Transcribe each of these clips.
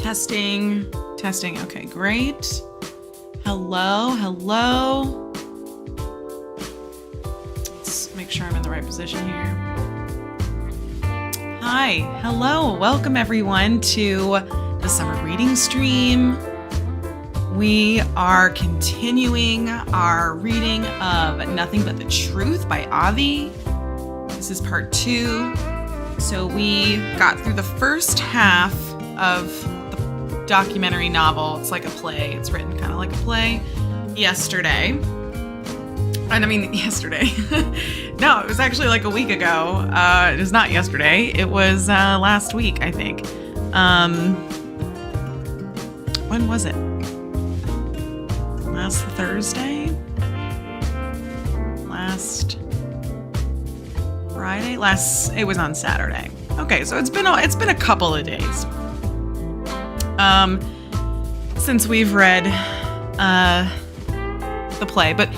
Testing. Okay, great. Hello. Let's make sure I'm in the right position here. Hi, hello. Welcome everyone to the summer reading stream. We are continuing our reading of Nothing But the Truth by Avi. This is part 2. So we got through the first half of the documentary novel. It's like a play. It's written kind of like a play yesterday. And I mean, yesterday. No, it was actually like a week ago. It was not yesterday. It was last week, I think. When was it? Last Thursday? Last Friday? It was on Saturday. Okay, so it's been a couple of days since we've read the play, but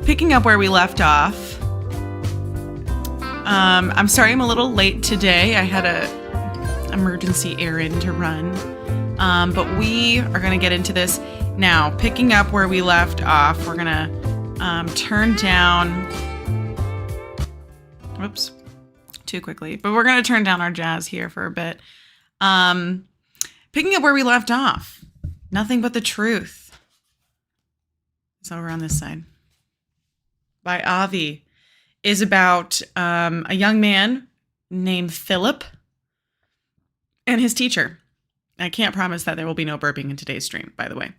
picking up where we left off. I'm sorry I'm a little late today. I had a emergency errand to run, but we are going to get into this now. Picking up where we left off, we're going to turn down. Whoops, too quickly. But we're going to turn down our jazz here for a bit. Picking up where we left off, Nothing But the Truth. It's over on this side. By Avi is about a young man named Philip and his teacher. I can't promise that there will be no burping in today's stream, by the way.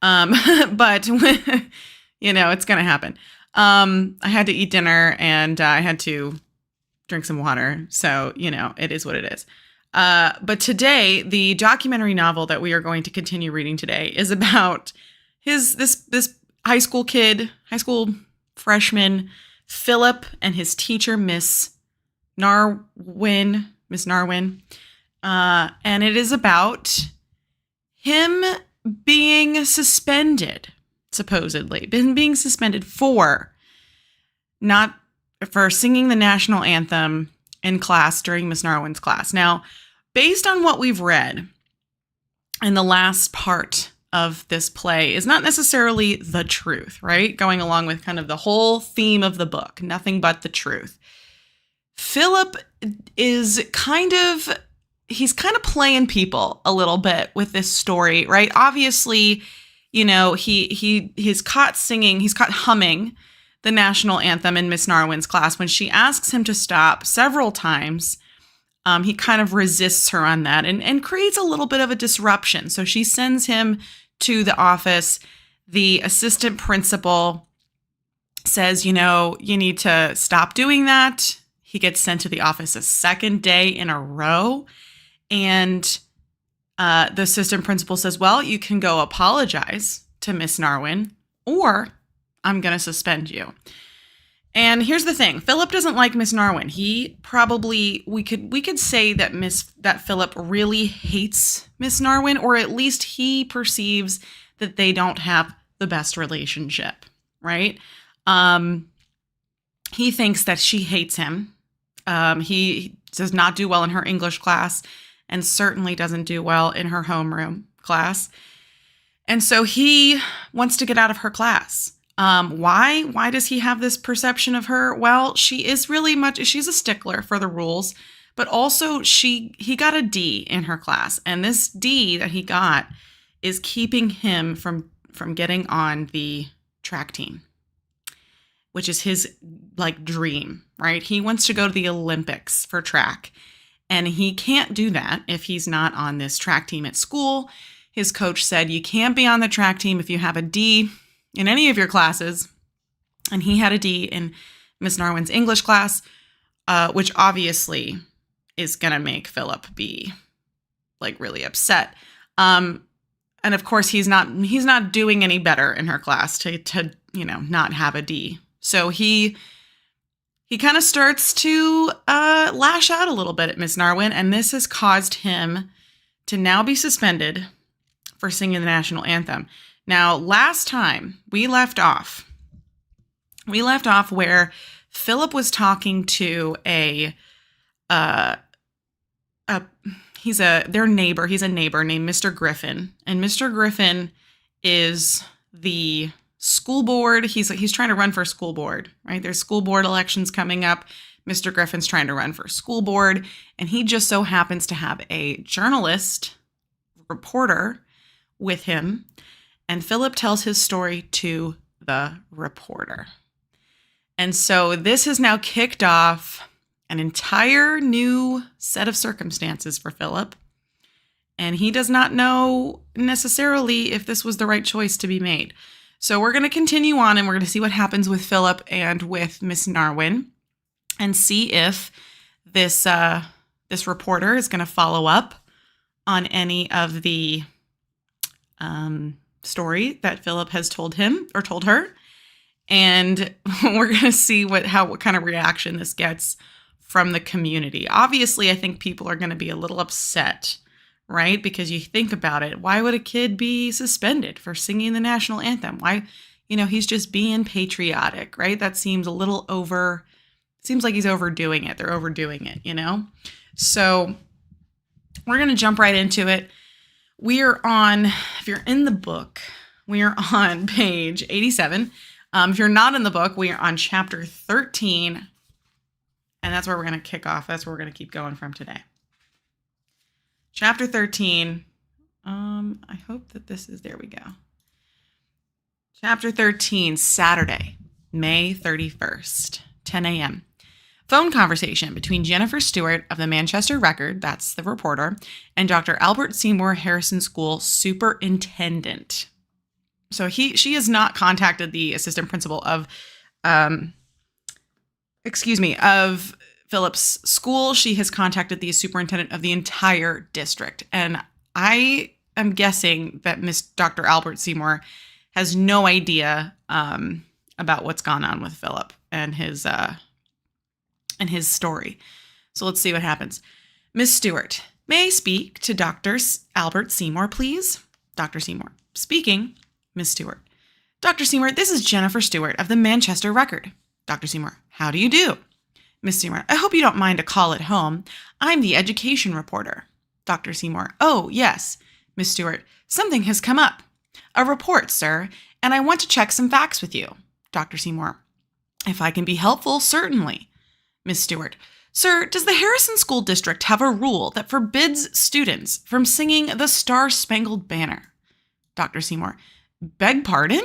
But, you know, it's going to happen. I had to eat dinner and I had to drink some water. So, you know, it is what it is. But today, the documentary novel that we are going to continue reading today is about this high school freshman, Philip, and his teacher, Miss Narwin. And it is about him being suspended, supposedly, being suspended for singing the national anthem in class during Miss Narwin's class. Now, based on what we've read in the last part of this play is not necessarily the truth, right? Going along with kind of the whole theme of the book, Nothing But the Truth. Philip is he's kind of playing people a little bit with this story, right? Obviously, you know, he's caught humming the national anthem in Miss Narwin's class. When she asks him to stop several times, he kind of resists her on that and creates a little bit of a disruption. So she sends him to the office. The assistant principal says, you know, you need to stop doing that. He gets sent to the office a second day in a row. And the assistant principal says, well, you can go apologize to Miss Narwin, or I'm going to suspend you. And here's the thing. Philip doesn't like Miss Narwin. He probably, we could say that Philip really hates Miss Narwin, or at least he perceives that they don't have the best relationship, right? He thinks that she hates him. He does not do well in her English class and certainly doesn't do well in her homeroom class. And so he wants to get out of her class. Why? Why does he have this perception of her? Well, she's a stickler for the rules, but also he got a D in her class. And this D that he got is keeping him from getting on the track team, which is his dream, right? He wants to go to the Olympics for track, and he can't do that if he's not on this track team at school. His coach said, you can't be on the track team if you have a D in any of your classes. And he had a D in Miss Narwin's English class, which obviously is going to make Philip be really upset. And of course he's not doing any better in her class to not have a D. So he kind of starts to lash out a little bit at Miss Narwin, and this has caused him to now be suspended for singing the national anthem. Now, last time we left off where Philip was talking to their neighbor. He's a neighbor named Mr. Griffin. And Mr. Griffin is the school board. He's trying to run for school board, right? There's school board elections coming up. Mr. Griffin's trying to run for school board, and he just so happens to have a journalist, reporter with him. And Philip tells his story to the reporter. And so this has now kicked off an entire new set of circumstances for Philip. And he does not know necessarily if this was the right choice to be made. So we're going to continue on, and we're going to see what happens with Philip and with Miss Narwin, and see if this reporter is going to follow up on any of the story that Philip has told him or told her. And we're going to see what kind of reaction this gets from the community. Obviously, I think people are going to be a little upset, right? Because you think about it. Why would a kid be suspended for singing the national anthem? Why, he's just being patriotic, right? That seems a little seems like he's overdoing it. They're overdoing it, So we're going to jump right into it. If you're in the book, we are on page 87. If you're not in the book, we are on chapter 13. And that's where we're going to kick off. That's where we're going to keep going from today. Chapter 13. I hope that there we go. Chapter 13, Saturday, May 31st, 10 a.m. Phone conversation between Jennifer Stewart of the Manchester Record, that's the reporter, and Dr. Albert Seymour Harrison School superintendent. So she has not contacted the assistant principal of Philip's school. She has contacted the superintendent of the entire district. And I am guessing that Dr. Albert Seymour has no idea about what's gone on with Philip and his story. So let's see what happens. Miss Stewart, may I speak to Dr. Albert Seymour, please? Dr. Seymour, speaking. Miss Stewart, Dr. Seymour, this is Jennifer Stewart of the Manchester Record. Dr. Seymour, how do you do? Miss Seymour, I hope you don't mind a call at home. I'm the education reporter. Dr. Seymour, oh, yes. Miss Stewart, something has come up. A report, sir, and I want to check some facts with you. Dr. Seymour, if I can be helpful, certainly. Miss Stewart, sir, does the Harrison School District have a rule that forbids students from singing the Star-Spangled Banner? Dr. Seymour, beg pardon?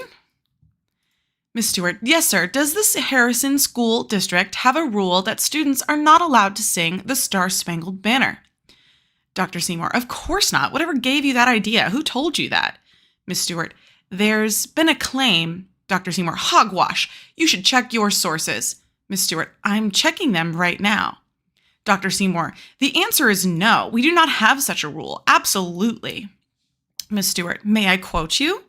Miss Stewart, yes, sir. Does the Harrison School District have a rule that students are not allowed to sing the Star-Spangled Banner? Dr. Seymour, of course not. Whatever gave you that idea? Who told you that? Miss Stewart, there's been a claim. Dr. Seymour, hogwash. You should check your sources. Miss Stewart, I'm checking them right now. Dr. Seymour, the answer is no. We do not have such a rule. Absolutely. Miss Stewart, may I quote you?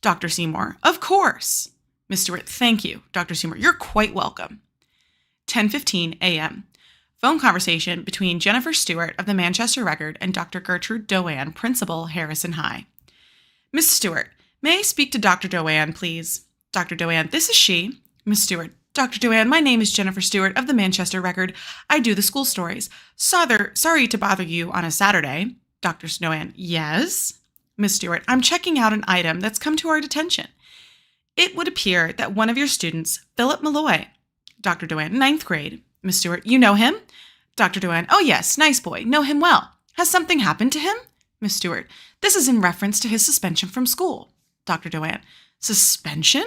Dr. Seymour, of course. Miss Stewart, thank you. Dr. Seymour, you're quite welcome. 10:15 a.m. Phone conversation between Jennifer Stewart of the Manchester Record and Dr. Gertrude Doan, Principal, Harrison High. Miss Stewart, may I speak to Dr. Doan, please? Dr. Doan, this is she. Miss Stewart, Dr. Doan, my name is Jennifer Stewart of the Manchester Record. I do the school stories. Sorry to bother you on a Saturday. Dr. Doan, yes. Miss Stewart, I'm checking out an item that's come to our attention. It would appear that one of your students, Philip Malloy. Dr. Doan, 9th grade. Miss Stewart, you know him? Dr. Doan, oh yes, nice boy, know him well. Has something happened to him? Miss Stewart, this is in reference to his suspension from school. Dr. Doan, suspension?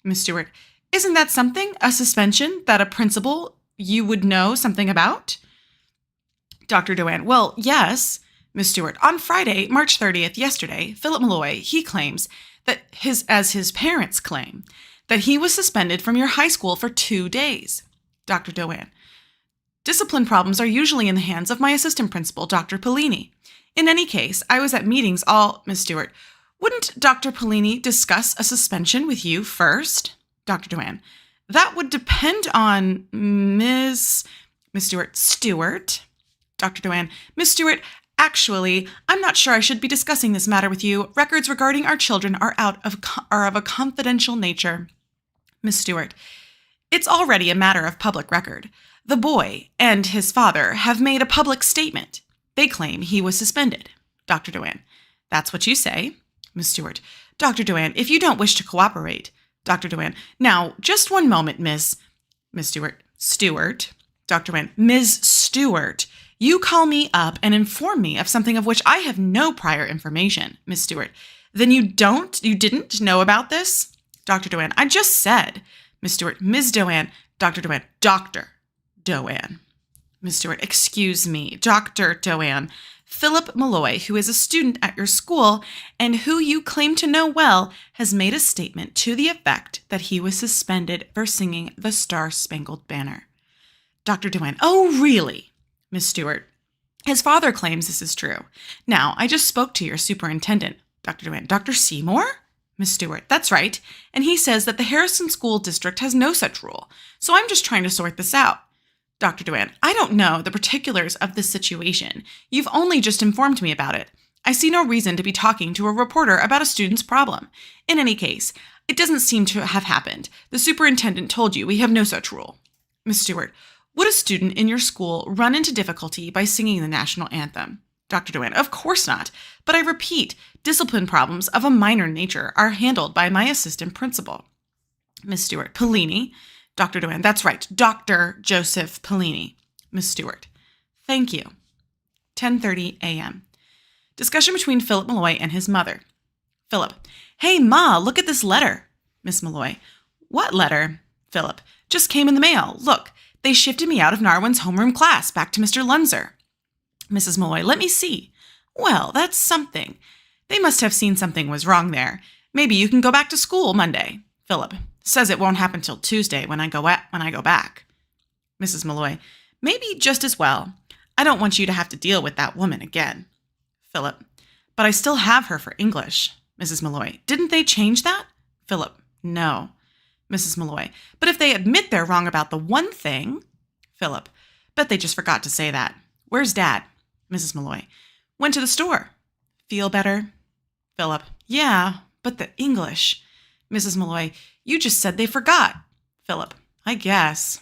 Miss Stewart, isn't that something, a suspension, that a principal you would know something about? Dr. Doan, well, yes. Miss Stewart, on Friday, March 30th, yesterday, Philip Malloy, he claims that as his parents claim, that he was suspended from your high school for 2 days. Dr. Doan, discipline problems are usually in the hands of my assistant principal, Dr. Pellini. In any case, I was at meetings Miss Stewart, wouldn't Dr. Pellini discuss a suspension with you first? Dr. Doan, that would depend on Miss Stewart. Dr. Doan, Miss Stewart, actually, I'm not sure I should be discussing this matter with you. Records regarding our children are of a confidential nature. Miss Stewart, it's already a matter of public record. The boy and his father have made a public statement. They claim he was suspended. Dr. Dewan. That's what you say. Ms. Stewart. Dr. Dewan, if you don't wish to cooperate. Dr. Dewan. Now, just one moment, Miss Stewart. Stewart. Dr. Dewan. Ms. Stewart, you call me up and inform me of something of which I have no prior information. Ms. Stewart. Then you didn't know about this? Dr. Dewan. I just said. Ms. Stewart. Ms. Dewan. Dr. Dewan. Dr. Dewan. Ms. Stewart. Excuse me. Dr. Dewan. Philip Malloy, who is a student at your school and who you claim to know well, has made a statement to the effect that he was suspended for singing the Star-Spangled Banner. Dr. Dewan. Oh, really? Ms. Stewart. His father claims this is true. Now, I just spoke to your superintendent. Dr. Dewan. Dr. Seymour? Ms. Stewart. That's right. And he says that the Harrison School District has no such rule. So I'm just trying to sort this out. Dr. Dewan. I don't know the particulars of this situation. You've only just informed me about it. I see no reason to be talking to a reporter about a student's problem. In any case, it doesn't seem to have happened. The superintendent told you we have no such rule. Ms. Stewart. Would a student in your school run into difficulty by singing the national anthem? Dr. Dewan. Of course not. But I repeat, discipline problems of a minor nature are handled by my assistant principal. Ms. Stewart. Pellini. Dr. Dewan. That's right. Dr. Joseph Pellini. Ms. Stewart. Thank you. 10:30 a.m. Discussion between Philip Malloy and his mother. Philip. Hey, Ma, look at this letter. Miss Malloy. What letter? Philip. Just came in the mail. Look, they shifted me out of Narwin's homeroom class back to Mr. Lunzer. Mrs. Malloy. Let me see. Well, that's something. They must have seen something was wrong there. Maybe you can go back to school Monday. Philip. Says it won't happen till Tuesday when I go back. Mrs. Malloy. Maybe just as well. I don't want you to have to deal with that woman again. Philip. But I still have her for English. Mrs. Malloy. Didn't they change that? Philip. No. Mrs. Malloy. But if they admit they're wrong about the one thing. Philip. Bet they just forgot to say that. Where's Dad? Mrs. Malloy. Went to the store. Feel better? Philip. Yeah, but the English. Mrs. Malloy. You just said they forgot. Philip. I guess.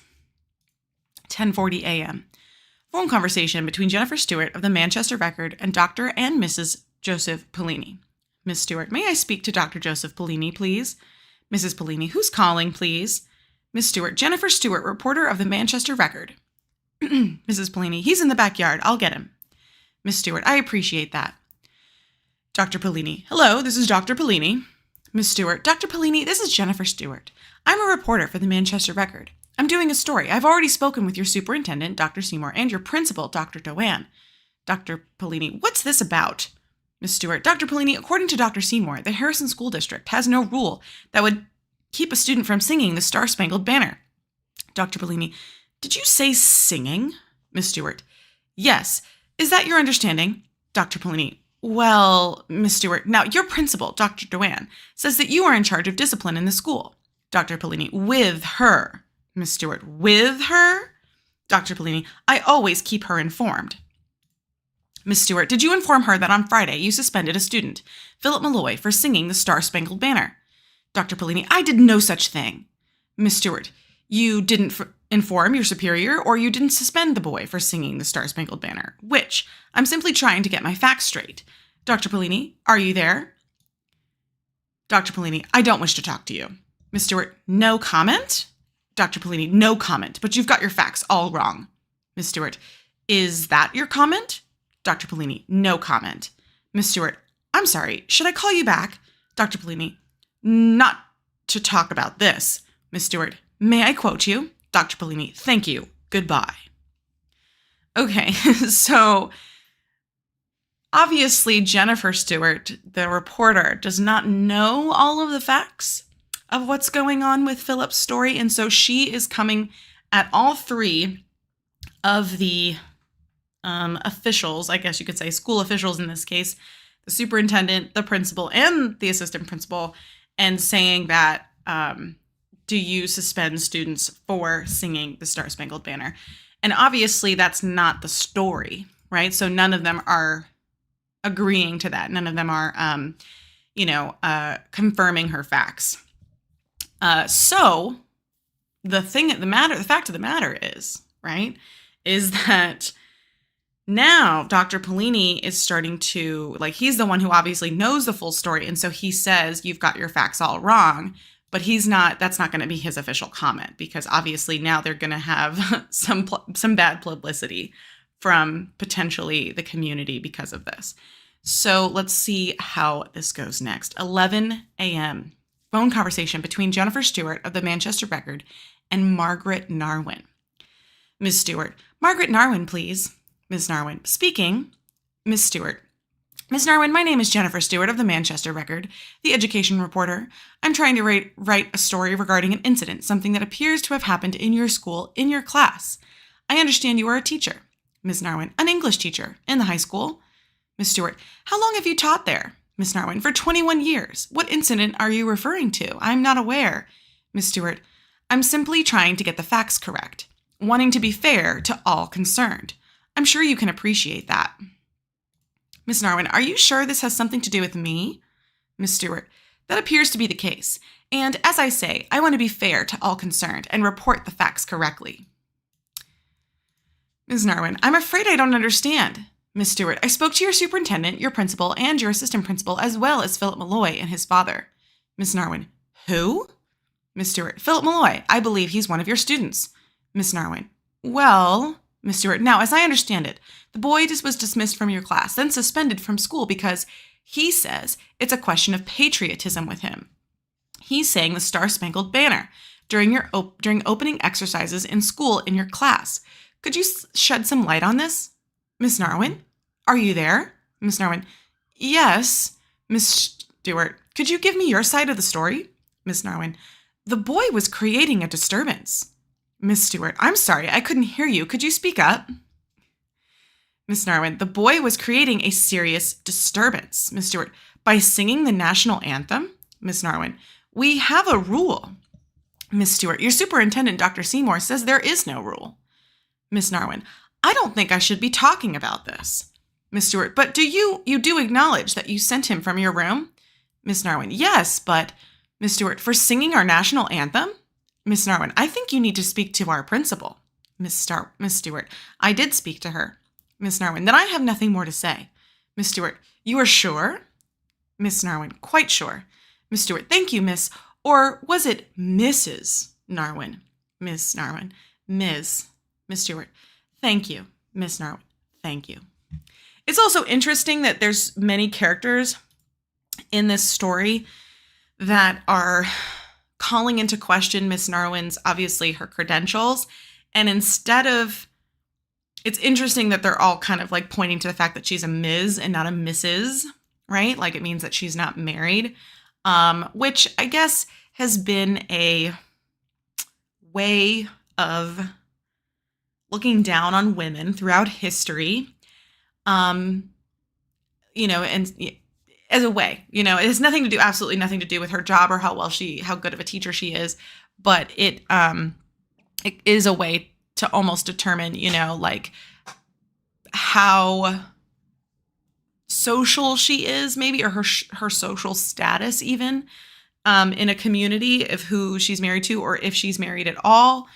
10:40 a.m. Phone conversation between Jennifer Stewart of the Manchester Record and Dr. and Mrs. Joseph Pellini. Miss Stewart. May I speak to Dr. Joseph Pellini, please? Mrs. Pellini. Who's calling, please? Miss Stewart. Jennifer Stewart, reporter of the Manchester Record. Mrs. Pellini. He's in the backyard. I'll get him. Miss Stewart. I appreciate that. Dr. Pellini. Hello, this is Dr. Pellini. Miss Stewart. Dr. Pellini, this is Jennifer Stewart. I'm a reporter for the Manchester Record. I'm doing a story. I've already spoken with your superintendent, Dr. Seymour, and your principal, Dr. Dewan. Dr. Pellini. What's this about? Miss Stewart. Dr. Pellini, according to Dr. Seymour, the Harrison School District has no rule that would keep a student from singing the Star-Spangled Banner. Dr. Pellini. Did you say singing? Miss Stewart. Yes. Is that your understanding? Dr. Pellini. Well, Miss Stewart, now your principal, Dr. Dewan, says that you are in charge of discipline in the school. Dr. Pellini. With her. Miss Stewart. With her? Dr. Pellini. I always keep her informed. Miss Stewart. Did you inform her that on Friday you suspended a student, Philip Malloy, for singing the Star-Spangled Banner? Dr. Pellini. I did no such thing. Miss Stewart. You didn't inform your superior, or you didn't suspend the boy for singing the Star-Spangled Banner? Which? I'm simply trying to get my facts straight. Dr. Pellini, are you there? Dr. Pellini, I don't wish to talk to you. Miss Stewart, no comment? Dr. Pellini, no comment, but you've got your facts all wrong. Miss Stewart, is that your comment? Dr. Pellini, no comment. Miss Stewart, I'm sorry, should I call you back? Dr. Pellini, not to talk about this. Miss Stewart, may I quote you? Dr. Pellini, thank you. Goodbye. Okay, so obviously Jennifer Stewart, the reporter, does not know all of the facts of what's going on with Philip's story, and so she is coming at all three of the officials, I guess you could say school officials in this case, the superintendent, the principal, and the assistant principal, and saying that do you suspend students for singing the Star-Spangled Banner? And obviously that's not the story, right? So none of them are agreeing to that. None of them are, confirming her facts. So the fact of the matter is, right, is that Now, Dr. Polini is starting to, like, he's the one who obviously knows the full story. And so he says, you've got your facts all wrong. But that's not going to be his official comment, because obviously now they're going to have some bad publicity from potentially the community because of this. So let's see how this goes next. 11 a.m. Phone conversation between Jennifer Stewart of the Manchester Record and Margaret Narwin. Ms. Stewart, Margaret Narwin, please. Ms. Narwin, speaking. Ms. Stewart, Ms. Narwin, my name is Jennifer Stewart of the Manchester Record, the education reporter. I'm trying to write a story regarding an incident, something that appears to have happened in your school, in your class. I understand you are a teacher. Ms. Narwin, an English teacher in the high school. Ms. Stewart, how long have you taught there? Ms. Narwin, for 21 years. What incident are you referring to? I'm not aware. Ms. Stewart, I'm simply trying to get the facts correct, wanting to be fair to all concerned. I'm sure you can appreciate that. Ms. Narwin, are you sure this has something to do with me? Ms. Stewart, that appears to be the case. And as I say, I want to be fair to all concerned and report the facts correctly. Ms. Narwin, I'm afraid I don't understand. Ms. Stewart, I spoke to your superintendent, your principal, and your assistant principal, as well as Philip Malloy and his father. Ms. Narwin, who? Ms. Stewart, Philip Malloy. I believe he's one of your students. Ms. Narwin, well, Ms. Stewart, now, as I understand it, the boy was dismissed from your class, then suspended from school because he says it's a question of patriotism with him. He sang the Star-Spangled Banner during opening exercises in school in your class. Could you shed some light on this? Ms. Narwin, are you there? Ms. Narwin, yes. Ms. Stewart, could you give me your side of the story? Ms. Narwin, the boy was creating a disturbance. Ms. Stewart, I'm sorry, I couldn't hear you. Could you speak up? Ms. Narwin, the boy was creating a serious disturbance. Ms. Stewart, by singing the national anthem? Ms. Narwin, we have a rule. Ms. Stewart, your superintendent, Dr. Seymour, says there is no rule. Ms. Narwin, I don't think I should be talking about this. Ms. Stewart, but you do acknowledge that you sent him from your room? Ms. Narwin, yes, but Ms. Stewart, for singing our national anthem? Ms. Narwin, I think you need to speak to our principal. Ms. Stewart, I did speak to her. Ms. Narwin, then I have nothing more to say. Ms. Stewart, you are sure? Ms. Narwin, quite sure. Ms. Stewart, thank you, Miss. Or was it Mrs. Narwin? Miss Narwin, Ms. Ms. Stewart, thank you. Miss Narwin, thank you. It's also interesting that there's many characters in this story that are calling into question Miss Narwin's, obviously, her credentials. And instead of, it's interesting that they're all kind of like pointing to the fact that she's a Ms. and not a Mrs., right? Like it means that she's not married, which I guess has been a way of looking down on women throughout history, and as a way, it has absolutely nothing to do with her job or how good of a teacher she is, but it is a way to almost determine, like how social she is, maybe, or her social status even, in a community of who she's married to, or if she's married at all.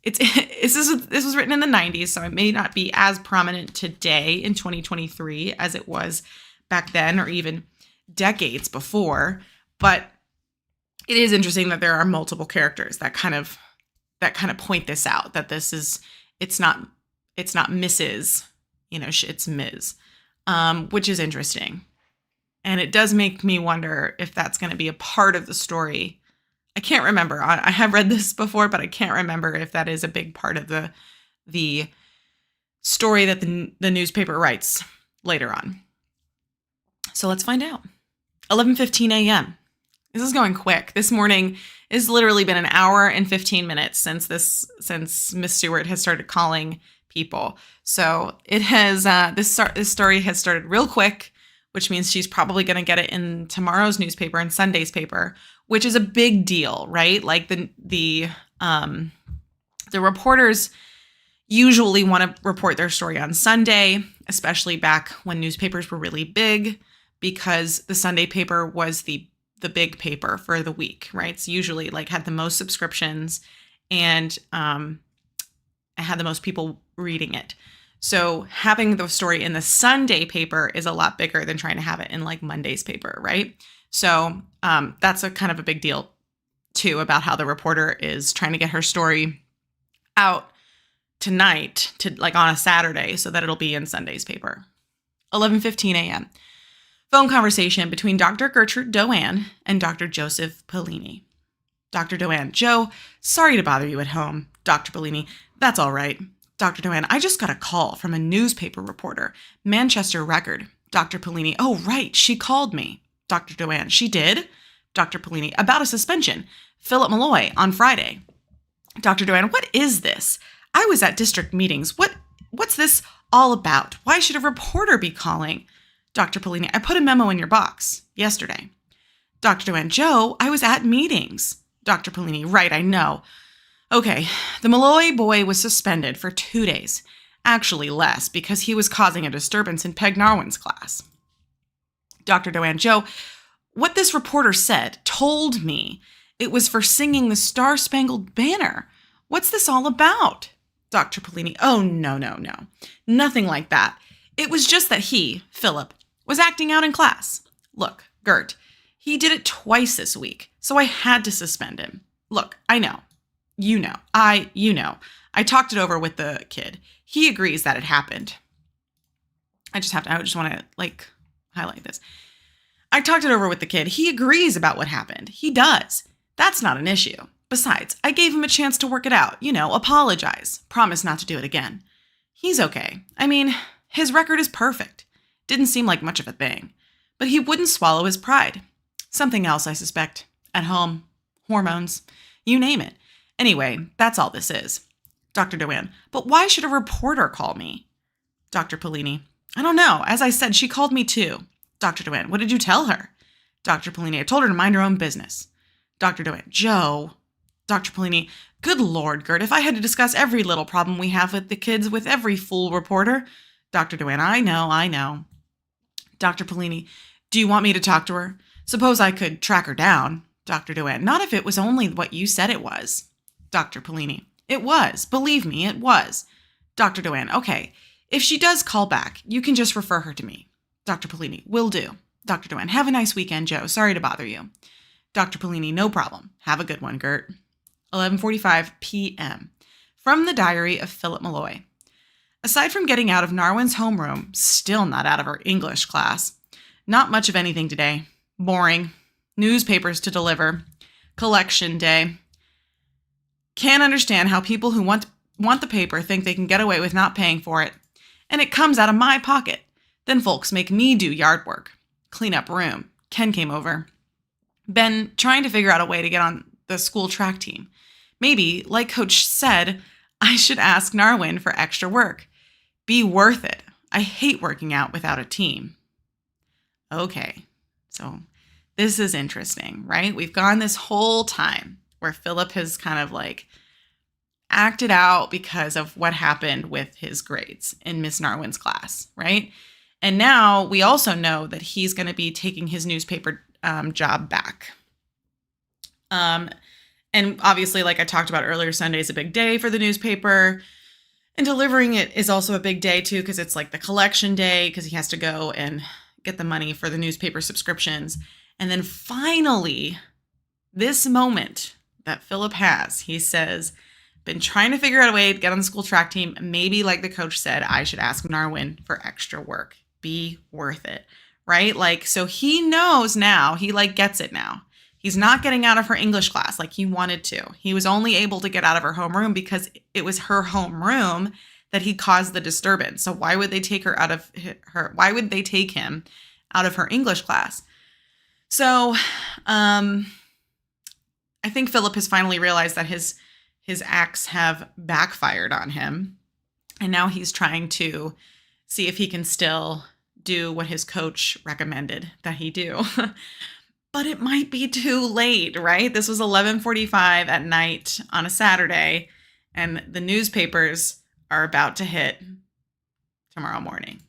This was written in the 90s, so it may not be as prominent today in 2023 as it was back then, or even decades before. But it is interesting that there are multiple characters that kind of point this out, that it's not Mrs., it's Ms., which is interesting. And it does make me wonder if that's going to be a part of the story. I can't remember. I have read this before, but I can't remember if that is a big part of the story that the newspaper writes later on. So let's find out. 11:15 a.m. This is going quick. This morning has literally been an hour and 15 minutes since Miss Stewart has started calling people. So it has this story has started real quick, which means she's probably going to get it in tomorrow's newspaper and Sunday's paper, which is a big deal, right? Like the reporters usually want to report their story on Sunday, especially back when newspapers were really big, because the Sunday paper was the big paper for the week, right? It's usually like had the most subscriptions and it had the most people reading it. So having the story in the Sunday paper is a lot bigger than trying to have it in like Monday's paper, right? So that's a kind of a big deal too about how the reporter is trying to get her story out tonight to like on a Saturday so that it'll be in Sunday's paper. 11:15 a.m. Phone conversation between Dr. Gertrude Doan and Dr. Joseph Pellini. Dr. Doan, Joe, sorry to bother you at home. Dr. Pellini, that's all right. Dr. Doan, I just got a call from a newspaper reporter, Manchester Record. Dr. Pellini, oh, right, she called me. Dr. Doan, she did? Dr. Pellini, about a suspension. Philip Malloy on Friday. Dr. Doan, what is this? I was at district meetings. What's this all about? Why should a reporter be calling? Dr. Pellini, I put a memo in your box yesterday. Dr. Doan, Joe, I was at meetings. Dr. Pellini, right, I know. Okay, the Malloy boy was suspended for 2 days. Actually less, because he was causing a disturbance in Peg Narwin's class. Dr. Doan, Joe, what this reporter said told me it was for singing the Star-Spangled Banner. What's this all about? Dr. Pellini, oh, no. Nothing like that. It was just that he, Philip, was acting out in class. Look, Gert, he did it twice this week, so I had to suspend him. Look, I know. You know. I talked it over with the kid. He agrees that it happened. I just want to like highlight this. I talked it over with the kid. He agrees about what happened. He does. That's not an issue. Besides, I gave him a chance to work it out. Apologize. Promise not to do it again. He's okay. I mean, his record is perfect. Didn't seem like much of a thing. But he wouldn't swallow his pride. Something else, I suspect. At home. Hormones. You name it. Anyway, that's all this is. Dr. Doan, but why should a reporter call me? Dr. Pellini, I don't know. As I said, she called me too. Dr. Doan, what did you tell her? Dr. Pellini, I told her to mind her own business. Dr. Doan, Joe. Dr. Pellini, good Lord, Gert, if I had to discuss every little problem we have with the kids with every fool reporter. Dr. Doan, I know. Dr. Pellini, do you want me to talk to her? Suppose I could track her down. Dr. Doan, not if it was only what you said it was. Dr. Pellini, it was. Believe me, it was. Dr. Doan, okay. If she does call back, you can just refer her to me. Dr. Pellini, will do. Dr. Doan, have a nice weekend, Joe. Sorry to bother you. Dr. Pellini, no problem. Have a good one, Gert. 11:45 p.m. From the diary of Philip Malloy. Aside from getting out of Narwin's homeroom, still not out of her English class, not much of anything today. Boring. Newspapers to deliver. Collection day. Can't understand how people who want the paper think they can get away with not paying for it. And it comes out of my pocket. Then folks make me do yard work. Clean up room. Ken came over. Been trying to figure out a way to get on the school track team. Maybe, like Coach said, I should ask Narwin for extra work. Be worth it. I hate working out without a team. Okay, so this is interesting, right? We've gone this whole time where Philip has kind of like acted out because of what happened with his grades in Miss Narwin's class, right? And now we also know that he's going to be taking his newspaper job back. And obviously, like I talked about earlier, Sunday is a big day for the newspaper. And delivering it is also a big day, too, because it's like the collection day, because he has to go and get the money for the newspaper subscriptions. And then finally, this moment that Philip has, he says, been trying to figure out a way to get on the school track team. Maybe, like the coach said, I should ask Narwin for extra work. Be worth it, right? Like, so he knows now, he like gets it now. He's not getting out of her English class like he wanted to. He was only able to get out of her homeroom because it was her homeroom that he caused the disturbance. So why would they take her out of her? Why would they take him out of her English class? So I think Philip has finally realized that his acts have backfired on him. And now he's trying to see if he can still do what his coach recommended that he do. But it might be too late, right? This was 11:45 at night on a Saturday, and the newspapers are about to hit tomorrow morning.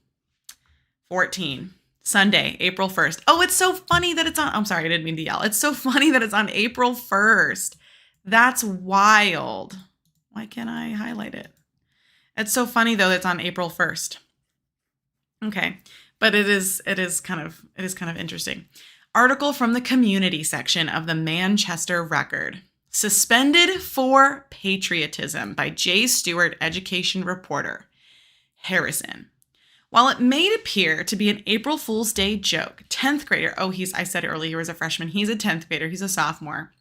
14, Sunday, April 1st. Oh, it's so funny that it's on. I'm sorry, I didn't mean to yell. It's so funny that it's on April 1st. That's wild. Why can't I highlight it? It's so funny though that's on April 1st. Okay. But it is kind of interesting. Article from the community section of the Manchester Record. Suspended for patriotism by J. Stewart, education reporter. Harrison. While it may appear to be an April Fool's Day joke, 10th grader, I said earlier he was a freshman. He's a 10th grader. He's a sophomore.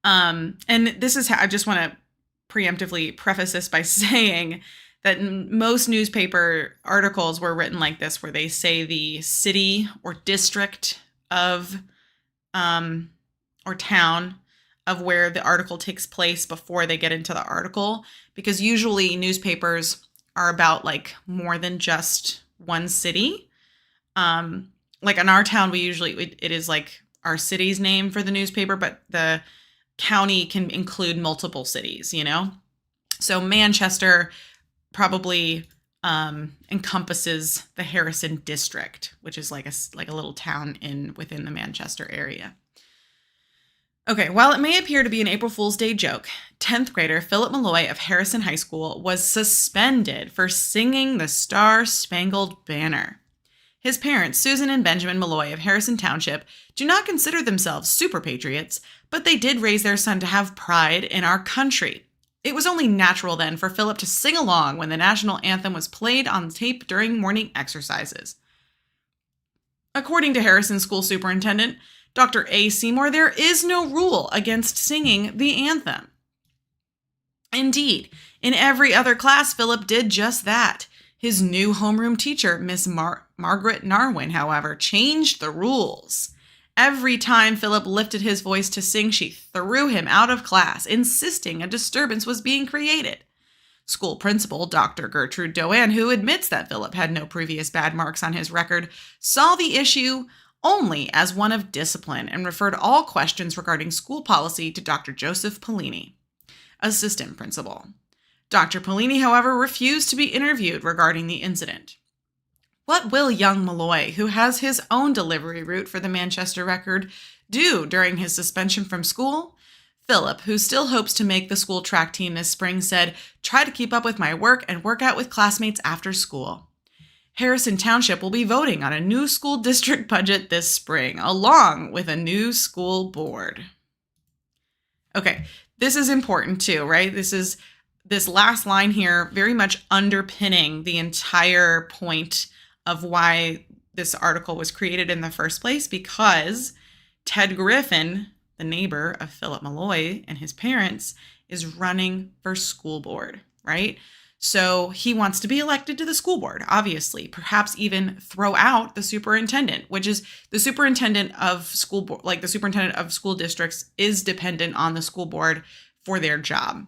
And this is how I just want to preemptively preface this by saying that most newspaper articles were written like this, where they say the city or district of, or town of where the article takes place before they get into the article, because usually newspapers are about like more than just one city. Like in our town, it is like our city's name for the newspaper, but the county can include multiple cities, So Manchester probably encompasses the Harrison district, which is like a little town within the Manchester area. Okay, while it may appear to be an April Fool's Day joke, 10th grader Philip Malloy of Harrison High School was suspended for singing the Star-Spangled Banner. His parents, Susan and Benjamin Malloy of Harrison Township, do not consider themselves super patriots, but they did raise their son to have pride in our country. It was only natural then for Philip to sing along when the national anthem was played on tape during morning exercises. According to Harrison School Superintendent Dr. A. Seymour, there is no rule against singing the anthem. Indeed, in every other class, Philip did just that. His new homeroom teacher, Miss Margaret Narwin, however, changed the rules. Every time Philip lifted his voice to sing, she threw him out of class, insisting a disturbance was being created. School principal Dr. Gertrude Doan, who admits that Philip had no previous bad marks on his record, saw the issue only as one of discipline and referred all questions regarding school policy to Dr. Joseph Pellini, assistant principal. Dr. Pellini, however, refused to be interviewed regarding the incident. What will young Malloy, who has his own delivery route for the Manchester Record, do during his suspension from school? Philip, who still hopes to make the school track team this spring, said, "Try to keep up with my work and work out with classmates after school." Harrison Township will be voting on a new school district budget this spring, along with a new school board. Okay, this is important too, right? This last line here very much underpinning the entire point of why this article was created in the first place, because Ted Griffin, the neighbor of Philip Malloy and his parents, is running for school board, right? So he wants to be elected to the school board, obviously, perhaps even throw out the superintendent, which is the superintendent of school board, like the superintendent of school districts is dependent on the school board for their job.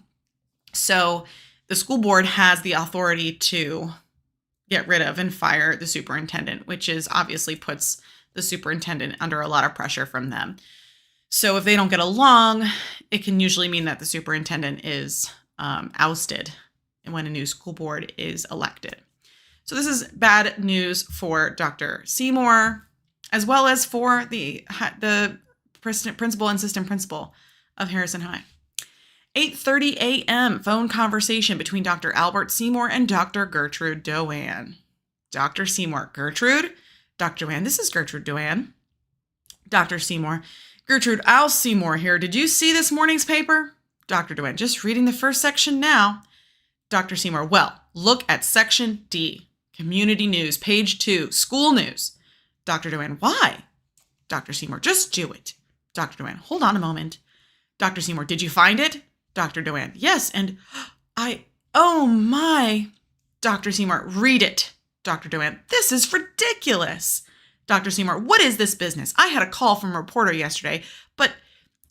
So the school board has the authority to get rid of and fire the superintendent, which is obviously puts the superintendent under a lot of pressure from them. So if they don't get along, it can usually mean that the superintendent is ousted when a new school board is elected. So this is bad news for Dr. Seymour, as well as for the principal and assistant principal of Harrison High. 8:30 a.m. phone conversation between Dr. Albert Seymour and Dr. Gertrude Doan. Dr. Seymour, Gertrude? Dr. Doan, this is Gertrude Doan. Dr. Seymour, Gertrude, Al Seymour here. Did you see this morning's paper? Dr. Doan, just reading the first section now. Dr. Seymour, well, look at section D, community news, page 2, school news. Dr. Doan, why? Dr. Seymour, just do it. Dr. Doan, hold on a moment. Dr. Seymour, did you find it? Dr. Doan, yes, and oh my. Dr. Seymour, read it. Dr. Doan, this is ridiculous. Dr. Seymour, what is this business? I had a call from a reporter yesterday, but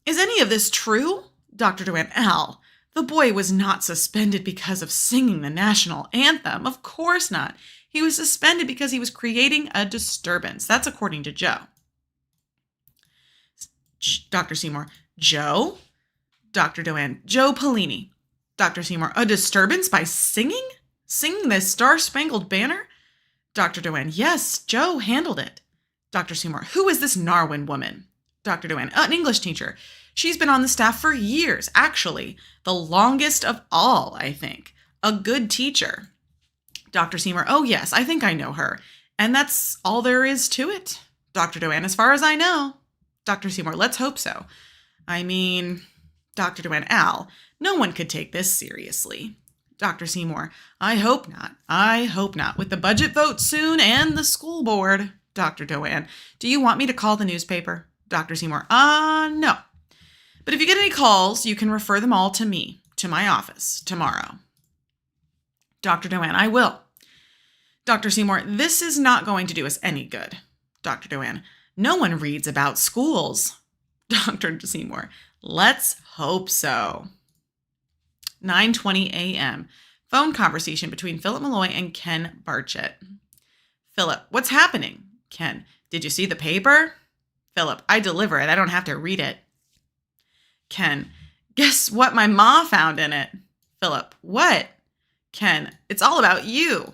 is any of this true? Dr. Doan, Al, the boy was not suspended because of singing the national anthem. Of course not. He was suspended because he was creating a disturbance. That's according to Joe. Dr. Seymour, Joe? Dr. Doan, Joe Pellini. Dr. Seymour, a disturbance by singing? Singing the Star-Spangled Banner? Dr. Doan, yes, Joe handled it. Dr. Seymour, who is this Narwin woman? Dr. Doan, an English teacher. She's been on the staff for years, actually. The longest of all, I think. A good teacher. Dr. Seymour, oh yes, I think I know her. And that's all there is to it. Dr. Dewan, as far as I know. Dr. Seymour, let's hope so. I mean, Dr. Dewan, Al, no one could take this seriously. Dr. Seymour, I hope not. I hope not. With the budget vote soon and the school board. Dr. Dewan, do you want me to call the newspaper? Dr. Seymour, no. But if you get any calls, you can refer them all to me, to my office, tomorrow. Dr. Dewan, I will. Dr. Seymour, this is not going to do us any good. Dr. Dewan, no one reads about schools. Dr. Seymour, let's hope so. 9:20 a.m. Phone conversation between Philip Malloy and Ken Barchett. Philip, what's happening? Ken, did you see the paper? Philip, I deliver it. I don't have to read it. Ken, guess what my ma found in it? Philip, what? Ken, it's all about you.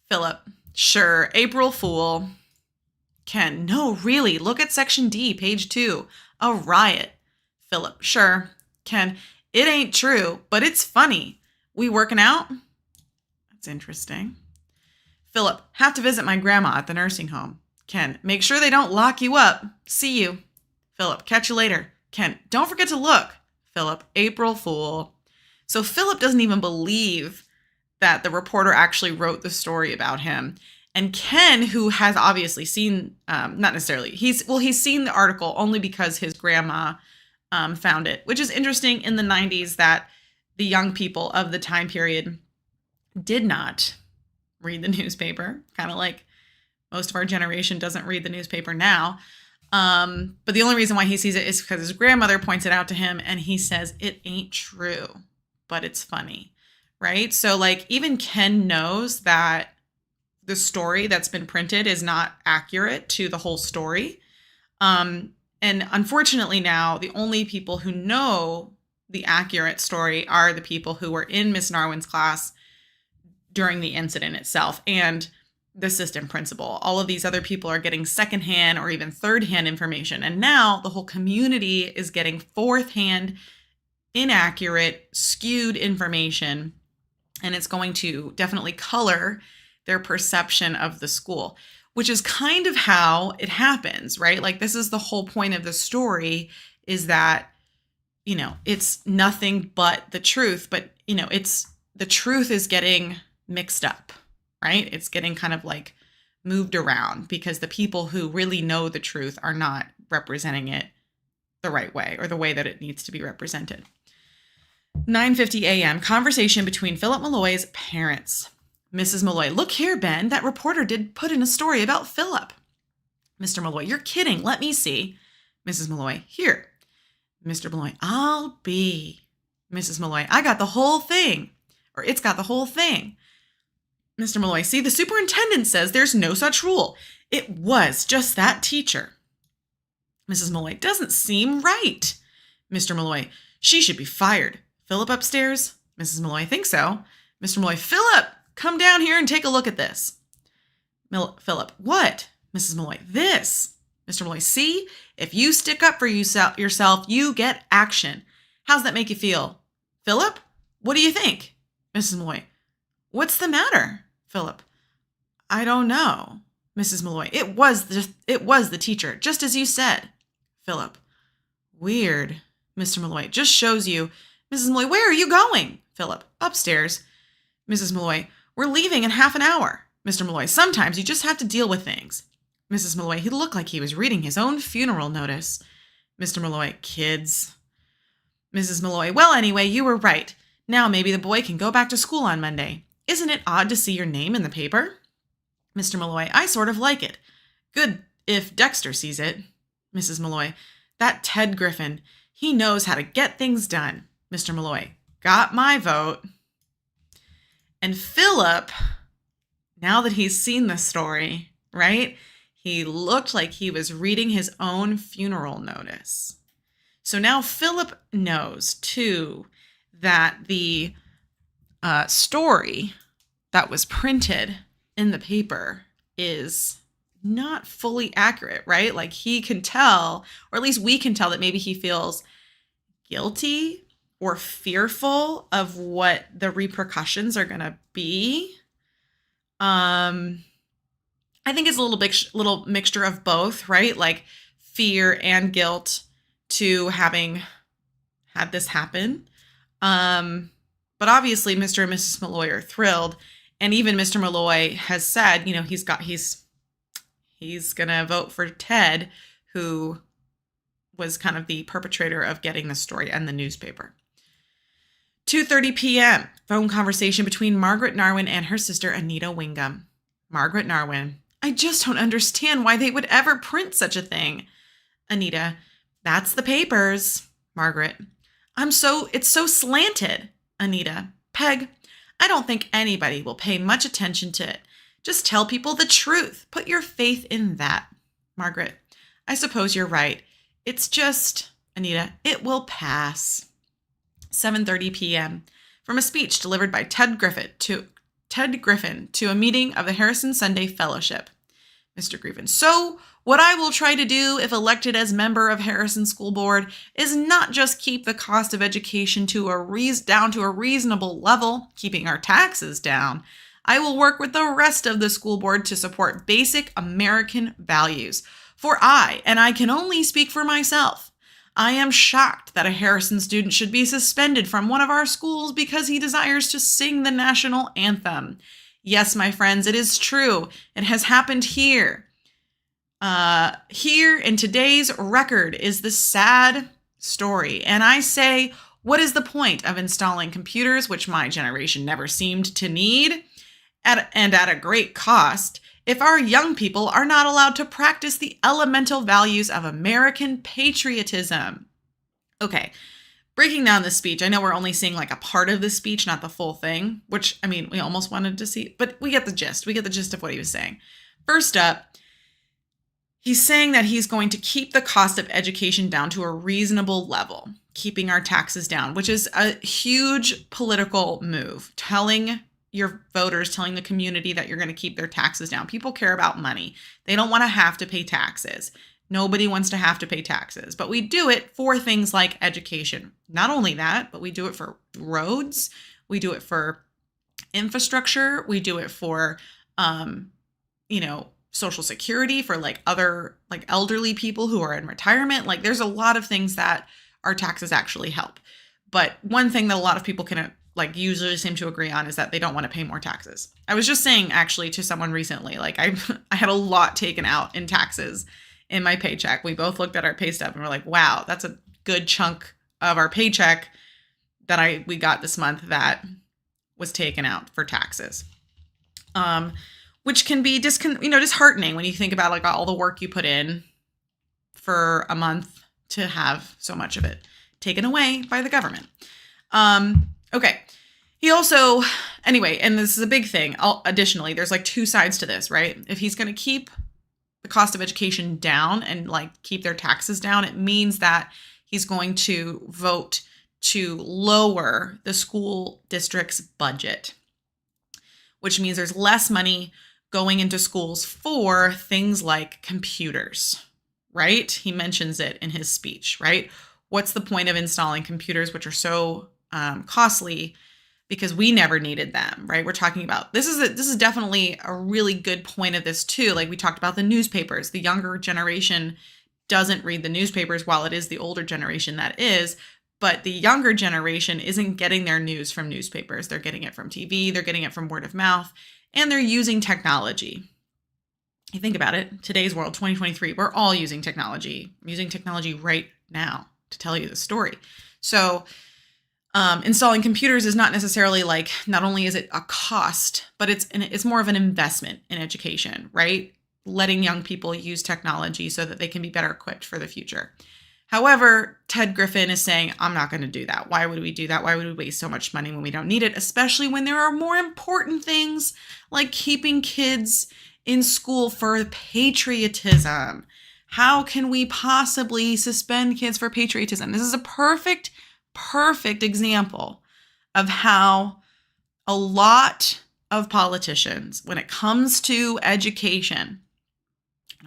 Philip, sure, April Fool. Ken, no, really, look at section D, page 2. A riot. Philip, sure. Ken, it ain't true, but it's funny. We working out? That's interesting. Philip, have to visit my grandma at the nursing home. Ken, make sure they don't lock you up. See you. Philip, catch you later. Ken, don't forget to look. Philip, April Fool. So Philip doesn't even believe that the reporter actually wrote the story about him. And Ken, who has obviously seen, not necessarily, he's seen the article only because his grandma found it, which is interesting in the 90s that the young people of the time period did not read the newspaper, kind of like most of our generation doesn't read the newspaper now. But the only reason why he sees it is because his grandmother points it out to him and he says, it ain't true, but it's funny, right? So like even Ken knows that the story that's been printed is not accurate to the whole story. And unfortunately now, the only people who know the accurate story are the people who were in Miss Narwin's class during the incident itself and the assistant principal. All of these other people are getting secondhand or even third-hand information. And now the whole community is getting fourth-hand, inaccurate, skewed information. And it's going to definitely color their perception of the school, which is kind of how it happens, right? Like this is the whole point of the story is that, you know, it's nothing but the truth, but you know, it's the truth is getting mixed up, right? It's getting kind of like moved around because the people who really know the truth are not representing it the right way or the way that it needs to be represented. 9:50 a.m. Conversation between Philip Malloy's parents. Mrs. Malloy, look here, Ben, that reporter did put in a story about Philip. Mr. Malloy, you're kidding. Let me see. Mrs. Malloy, here. Mr. Malloy, I'll be. Mrs. Malloy, I got the whole thing. Or it's got the whole thing. Mr. Malloy, see, the superintendent says there's no such rule. It was just that teacher. Mrs. Malloy, doesn't seem right. Mr. Malloy, she should be fired. Philip upstairs? Mrs. Malloy, I think so. Mr. Malloy, Philip, come down here and take a look at this. Philip, what? Mrs. Malloy, this. Mr. Malloy, see, if you stick up for yourself, you get action. How's that make you feel? Philip, what do you think? Mrs. Malloy, what's the matter? Philip, I don't know. Mrs. Malloy, it was the teacher, just as you said. Philip, weird. Mr. Malloy, just shows you. Mrs. Malloy, where are you going? Philip, upstairs. Mrs. Malloy, we're leaving in half an hour. Mr. Malloy, sometimes you just have to deal with things. Mrs. Malloy, he looked like he was reading his own funeral notice. Mr. Malloy, kids. Mrs. Malloy, well, anyway, you were right. Now maybe the boy can go back to school on Monday. Isn't it odd to see your name in the paper? Mr. Malloy, I sort of like it. Good if Dexter sees it. Mrs. Malloy, that Ted Griffin, he knows how to get things done. Mr. Malloy, got my vote. And Philip, now that he's seen the story, right? He looked like he was reading his own funeral notice. So now Philip knows, too, that the story that was printed in the paper is not fully accurate, right? Like he can tell, or at least we can tell that maybe he feels guilty or fearful of what the repercussions are going to be. I think it's a little mixture of both, right? Like fear and guilt to having had this happen. But obviously Mr. and Mrs. Malloy are thrilled. And even Mr. Malloy has said, you know, he's going to vote for Ted, who was kind of the perpetrator of getting the story and the newspaper. 2:30 p.m. Phone conversation between Margaret Narwin and her sister Anita Wingham. Margaret Narwin: I just don't understand why they would ever print such a thing. Anita: that's the papers. Margaret: it's so slanted. Anita: Peg, I don't think anybody will pay much attention to it. Just tell people the truth. Put your faith in that. Margaret: I suppose you're right. It's just, Anita, it will pass. 7:30 p.m. From a speech delivered by Ted Griffin to a meeting of the Harrison Sunday Fellowship. Mr. Griffin: so what I will try to do if elected as member of Harrison School Board is not just keep the cost of education down to a reasonable level, keeping our taxes down. I will work with the rest of the school board to support basic American values. For and I can only speak for myself, I am shocked that a Harrison student should be suspended from one of our schools because he desires to sing the national anthem. Yes, my friends, it is true. It has happened here. Here in today's record is the sad story. And I say, what is the point of installing computers, which my generation never seemed to need, at a great cost, if our young people are not allowed to practice the elemental values of American patriotism? Okay, breaking down this speech, I know we're only seeing like a part of the speech, not the full thing, which, I mean, we almost wanted to see, but we get the gist. We get the gist of what he was saying. First up, he's saying that he's going to keep the cost of education down to a reasonable level, keeping our taxes down, which is a huge political move, telling your voters, telling the community that you're going to keep their taxes down. People care about money. They don't want to have to pay taxes. Nobody wants to have to pay taxes, but we do it for things like education. Not only that, but we do it for roads. We do it for infrastructure. We do it for, Social Security, for like other like elderly people who are in retirement. Like there's a lot of things that our taxes actually help. But one thing that a lot of people can usually seem to agree on is that they don't want to pay more taxes. I was just saying actually to someone recently, like I had a lot taken out in taxes in my paycheck. We both looked at our pay stub and we're like, wow, that's a good chunk of our paycheck that we got this month that was taken out for taxes. Which can be disheartening when you think about like all the work you put in for a month to have so much of it taken away by the government. Okay. He also, anyway, and this is a big thing. Additionally, there's like two sides to this, right? If he's going to keep the cost of education down and like keep their taxes down, it means that he's going to vote to lower the school district's budget, which means there's less money going into schools for things like computers, right? He mentions it in his speech, right? What's the point of installing computers, which are so costly because we never needed them, right? We're talking about, this is definitely a really good point of this too. Like we talked about the newspapers, the younger generation doesn't read the newspapers while it is the older generation that is, but the younger generation isn't getting their news from newspapers. They're getting it from TV, they're getting it from word of mouth, and they're using technology. You think about it, today's world, 2023, we're all using technology. I'm using technology right now to tell you the story. So installing computers is not necessarily like, not only is it a cost, but it's more of an investment in education, right? Letting young people use technology so that they can be better equipped for the future. However, Ted Griffin is saying, I'm not going to do that. Why would we do that? Why would we waste so much money when we don't need it? Especially when there are more important things like keeping kids in school for patriotism. How can we possibly suspend kids for patriotism? This is a perfect example of how a lot of politicians, when it comes to education,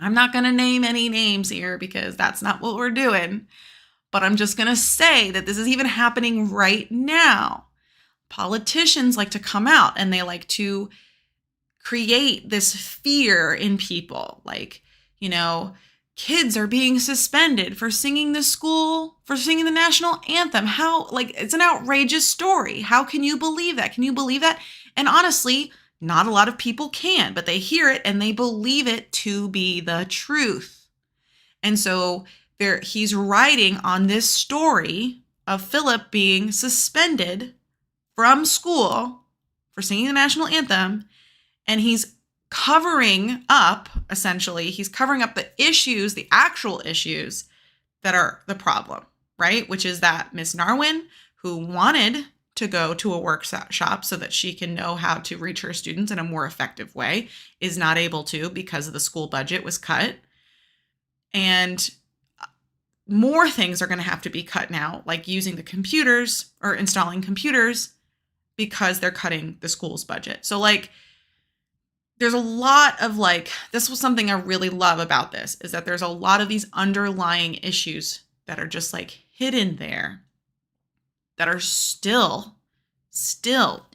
I'm not going to name any names here because that's not what we're doing, but I'm just going to say that this is even happening right now. Politicians like to come out and they like to create this fear in people. Like, kids are being suspended for singing the national anthem. How, it's an outrageous story. How can you believe that? Can you believe that? And honestly, not a lot of people can, but they hear it and they believe it to be the truth. And so he's writing on this story of Philip being suspended from school for singing the national anthem. And he's covering up, essentially, the issues, the actual issues that are the problem, right? Which is that Miss Narwin, who wanted to go to a workshop so that she can know how to reach her students in a more effective way, is not able to because the school budget was cut. And more things are going to have to be cut now, like using the computers or installing computers because they're cutting the school's budget. So there's a lot of this was something I really love about this, is that there's a lot of these underlying issues that are just hidden there that are still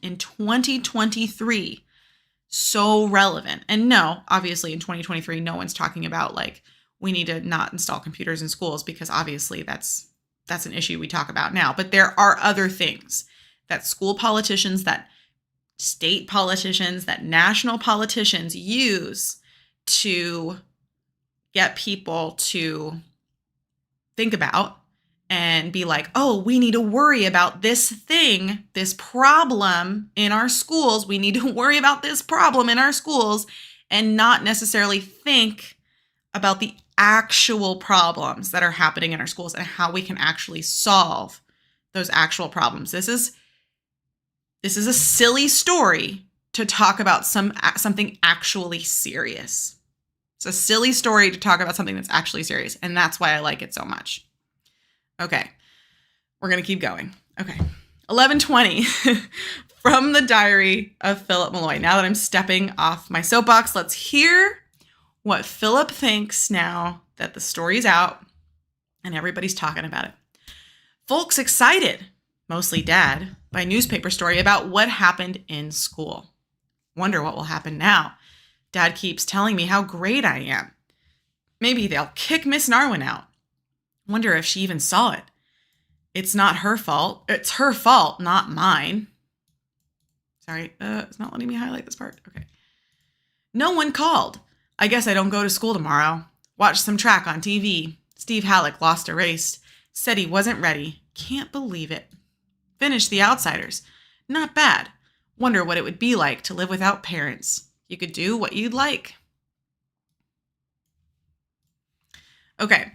in 2023 so relevant. And no, obviously in 2023, no one's talking about we need to not install computers in schools, because obviously that's an issue we talk about now. But there are other things that school politicians, that state politicians, that national politicians use to get people to think about and be like, oh, we need to worry about this thing, this problem in our schools. We need to worry about this problem in our schools, and not necessarily think about the actual problems that are happening in our schools and how we can actually solve those actual problems. This is a silly story to talk about something actually serious. It's a silly story to talk about something that's actually serious, and that's why I like it so much. Okay, we're going to keep going. Okay, 11:20 from the diary of Philip Malloy. Now that I'm stepping off my soapbox, let's hear what Philip thinks now that the story's out and everybody's talking about it. Folks excited, mostly Dad, by newspaper story about what happened in school. Wonder what will happen now. Dad keeps telling me how great I am. Maybe they'll kick Miss Narwin out. Wonder if she even saw it. It's not her fault. It's her fault, not mine. Sorry, it's not letting me highlight this part. Okay. No one called. I guess I don't go to school tomorrow. Watched some track on TV. Steve Halleck lost a race. Said he wasn't ready. Can't believe it. Finished The Outsiders. Not bad. Wonder what it would be like to live without parents. You could do what you'd like. Okay.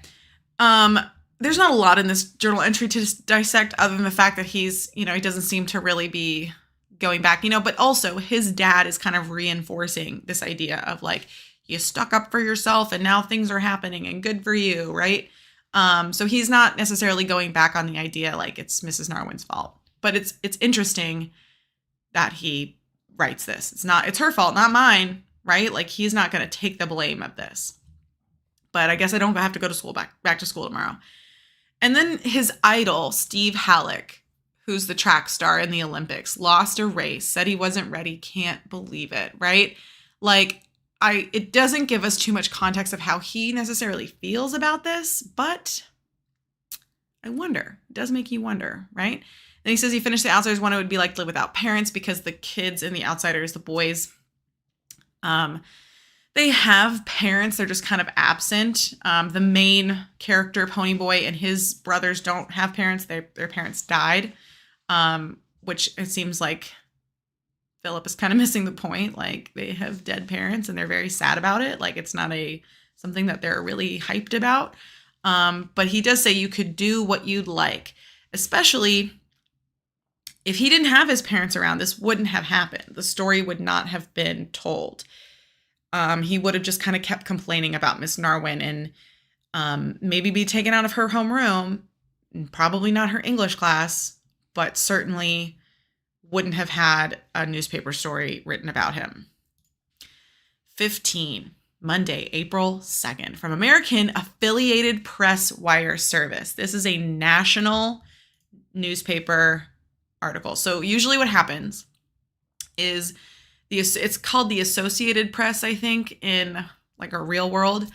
There's not a lot in this journal entry to dissect other than the fact that he's, he doesn't seem to really be going back, but also his dad is kind of reinforcing this idea of you stuck up for yourself and now things are happening and good for you, right? So he's not necessarily going back on the idea it's Mrs. Narwin's fault, but it's interesting that he writes this. It's her fault, not mine, right? He's not going to take the blame of this. But I guess I don't have to go to school back to school tomorrow. And then his idol, Steve Halleck, who's the track star in the Olympics, lost a race, said he wasn't ready, can't believe it, right? It doesn't give us too much context of how he necessarily feels about this, but I wonder. It does make you wonder, right? Then he says he finished The Outsiders, one it would be like to live without parents, because the kids in The Outsiders, the boys, they have parents. They're just kind of absent. The main character, Ponyboy, and his brothers don't have parents. Their parents died, which it seems like Philip is kind of missing the point. They have dead parents and they're very sad about it. It's not something that they're really hyped about. But he does say you could do what you'd like, especially if he didn't have his parents around. This wouldn't have happened. The story would not have been told. He would have just kind of kept complaining about Miss Narwin and maybe be taken out of her homeroom, probably not her English class, but certainly wouldn't have had a newspaper story written about him. 15. Monday, April 2nd, from American Affiliated Press Wire Service. This is a national newspaper article. So usually what happens is it's called the Associated Press, I think, in like a real world.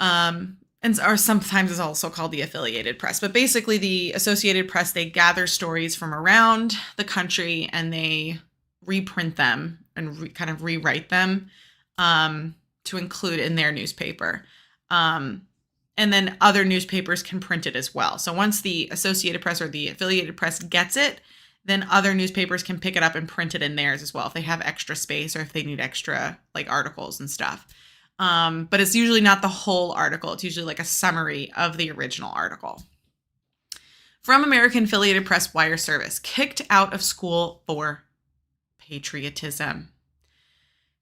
Or sometimes it's also called the Affiliated Press. But basically the Associated Press, they gather stories from around the country and they reprint them and kind of rewrite them to include in their newspaper. And then other newspapers can print it as well. So once the Associated Press or the Affiliated Press gets it, then other newspapers can pick it up and print it in theirs as well if they have extra space or if they need extra like articles and stuff. But it's usually not the whole article. It's usually like a summary of the original article. From American Affiliated Press Wire Service, kicked out of school for patriotism.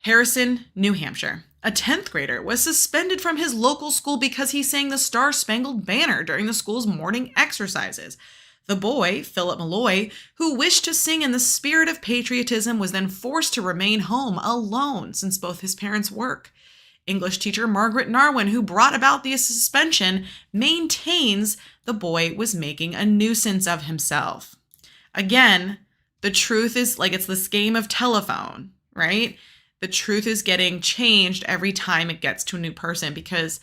Harrison, New Hampshire. A 10th grader was suspended from his local school because he sang the Star-Spangled Banner during the school's morning exercises. The boy, Philip Malloy, who wished to sing in the spirit of patriotism, was then forced to remain home alone since both his parents work. English teacher Margaret Narwin, who brought about the suspension, maintains the boy was making a nuisance of himself. Again, the truth is like it's this game of telephone, right? The truth is getting changed every time it gets to a new person because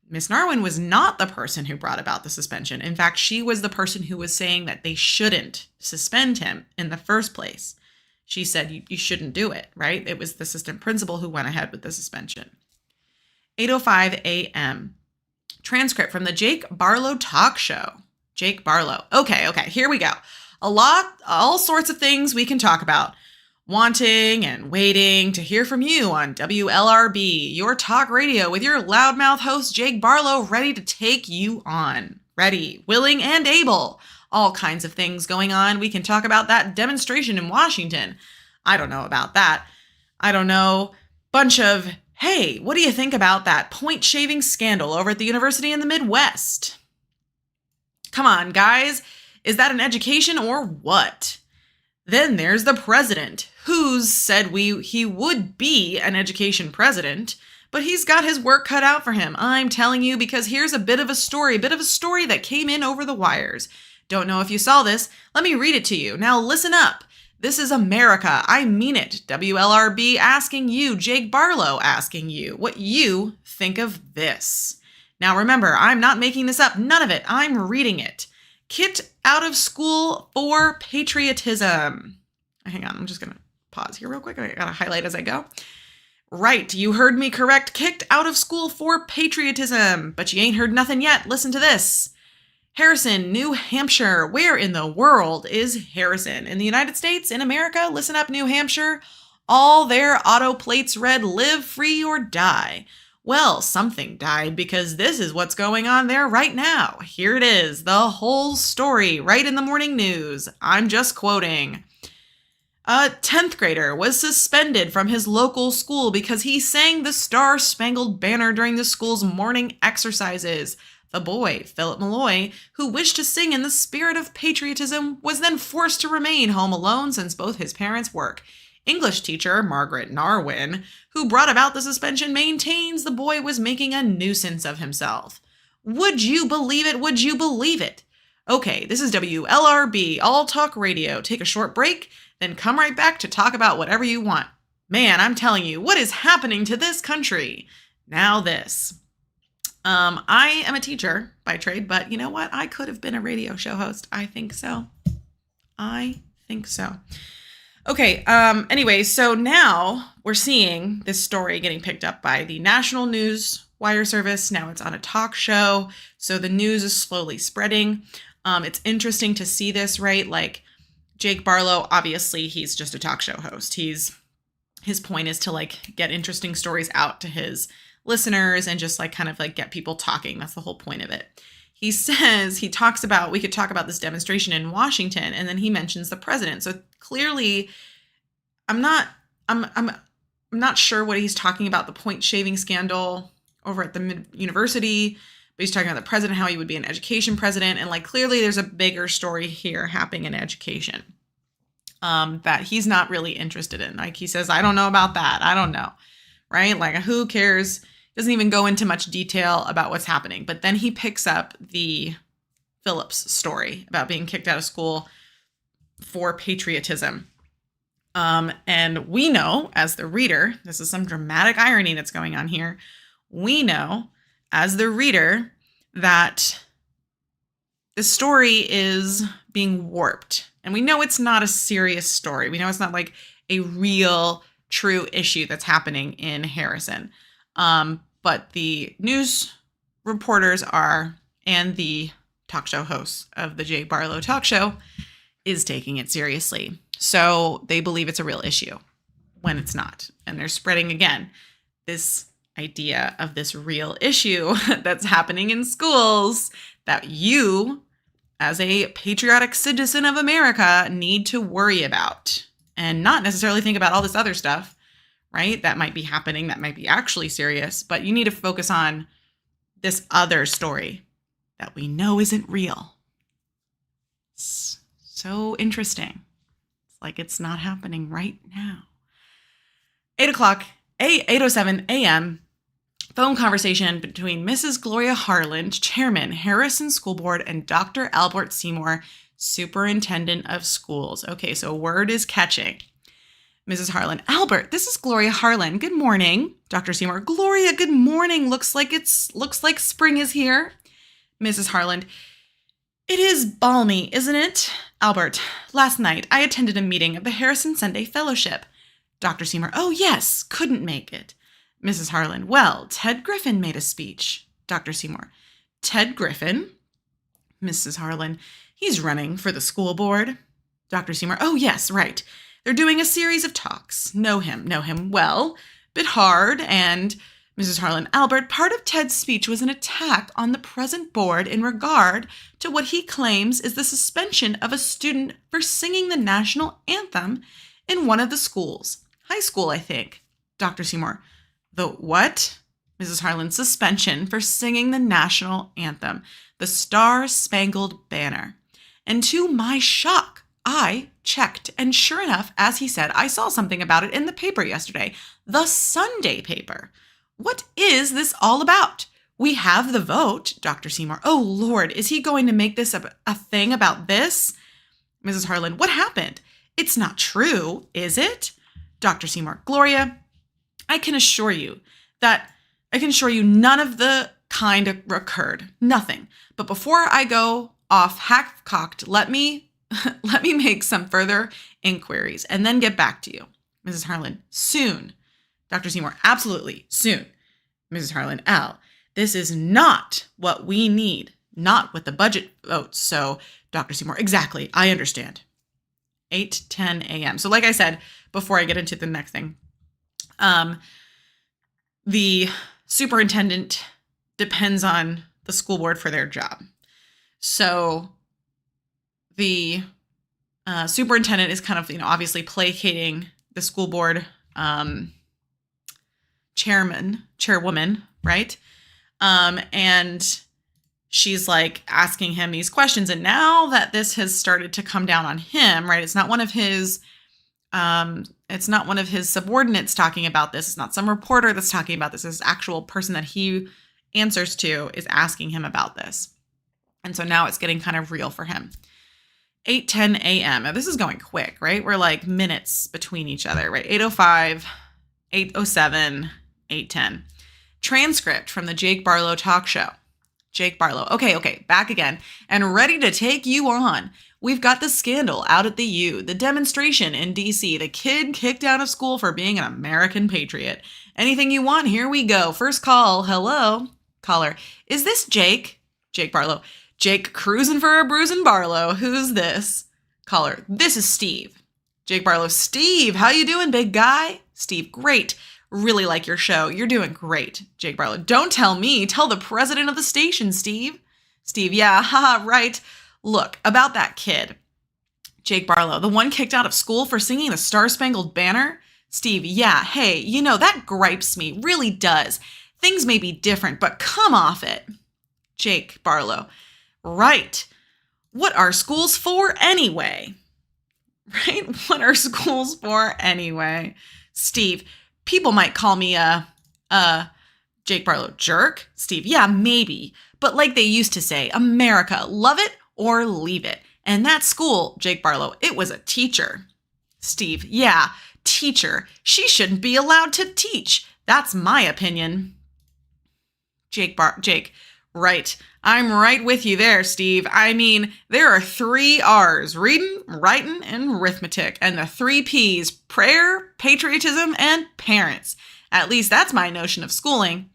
Miss Narwin was not the person who brought about the suspension. In fact, she was the person who was saying that they shouldn't suspend him in the first place. She said, you shouldn't do it, right? It was the assistant principal who went ahead with the suspension. 8:05 a.m. Transcript from the Jake Barlow talk show. Jake Barlow. Okay, here we go. All sorts of things we can talk about. Wanting and waiting to hear from you on WLRB, your talk radio with your loudmouth host, Jake Barlow, ready to take you on. Ready, willing, and able. All kinds of things going on. We can talk about that demonstration in Washington. I don't know about that. I don't know. Bunch of, hey, what do you think about that point shaving scandal over at the university in the Midwest? Come on, guys. Is that an education or what? Then there's the president, who's said he would be an education president, but he's got his work cut out for him. I'm telling you, because here's a bit of a story that came in over the wires. Don't know if you saw this. Let me read it to you. Now listen up. This is America. I mean it. WLRB asking you, Jake Barlow asking you, what you think of this. Now remember, I'm not making this up. None of it. I'm reading it. Kicked out of school for patriotism. Hang on, I'm just going to pause here real quick. I got to highlight as I go. Right, you heard me correct. Kicked out of school for patriotism. But you ain't heard nothing yet. Listen to this. Harrison, New Hampshire. Where in the world is Harrison? In the United States? In America? Listen up, New Hampshire. All their auto plates read, live free or die. Well, something died because this is what's going on there right now. Here it is, the whole story right in the morning news. I'm just quoting. A 10th grader was suspended from his local school because he sang the Star-Spangled Banner during the school's morning exercises. The boy, Philip Malloy, who wished to sing in the spirit of patriotism, was then forced to remain home alone since both his parents work. English teacher Margaret Narwin, who brought about the suspension, maintains the boy was making a nuisance of himself. Would you believe it? Would you believe it? Okay, this is WLRB, All Talk Radio. Take a short break, then come right back to talk about whatever you want. Man, I'm telling you, what is happening to this country? Now this. I am a teacher by trade, but you know what? I could have been a radio show host. I think so. Okay, anyway, so now we're seeing this story getting picked up by the National News Wire Service. Now it's on a talk show, so the news is slowly spreading. It's interesting to see this, right? Like Jake Barlow, obviously he's just a talk show host. His point is to like get interesting stories out to his listeners and just like kind of like get people talking. That's the whole point of it. He says, we could talk about this demonstration in Washington, and then he mentions the president. So clearly, I'm not sure what he's talking about, the point shaving scandal over at the university, but he's talking about the president, how he would be an education president. And like, clearly there's a bigger story here happening in education that he's not really interested in. Like he says, I don't know about that. I don't know. right? Like, who cares? Doesn't even go into much detail about what's happening. But then he picks up the Phillips story about being kicked out of school for patriotism. And we know, as the reader, this is some dramatic irony that's going on here. We know, as the reader, that the story is being warped. And we know it's not a serious story. We know it's not like a real, true issue that's happening in Harrison. But the news reporters are, and the talk show hosts of the Jake Barlow talk show is taking it seriously. So they believe it's a real issue when it's not. And they're spreading, again, this idea of this real issue that's happening in schools that you, as a patriotic citizen of America, need to worry about and not necessarily think about all this other stuff, right? That might be happening, that might be actually serious, but you need to focus on this other story that we know isn't real. It's so interesting. It's like it's not happening right now. 8:07 a.m., phone conversation between Mrs. Gloria Harland, Chairman, Harrison School Board, and Dr. Albert Seymour, Superintendent of Schools. Okay, so word is catching. Mrs. Harland, Albert, this is Gloria Harland. Good morning. Dr. Seymour, Gloria, good morning. Looks like spring is here. Mrs. Harland, it is balmy, isn't it? Albert, last night I attended a meeting of the Harrison Sunday Fellowship. Dr. Seymour, oh yes, couldn't make it. Mrs. Harland, well, Ted Griffin made a speech. Dr. Seymour, Ted Griffin? Mrs. Harland, he's running for the school board. Dr. Seymour, oh yes, right. They're doing a series of talks. Know him well, bit hard. And Mrs. Harland, Albert, part of Ted's speech was an attack on the present board in regard to what he claims is the suspension of a student for singing the national anthem in one of the schools. High school, I think. Dr. Seymour, the what? Mrs. Harland, suspension for singing the national anthem, the Star-Spangled Banner. And to my shock, I checked, and sure enough, as he said, I saw something about it in the paper yesterday, the Sunday paper. What is this all about? We have the vote, Dr. Seymour. Oh, Lord, is he going to make this a thing about this? Mrs. Harland, what happened? It's not true, is it? Dr. Seymour, Gloria, I can assure you none of the kind occurred. Nothing. But before I go off half-cocked, let me make some further inquiries and then get back to you. Mrs. Harland, soon. Dr. Seymour, absolutely, soon. Mrs. Harland, Al, this is not what we need, not with the budget votes. So, Dr. Seymour, exactly, I understand. 8:10 a.m. So like I said, before I get into the next thing, the superintendent depends on the school board for their job. So the superintendent is kind of, obviously placating the school board chairwoman, right? And she's like asking him these questions. And now that this has started to come down on him, right? It's not one of his subordinates talking about this. It's not some reporter that's talking about this. This actual person that he answers to is asking him about this. And so now it's getting kind of real for him. 8:10 a.m. Now this is going quick, right? We're like minutes between each other, right? 8:05, 8:07, 8:10. Transcript from the Jake Barlow talk show. Jake Barlow. Okay, back again and ready to take you on. We've got the scandal out at the U, the demonstration in D.C., the kid kicked out of school for being an American patriot. Anything you want, here we go. First call, hello. Caller, is this Jake? Jake Barlow. Jake cruising for a bruising Barlow. Who's this? Caller, this is Steve. Jake Barlow, Steve, how you doing, big guy? Steve, great. Really like your show. You're doing great. Jake Barlow, don't tell me. Tell the president of the station, Steve. Steve, yeah, haha, right. Look, about that kid. Jake Barlow, the one kicked out of school for singing the Star-Spangled Banner? Steve, yeah, hey, that gripes me. Really does. Things may be different, but come off it. Jake Barlow, right. What are schools for anyway? Right? What are schools for anyway? Steve, people might call me Jake Barlow jerk. Steve, yeah, maybe. But like they used to say, America, love it or leave it. And that school, Jake Barlow, it was a teacher. Steve, yeah, teacher. She shouldn't be allowed to teach. That's my opinion. Jake, right. I'm right with you there, Steve. I mean, there are 3 R's, reading, writing, and arithmetic, and the 3 P's, prayer, patriotism, and parents. At least that's my notion of schooling.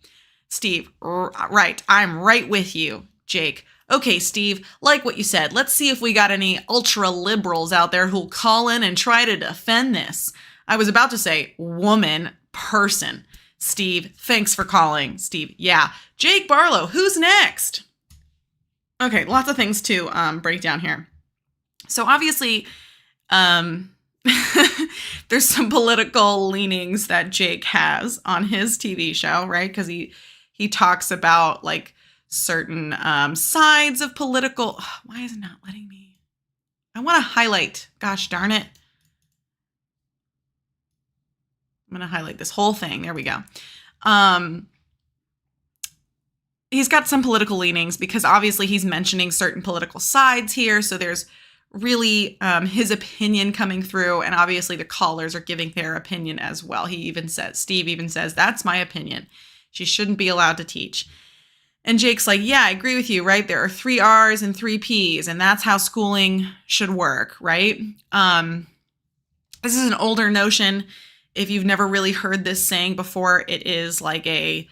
Steve, right. I'm right with you. Jake, okay, Steve, like what you said, let's see if we got any ultra liberals out there who'll call in and try to defend this. I was about to say woman, person. Steve, thanks for calling. Steve, yeah. Jake Barlow, who's next? Okay, lots of things to break down here. So obviously, there's some political leanings that Jake has on his TV show, right? Because he talks about like certain sides of political. Why is it not letting me? I want to highlight. Gosh darn it. I'm going to highlight this whole thing. There we go. He's got some political leanings because obviously he's mentioning certain political sides here. So there's really his opinion coming through. And obviously the callers are giving their opinion as well. Steve even says, that's my opinion. She shouldn't be allowed to teach. And Jake's like, yeah, I agree with you, right? There are 3 R's and 3 P's, and that's how schooling should work, right? This is an older notion. If you've never really heard this saying before, it is like a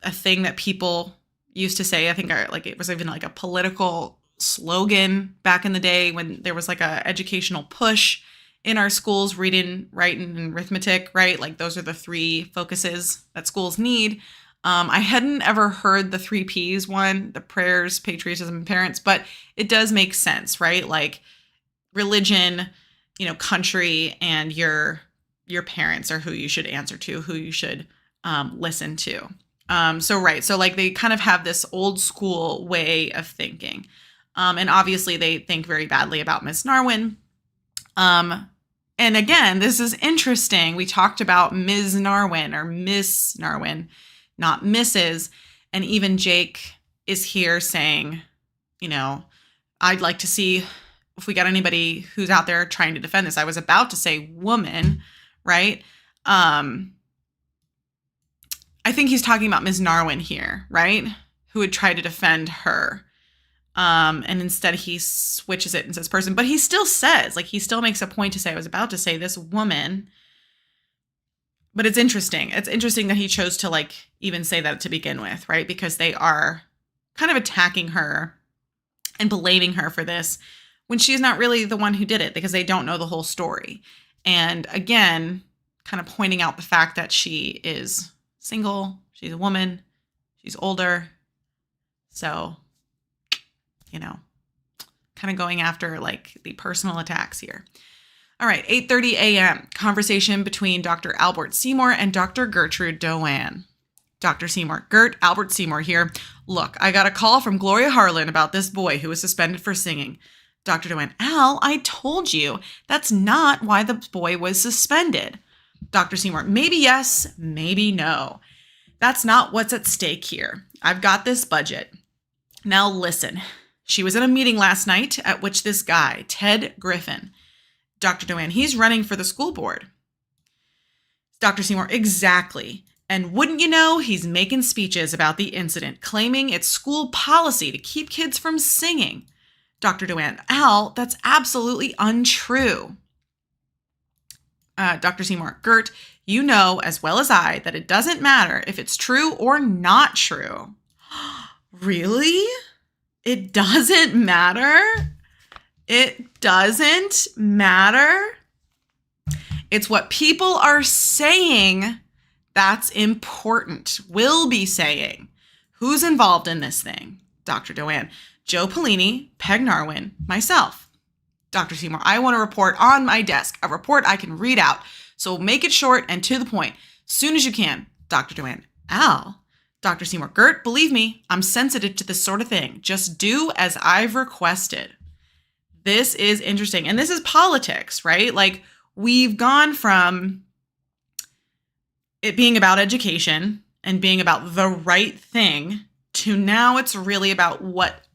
thing that people used to say. I think like it was even like a political slogan back in the day when there was like a educational push in our schools, reading, writing, and arithmetic, right? Like those are the 3 focuses that schools need. I hadn't ever heard the 3 P's one, the prayers, patriotism, and parents, but it does make sense, right? Like religion, country, and your parents are who you should answer to, who you should listen to. So like they kind of have this old school way of thinking. And obviously they think very badly about Miss Narwin. And again, this is interesting. We talked about Ms. Narwin or Miss Narwin, not Mrs. And even Jake is here saying, I'd like to see if we got anybody who's out there trying to defend this. I was about to say woman, right? I think he's talking about Ms. Narwin here, right? Who would try to defend her. And instead he switches it and says person, but he still says, like, he still makes a point to say, I was about to say this woman, but it's interesting. It's interesting that he chose to like even say that to begin with, right? Because they are kind of attacking her and blaming her for this when she's not really the one who did it because they don't know the whole story. And again, kind of pointing out the fact that she is single, she's a woman, she's older. So, kind of going after like the personal attacks here. All right, 8:30 a.m. Conversation between Dr. Albert Seymour and Dr. Gertrude Doan. Dr. Seymour, Albert Seymour here. Look, I got a call from Gloria Harlan about this boy who was suspended for singing. Dr. Doan, Al, I told you that's not why the boy was suspended. Dr. Seymour, maybe yes, maybe no. That's not what's at stake here. I've got this budget. Now listen, she was in a meeting last night at which this guy, Ted Griffin, Dr. Doan, he's running for the school board. Dr. Seymour, exactly. And wouldn't you know, he's making speeches about the incident, claiming it's school policy to keep kids from singing. Dr. Doan, Al, that's absolutely untrue. Dr. Seymour, Gert, you know as well as I that it doesn't matter if it's true or not true. Really? It doesn't matter? It doesn't matter? It's what people are saying that's important. Will be saying. Who's involved in this thing? Dr. Doan, Joe Polini, Peg Narwin, myself. Dr. Seymour, I want a report on my desk, a report I can read out. So make it short and to the point, soon as you can. Dr. Doan, Al. Dr. Seymour, Gert, believe me, I'm sensitive to this sort of thing. Just do as I've requested. This is interesting. And this is politics, right? Like we've gone from it being about education and being about the right thing to now it's really about what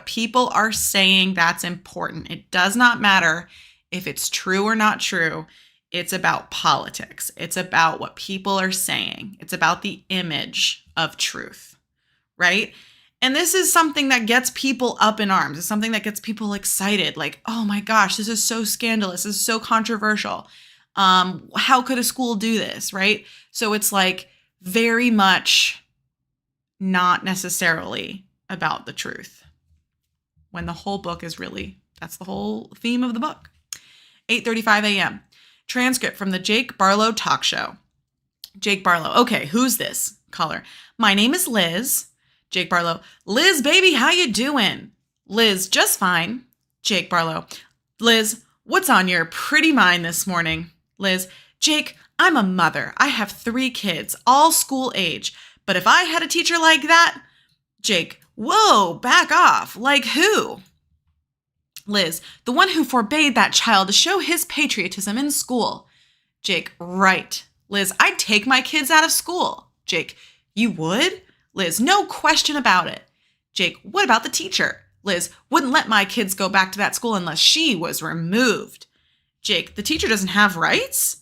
people are saying that's important. It does not matter if it's true or not true. It's about politics. It's about what people are saying. It's about the image of truth, right? And this is something that gets people up in arms. It's something that gets people excited. Like, oh my gosh, this is so scandalous. This is so controversial. How could a school do this, right? So it's like very much not necessarily about the truth, when the whole book is really, that's the whole theme of the book. 8:35 a.m. Transcript from the Jake Barlow talk show. Jake Barlow. Okay, who's this? Caller. My name is Liz. Jake Barlow. Liz, baby, how you doing? Liz, just fine. Jake Barlow. Liz, what's on your pretty mind this morning? Liz. Jake, I'm a mother. I have 3 kids, all school age. But if I had a teacher like that, Jake, whoa, back off. Like who? Liz, the one who forbade that child to show his patriotism in school. Jake, right. Liz, I'd take my kids out of school. Jake, you would? Liz, no question about it. Jake, what about the teacher? Liz, wouldn't let my kids go back to that school unless she was removed. Jake, the teacher doesn't have rights?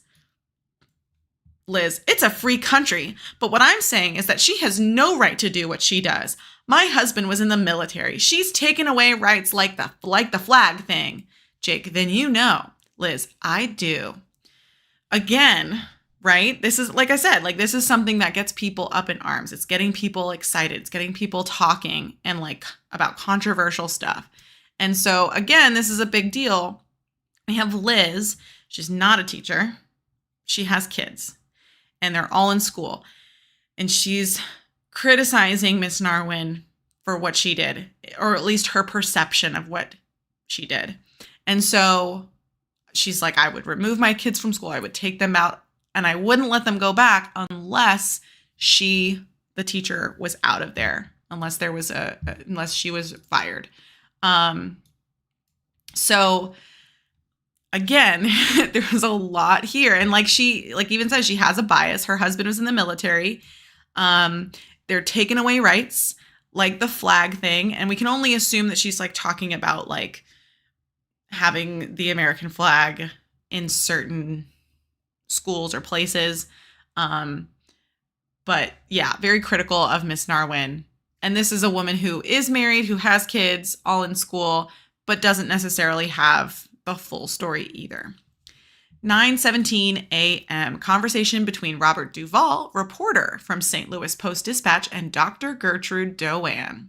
Liz, it's a free country, but what I'm saying is that she has no right to do what she does. My husband was in the military. She's taken away rights like the flag thing. Jake, then you know. Liz, I do. Again, right? This is, like I said, like this is something that gets people up in arms. It's getting people excited. It's getting people talking and like about controversial stuff. And so again, this is a big deal. We have Liz. She's not a teacher. She has kids and they're all in school. And she's criticizing Miss Narwin for what she did, or at least her perception of what she did. And so she's like, I would remove my kids from school. I would take them out and I wouldn't let them go back unless the teacher was out of there, unless she was fired. So again, there's a lot here. And like she even says she has a bias. Her husband was in the military. They're taking away rights, like the flag thing. And we can only assume that she's like talking about like having the American flag in certain schools or places. But yeah, very critical of Miss Narwin. And this is a woman who is married, who has kids, all in school, but doesn't necessarily have the full story either. 9:17 a.m. Conversation between Robert Duvall, reporter from St. Louis Post-Dispatch, and Dr. Gertrude Doan.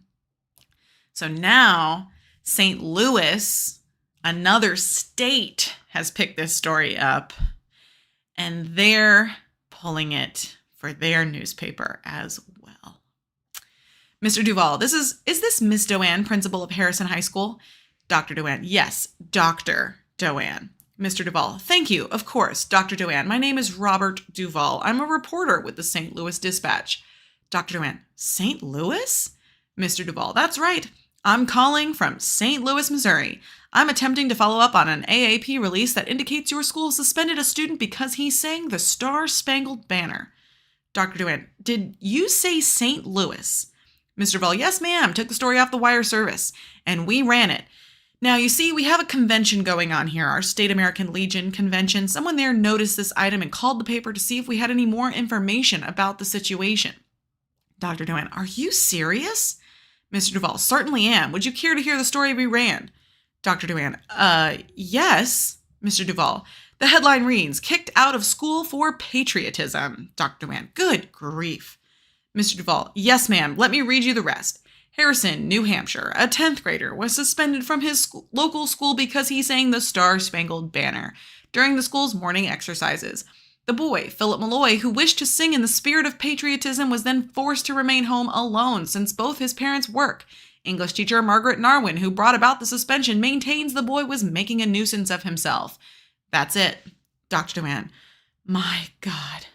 So now St. Louis, another state, has picked this story up, and they're pulling it for their newspaper as well. Mr. Duvall, is this Miss Doan, principal of Harrison High School? Dr. Doan, yes, Dr. Doan. Mr. Duvall, thank you, of course, Dr. Doan. My name is Robert Duvall. I'm a reporter with the St. Louis Dispatch. Dr. Doan, St. Louis? Mr. Duvall, that's right. I'm calling from St. Louis, Missouri. I'm attempting to follow up on an AAP release that indicates your school suspended a student because he sang the Star-Spangled Banner. Dr. Doan, did you say St. Louis? Mr. Duvall, yes, ma'am. Took the story off the wire service, and we ran it. Now, you see, we have a convention going on here, our State American Legion convention. Someone there noticed this item and called the paper to see if we had any more information about the situation. Dr. Doan, are you serious? Mr. Duvall, certainly am. Would you care to hear the story we ran? Dr. Doan, yes. Mr. Duvall, the headline reads, Kicked Out of School for Patriotism. Dr. Doan, good grief. Mr. Duvall, yes, ma'am. Let me read you the rest. Harrison, New Hampshire, a 10th grader, was suspended from his local school because he sang the Star-Spangled Banner during the school's morning exercises. The boy, Philip Malloy, who wished to sing in the spirit of patriotism, was then forced to remain home alone since both his parents work. English teacher Margaret Narwin, who brought about the suspension, maintains the boy was making a nuisance of himself. That's it. Dr. Doan, my God.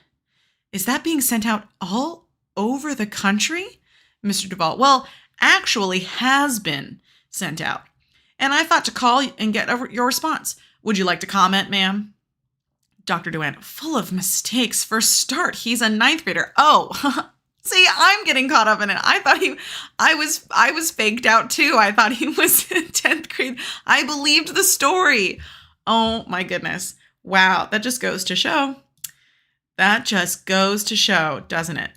Is that being sent out all over the country? Mr. Duvall, well, actually has been sent out. And I thought to call and get your response. Would you like to comment, ma'am? Dr. Dewan, full of mistakes. For start, he's a ninth grader. Oh, see, I'm getting caught up in it. I thought I was faked out too. I thought he was in 10th grade. I believed the story. Oh my goodness. Wow. That just goes to show. That just goes to show, doesn't it?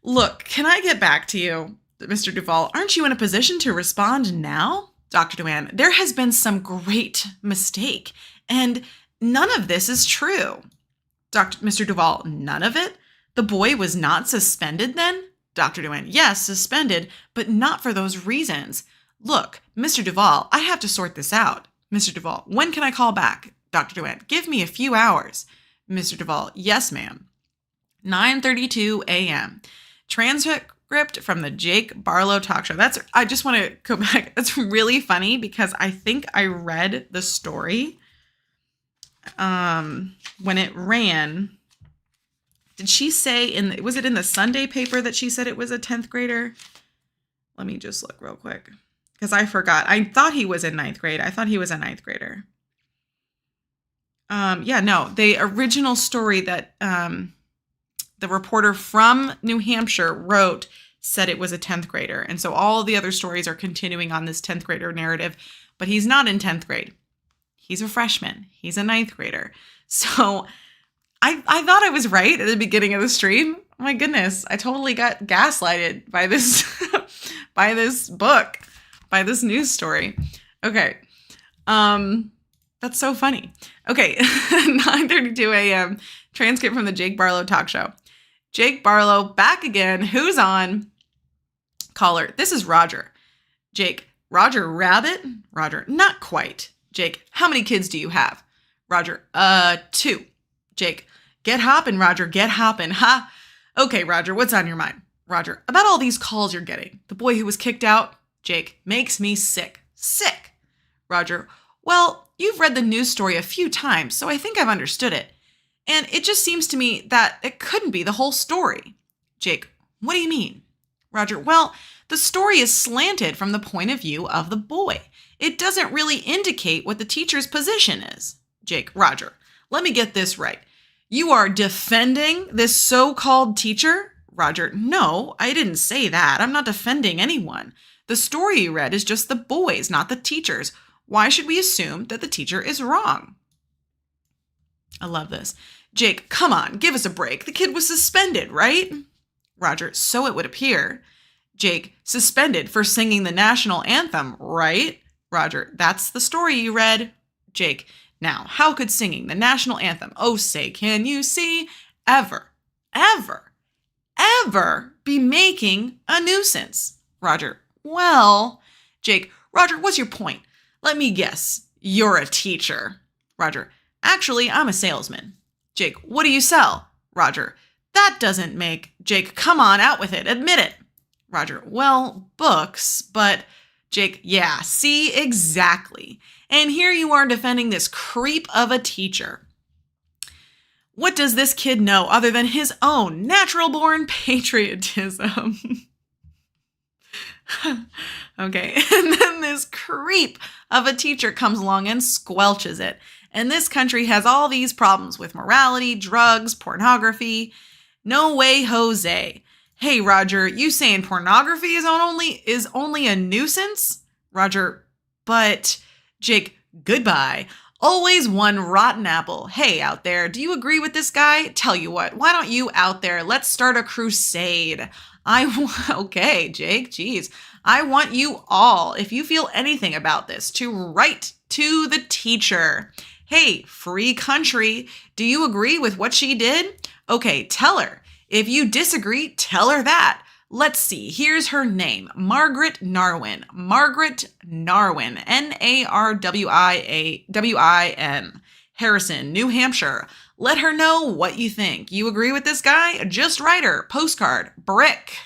Look, can I get back to you, Mr. Duvall? Aren't you in a position to respond now? Dr. Dewan, there has been some great mistake, and none of this is true. Mr. Duvall, none of it? The boy was not suspended then? Dr. Dewan, yes, suspended, but not for those reasons. Look, Mr. Duvall, I have to sort this out. Mr. Duvall, when can I call back? Dr. Dewan, give me a few hours. Mr. Duvall, yes, ma'am. 9:32 a.m. Transcript from the Jake Barlow talk show. I just want to go back. That's really funny because I think I read the story when it ran. Did she say was it in the Sunday paper that she said it was a 10th grader? Let me just look real quick because I forgot. I thought he was in 9th grade. I thought he was a 9th grader. The original story that the reporter from New Hampshire wrote said it was a 10th grader. And so all the other stories are continuing on this 10th grader narrative, but he's not in 10th grade. He's a freshman. He's a 9th grader. So I thought I was right at the beginning of the stream. Oh my goodness. I totally got gaslighted by this, by this book, by this news story. Okay. That's so funny. Okay. 9:32 a.m. Transcript from the Jake Barlow talk show. Jake Barlow back again. Who's on? Caller, this is Roger. Jake, Roger Rabbit? Roger, not quite. Jake, how many kids do you have? Roger, 2. Jake, get hoppin', Roger, get hoppin', ha. Okay, Roger, what's on your mind? Roger, about all these calls you're getting. The boy who was kicked out? Jake, makes me sick. Sick. Roger, well, you've read the news story a few times, so I think I've understood it. And it just seems to me that it couldn't be the whole story. Jake, what do you mean? Roger, well, the story is slanted from the point of view of the boy. It doesn't really indicate what the teacher's position is. Jake, Roger, let me get this right. You are defending this so-called teacher? Roger, no, I didn't say that. I'm not defending anyone. The story you read is just the boys, not the teachers. Why should we assume that the teacher is wrong? I love this. Jake, come on, give us a break. The kid was suspended, right? Roger, so it would appear. Jake, suspended for singing the national anthem, right? Roger, that's the story you read. Jake, now, how could singing the national anthem, oh say, can you see, ever be making a nuisance? Roger, well, Jake, Roger, what's your point? Let me guess, you're a teacher. Roger, actually, I'm a salesman. Jake, what do you sell? Roger, that doesn't make... Jake, come on, out with it, admit it. Roger, well, books, but... Jake, yeah, see, exactly. And here you are defending this creep of a teacher. What does this kid know other than his own natural-born patriotism? Okay, and then this creep of a teacher comes along and squelches it. And this country has all these problems with morality, drugs, pornography. No way, Jose. Hey, Roger, you saying pornography is only a nuisance? Roger, but... Jake, goodbye. Always one rotten apple. Hey, out there, do you agree with this guy? Tell you what, why don't you out there, let's start a crusade. Okay, Jake, geez. I want you all, if you feel anything about this, to write to the teacher. Hey, free country, do you agree with what she did? Okay, tell her. If you disagree, tell her that. Let's see, here's her name, Margaret Narwin. Margaret Narwin, Narwin, Harrison, New Hampshire. Let her know what you think. You agree with this guy? Just write her, postcard, brick.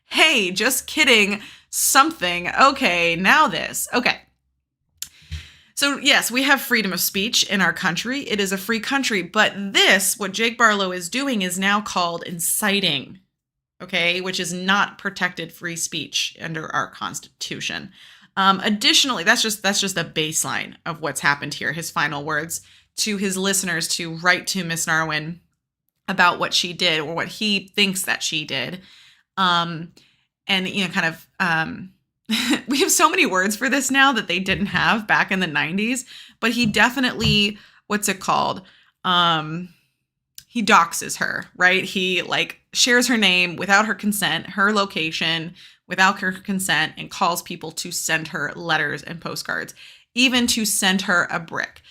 Hey, just kidding, something. Okay, now this. Okay. So yes, we have freedom of speech in our country. It is a free country, but this, what Jake Barlow is doing, is now called inciting. Okay, which is not protected free speech under our Constitution. Additionally, that's just the baseline of what's happened here. His final words to his listeners to write to Miss Narwin about what she did or what he thinks that she did. And, kind of, we have so many words for this now that they didn't have back in the 90s, but he definitely, what's it called? He doxes her, right? He shares her name without her consent, her location without her consent, and calls people to send her letters and postcards, even to send her a brick.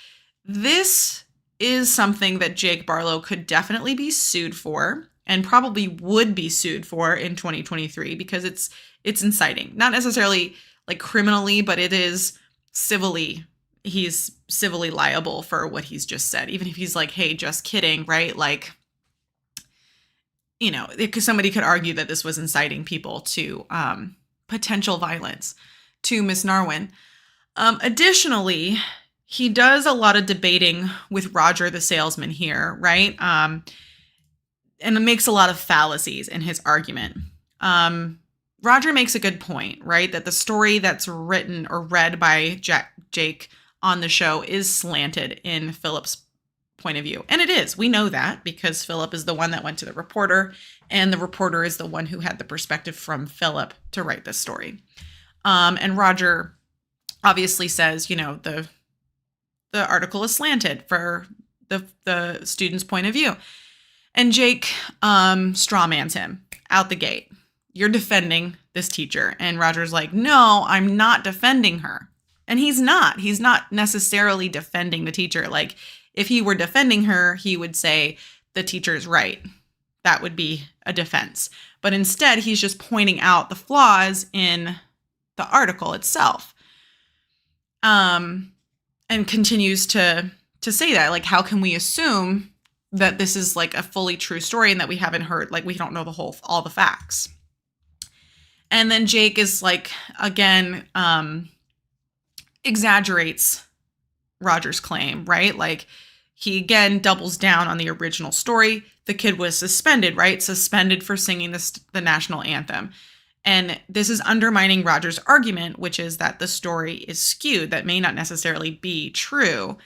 This is something that Jake Barlow could definitely be sued for, and probably would be sued for in 2023, because it's inciting. Not necessarily criminally, but it is civilly. He's civilly liable for what he's just said, even if he's hey, just kidding, right? Somebody could argue that this was inciting people to potential violence to Miss Narwin. Additionally, he does a lot of debating with Roger the salesman here, right? And it makes a lot of fallacies in his argument. Roger makes a good point, right? That the story that's written or read by Jake on the show is slanted in Philip's point of view. And it is. We know that because Philip is the one that went to the reporter, and the reporter is the one who had the perspective from Philip to write this story. And Roger obviously says, the article is slanted for the student's point of view. And Jake strawmans him out the gate. You're defending this teacher. And Roger's like, no, I'm not defending her. And he's not necessarily defending the teacher. If he were defending her, he would say the teacher's right. That would be a defense. But instead, he's just pointing out the flaws in the article itself. And continues to say that, how can we assume that this is a fully true story and that we haven't heard, we don't know all the facts. And then Jake is again, exaggerates Roger's claim, right? He again doubles down on the original story. The kid was suspended, right? Suspended for singing the national anthem. And this is undermining Roger's argument, which is that the story is skewed, that may not necessarily be true.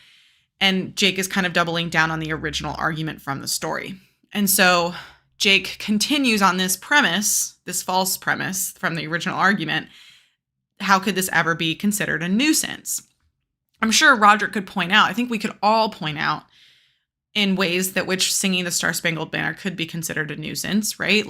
And Jake is kind of doubling down on the original argument from the story. And so Jake continues on this premise, this false premise from the original argument. How could this ever be considered a nuisance? I'm sure Roger could point out, I think we could all point out in ways that which singing the Star-Spangled Banner could be considered a nuisance, right?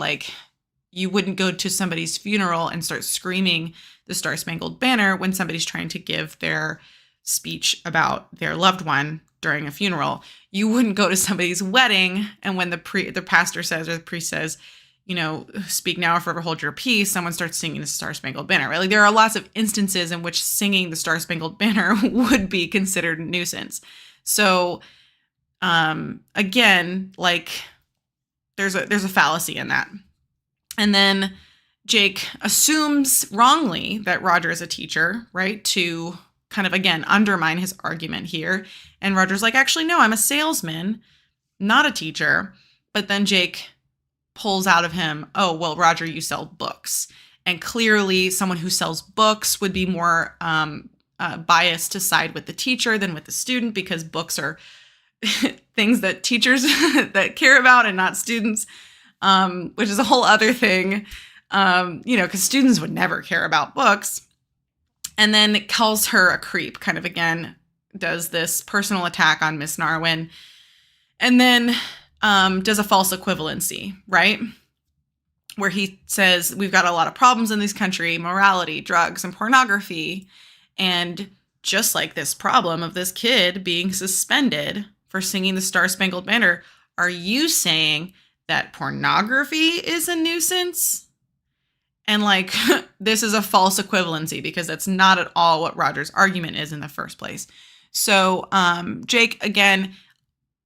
You wouldn't go to somebody's funeral and start screaming the Star-Spangled Banner when somebody's trying to give their speech about their loved one during a funeral. You wouldn't go to somebody's wedding, and when the pastor says, or the priest says, speak now or forever hold your peace, someone starts singing the Star-Spangled Banner, right? There are lots of instances in which singing the Star-Spangled Banner would be considered a nuisance. So, again, there's a fallacy in that. And then Jake assumes wrongly that Roger is a teacher, right? To kind of, again, undermine his argument here. And Roger's actually, no, I'm a salesman, not a teacher. But then Jake pulls out of him, oh, well, Roger, you sell books. And clearly someone who sells books would be more biased to side with the teacher than with the student, because books are things that teachers that care about and not students, which is a whole other thing, because students would never care about books. And then calls her a creep, kind of, again, does this personal attack on Miss Narwin. And then does a false equivalency, right? Where he says, we've got a lot of problems in this country, morality, drugs, and pornography. And just like this problem of this kid being suspended for singing the Star-Spangled Banner, are you saying that pornography is a nuisance? And this is a false equivalency, because that's not at all what Roger's argument is in the first place. So Jake, again,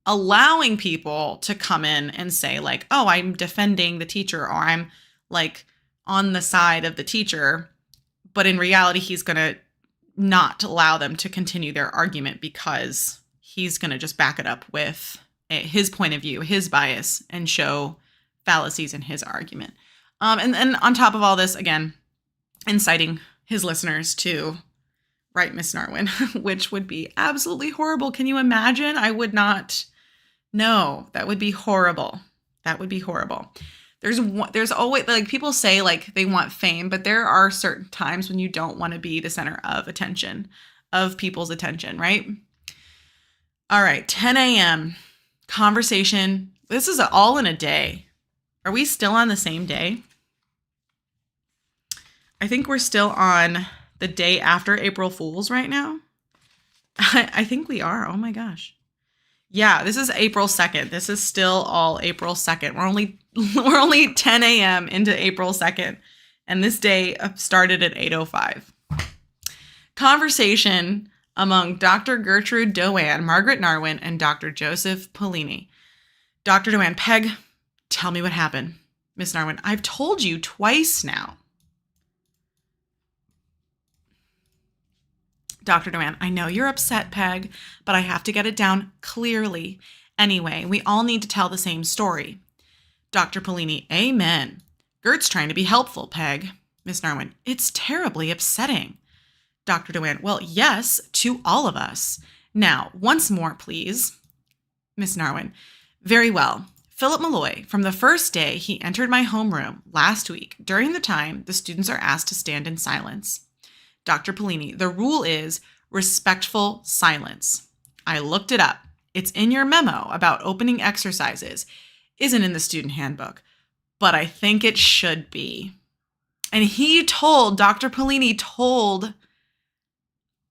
allowing people to come in and say oh, I'm defending the teacher, or I'm on the side of the teacher. But in reality, he's going to not allow them to continue their argument, because he's going to just back it up with his point of view, his bias, and show fallacies in his argument. And then on top of all this, again, inciting his listeners to Right, Miss Narwin, which would be absolutely horrible. Can you imagine? I would not. No, that would be horrible. That would be horrible. There's always, like, people say like they want fame, but there are certain times when you don't want to be the center of attention, of people's attention, right? All right, 10 a.m. conversation. This is all in a day. Are we still on the same day? I think we're still on the day after April Fool's right now. I think we are. Oh my gosh. Yeah, this is April 2nd. This is still all April 2nd. We're only 10 a.m. into April 2nd, and this day started at 8:05. Conversation among Dr. Gertrude Doan, Margaret Narwin, and Dr. Joseph Polini. Dr. Doan, Peg, tell me what happened. Miss Narwin, I've told you twice now. Dr. Doan, I know you're upset, Peg, but I have to get it down clearly. Anyway, we all need to tell the same story. Dr. Polini, amen. Gert's trying to be helpful, Peg. Miss Narwin, it's terribly upsetting. Dr. Doan, well, yes, to all of us. Now, once more, please. Miss Narwin, very well. Philip Malloy, from the first day he entered my homeroom last week, during the time the students are asked to stand in silence. Dr. Polini, the rule is respectful silence. I looked it up. It's in your memo about opening exercises. Isn't in the student handbook, but I think it should be. And Dr. Polini told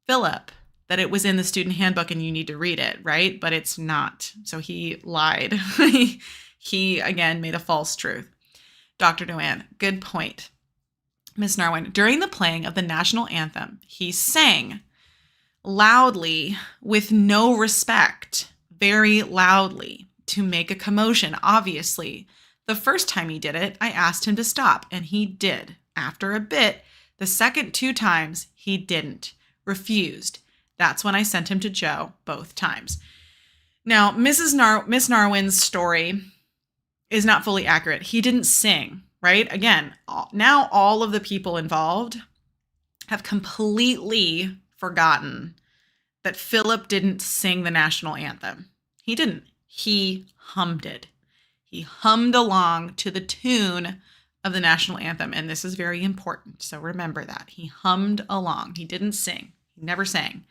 Philip that it was in the student handbook and you need to read it, right? But it's not. So he lied. He, again, made a false truth. Dr. Doan, good point. Miss Narwin, during the playing of the national anthem, he sang loudly with no respect, very loudly, to make a commotion, obviously. The first time he did it, I asked him to stop, and he did. After a bit, the second 2 times, he didn't. Refused. That's when I sent him to Joe both times. Now, Miss Narwin's story is not fully accurate. He didn't sing. Right? Again, now all of the people involved have completely forgotten that Philip didn't sing the national anthem. He didn't. He hummed it. He hummed along to the tune of the national anthem. And this is very important. So remember that. He hummed along. He didn't sing. He never sang.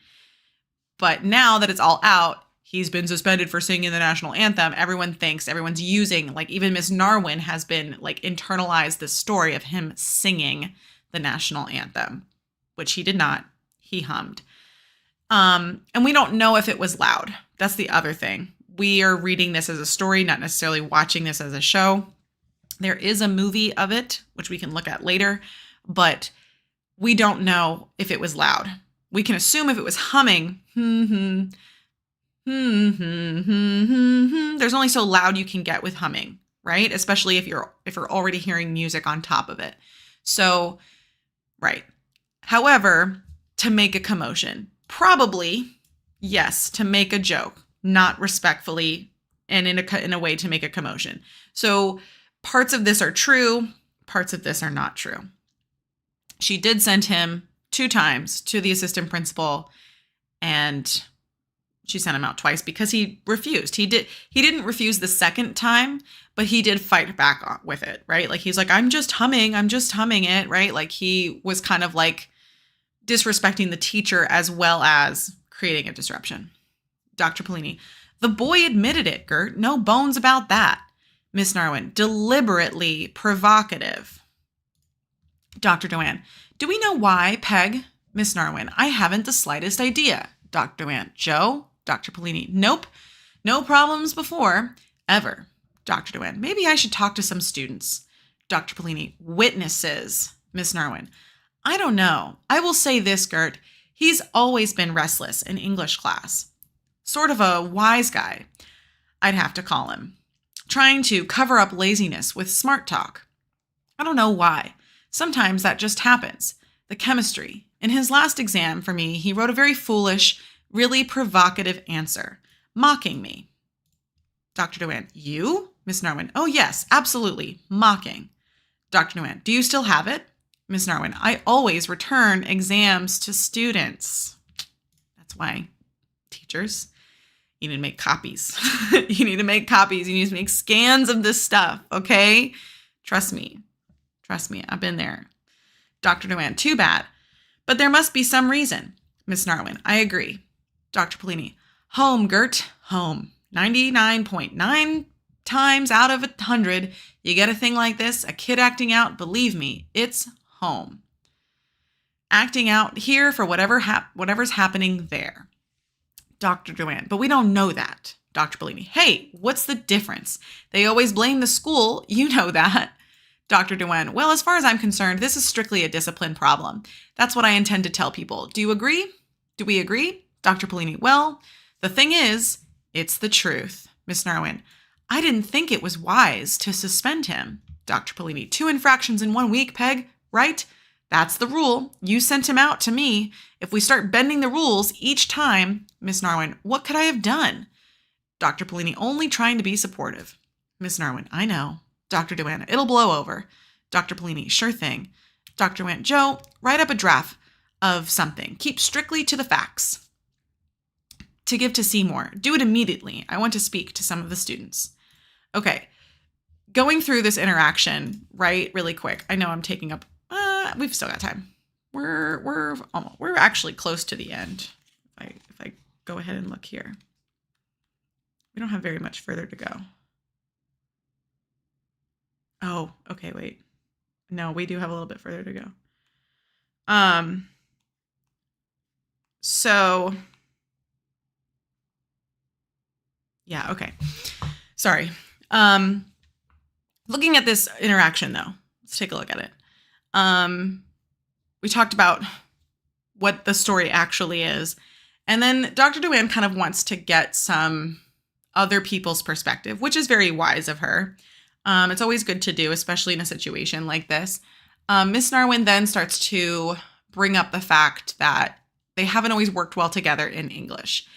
But now that it's all out, he's been suspended for singing the national anthem. Everyone's using, like, even Miss Narwin has been, like, internalized the story of him singing the national anthem, which he did not. He hummed. And we don't know if it was loud. That's the other thing. We are reading this as a story, not necessarily watching this as a show. There is a movie of it, which we can look at later, but we don't know if it was loud. We can assume if it was humming, there's only so loud you can get with humming, right? Especially if you're already hearing music on top of it. So, right. However, to make a commotion, probably, yes, to make a joke, not respectfully and in a way to make a commotion. So parts of this are true, parts of this are not true. She did send him 2 times to the assistant principal, and she sent him out twice because he refused. He didn't refuse the second time, but he did fight back with it, right? Like, he's like, I'm just humming it, right? Like, he was kind of like disrespecting the teacher as well as creating a disruption. Dr. Polini, the boy admitted it, Gert. No bones about that. Miss Narwin, deliberately provocative. Dr. Doan, do we know why, Peg? Miss Narwin, I haven't the slightest idea. Dr. Doan, Joe? Dr. Polini, nope. No problems before, ever. Dr. Doan, maybe I should talk to some students. Dr. Polini, witnesses. Miss Narwin, I don't know. I will say this, Gert. He's always been restless in English class. Sort of a wise guy, I'd have to call him. Trying to cover up laziness with smart talk. I don't know why. Sometimes that just happens. The chemistry. In his last exam for me, he wrote a very foolish, really provocative answer, mocking me. Dr. Doan, you? Miss Narwin, oh yes, absolutely, mocking. Dr. Nguyen, do you still have it? Miss Narwin, I always return exams to students. That's why, teachers, you need to make copies. You need to make copies. You need to make scans of this stuff, okay? Trust me. Trust me. I've been there. Dr. Dewan, too bad. But there must be some reason. Miss Narwin, I agree. Dr. Polini, home, Gert, home. 99.9 times out of 100, you get a thing like this, a kid acting out, believe me, it's home. Acting out here for whatever's happening there. Dr. Dewan, but we don't know that. Dr. Bellini, hey, what's the difference? They always blame the school. You know that. Dr. Dewan, well, as far as I'm concerned, this is strictly a discipline problem. That's what I intend to tell people. Do you agree? Do we agree? Dr. Polini, well, the thing is, it's the truth. Miss Narwin, I didn't think it was wise to suspend him. Dr. Polini, 2 infractions in 1 week, Peg, right? That's the rule. You sent him out to me. If we start bending the rules each time, Miss Narwin, what could I have done? Dr. Polini, only trying to be supportive. Miss Narwin, I know. Dr. Dewan, it'll blow over. Dr. Polini, sure thing. Dr. Dewan, Joe, write up a draft of something. Keep strictly to the facts. To give to Seymour. Do it immediately. I want to speak to some of the students. Okay. Going through this interaction, right, really quick. I know I'm taking up, we've still got time. We're actually close to the end. If I go ahead and look here. We don't have very much further to go. Oh, okay, wait. No, we do have a little bit further to go. So yeah, okay. Sorry. Looking at this interaction though, let's take a look at it. We talked about what the story actually is. And then Dr. Dewan kind of wants to get some other people's perspective, which is very wise of her. It's always good to do, especially in a situation like this. Miss Narwin then starts to bring up the fact that they haven't always worked well together in English.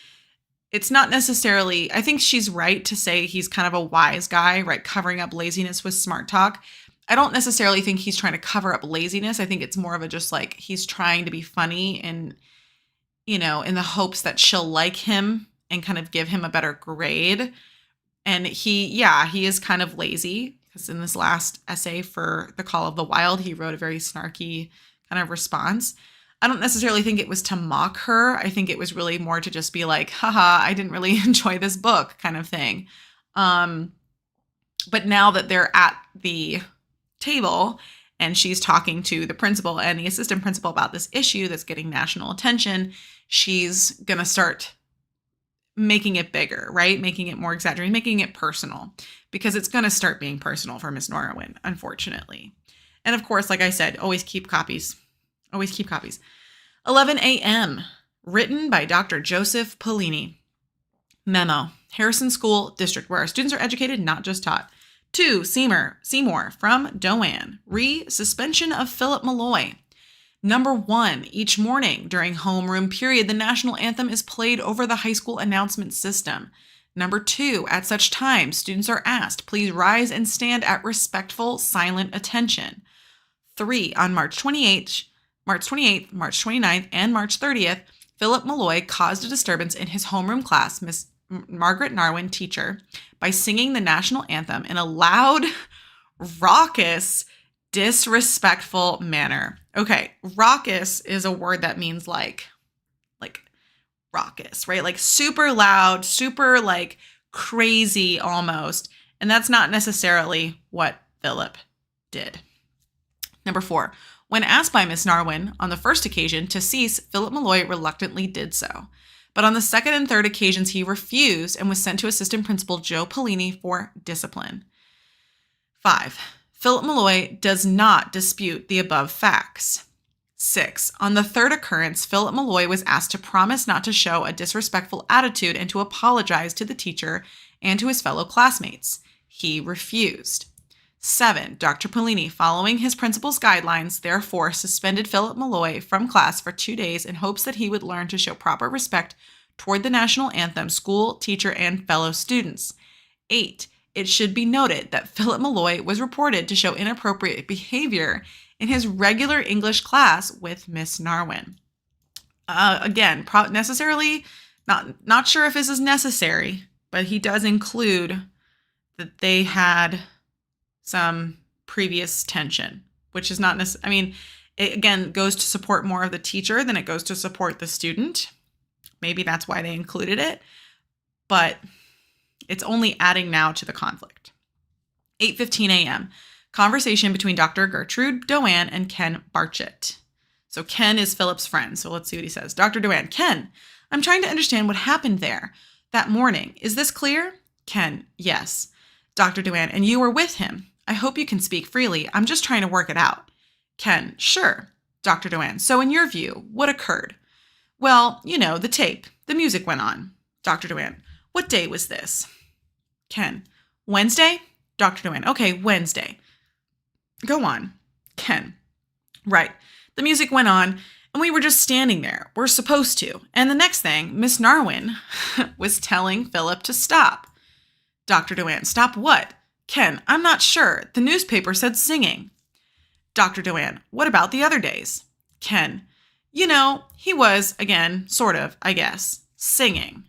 It's not necessarily, I think she's right to say he's kind of a wise guy, right? Covering up laziness with smart talk. I don't necessarily think he's trying to cover up laziness. I think it's more of a just like he's trying to be funny and, you know, in the hopes that she'll like him and kind of give him a better grade. And he is kind of lazy because in this last essay for The Call of the Wild, he wrote a very snarky kind of response. I don't necessarily think it was to mock her. I think it was really more to just be like, haha, I didn't really enjoy this book kind of thing. But now that they're at the table and she's talking to the principal and the assistant principal about this issue that's getting national attention, she's going to start making it bigger, right? Making it more exaggerated, making it personal, because it's going to start being personal for Miss Narwin, unfortunately. And of course, like I said, always keep copies. Always keep copies. 11 a.m. Written by Dr. Joseph Polini. Memo. Harrison School District, where our students are educated, not just taught. To Seymour from Doan. Suspension of Philip Malloy. Number 1, each morning during homeroom period, the national anthem is played over the high school announcement system. Number 2, at such time, students are asked, please rise and stand at respectful, silent attention. 3, on March 28th, March 29th, and March 30th, Philip Malloy caused a disturbance in his homeroom class, Miss Margaret Narwin, teacher, by singing the national anthem in a loud, raucous, disrespectful manner. Okay, raucous is a word that means like raucous, right? Like super loud, super like crazy almost. And that's not necessarily what Philip did. Number 4, when asked by Miss Narwin on the first occasion to cease, Philip Malloy reluctantly did so. But on the second and third occasions, he refused and was sent to Assistant Principal Joe Polini for discipline. 5, Philip Malloy does not dispute the above facts. 6, on the third occurrence, Philip Malloy was asked to promise not to show a disrespectful attitude and to apologize to the teacher and to his fellow classmates. He refused. 7, Dr. Polini, following his principal's guidelines, therefore suspended Philip Malloy from class for 2 days in hopes that he would learn to show proper respect toward the national anthem, school, teacher, and fellow students. 8, It should be noted that Philip Malloy was reported to show inappropriate behavior in his regular English class with Miss Narwin. Again, necessarily not sure if this is necessary, but he does include that they had some previous tension, which is not necessarily, I mean, it again goes to support more of the teacher than it goes to support the student. Maybe that's why they included it, but it's only adding now to the conflict. 8:15 a.m. Conversation between Dr. Gertrude Doan and Ken Barchett. So Ken is Philip's friend. So let's see what he says. Dr. Doan, Ken, I'm trying to understand what happened there that morning. Is this clear? Ken, yes. Dr. Doan, and you were with him. I hope you can speak freely. I'm just trying to work it out. Ken, sure. Dr. Doan, so in your view, what occurred? Well, you know, the tape. The music went on. Dr. Doan, what day was this? Ken, Wednesday? Dr. Doan, okay, Wednesday. Go on. Ken, right. The music went on, and we were just standing there. We're supposed to. And the next thing, Miss Narwin was telling Philip to stop. Dr. Doan, stop what? Ken, I'm not sure. The newspaper said singing. Dr. Doan, what about the other days? Ken, you know, he was, again, sort of, I guess, singing.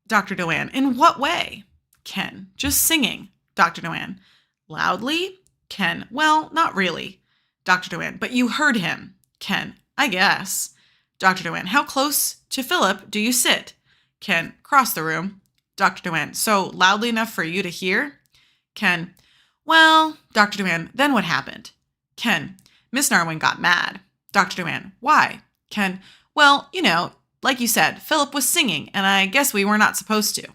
Dr. Doan, in what way? Ken, just singing. Dr. Doan, loudly? Ken, well, not really. Dr. Doan, but you heard him. Ken, I guess. Dr. Doan, how close to Philip do you sit? Ken, cross the room. Dr. Doan, so loudly enough for you to hear? Ken, well, Dr. Doan, then what happened? Ken, Miss Narwin got mad. Dr. Doan, why? Ken, well, you know, like you said, Philip was singing, and I guess we were not supposed to.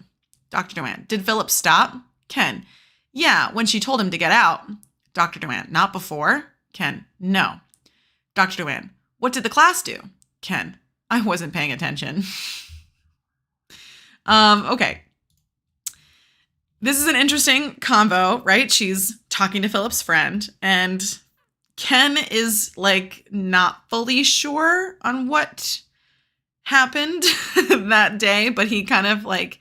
Dr. Doan, did Philip stop? Ken, yeah, when she told him to get out. Dr. Doan, not before? Ken, no. Dr. Doan, what did the class do? Ken, I wasn't paying attention. Okay. This is an interesting convo, right? She's talking to Philip's friend, and Ken is like not fully sure on what happened that day, but he kind of like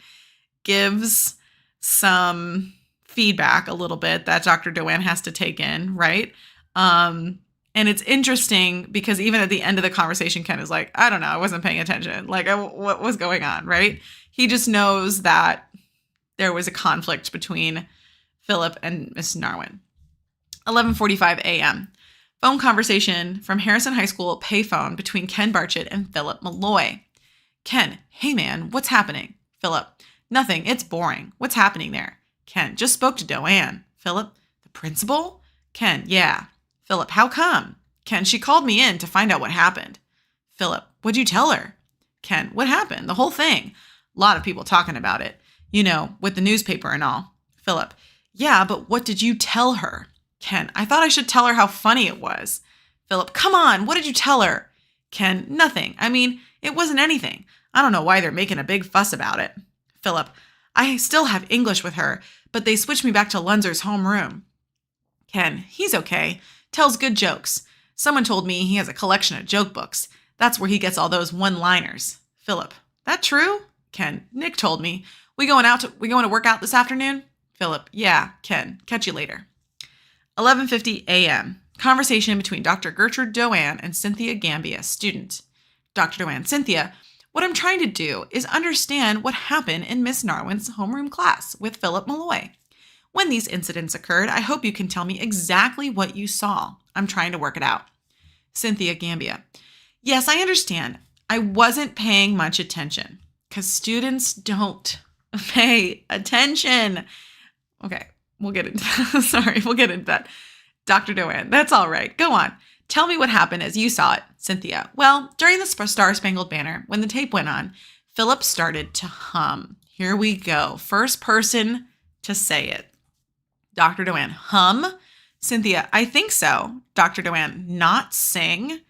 gives some feedback a little bit that Dr. Doan has to take in, right? And it's interesting because even at the end of the conversation, Ken is like, I don't know, I wasn't paying attention. Like, what was going on, right? He just knows that there was a conflict between Philip and Miss Narwin. 11:45 a.m. Phone conversation from Harrison High School payphone between Ken Barchett and Philip Malloy. Ken, hey man, what's happening? Philip, nothing, it's boring. What's happening there? Ken, just spoke to Doan. Philip, the principal? Ken, yeah. Philip, how come? Ken, she called me in to find out what happened. Philip, what'd you tell her? Ken, what happened? The whole thing. A lot of people talking about it. You know, with the newspaper and all. Philip, yeah, but what did you tell her? Ken, I thought I should tell her how funny it was. Philip, come on, what did you tell her? Ken, nothing. I mean, it wasn't anything. I don't know why they're making a big fuss about it. Philip, I still have English with her, but they switched me back to Lunzer's homeroom. Ken, he's okay. Tells good jokes. Someone told me he has a collection of joke books. That's where he gets all those one-liners. Philip, that true? Ken, Nick told me. We going to work out this afternoon? Philip, yeah. Ken, catch you later. 11:50 a.m. Conversation between Dr. Gertrude Doan and Cynthia Gambia, student. Dr. Doan, Cynthia, what I'm trying to do is understand what happened in Miss Narwin's homeroom class with Philip Malloy. When these incidents occurred, I hope you can tell me exactly what you saw. I'm trying to work it out. Cynthia Gambia, yes, I understand. I wasn't paying much attention because students don't pay attention. Okay, we'll get into that. Sorry, we'll get into that. Dr. Doan, that's all right. Go on. Tell me what happened as you saw it. Cynthia, well, during the Star-Spangled Banner, when the tape went on, Philip started to hum. Here we go. First person to say it. Dr. Doan, hum? Cynthia, I think so. Dr. Doan, not sing?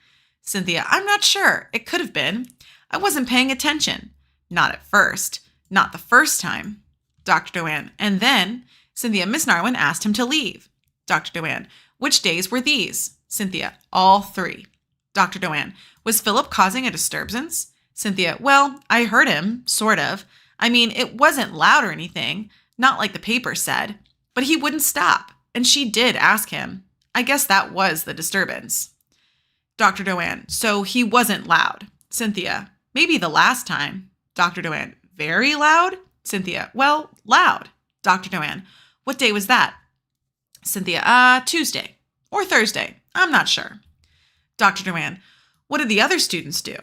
Cynthia, I'm not sure. It could have been. I wasn't paying attention. Not at first. Not the first time. Dr. Doan, and then, Cynthia, Miss Narwin asked him to leave. Dr. Doan, which days were these? Cynthia, all 3. Dr. Doan, was Philip causing a disturbance? Cynthia, well, I heard him, sort of. I mean, it wasn't loud or anything, not like the paper said, but he wouldn't stop. And she did ask him. I guess that was the disturbance. Dr. Doane, so he wasn't loud. Cynthia, maybe the last time. Dr. Doane, very loud? Cynthia, well, loud. Dr. Doane, what day was that? Cynthia, Tuesday or Thursday. I'm not sure. Dr. Doane, what did the other students do?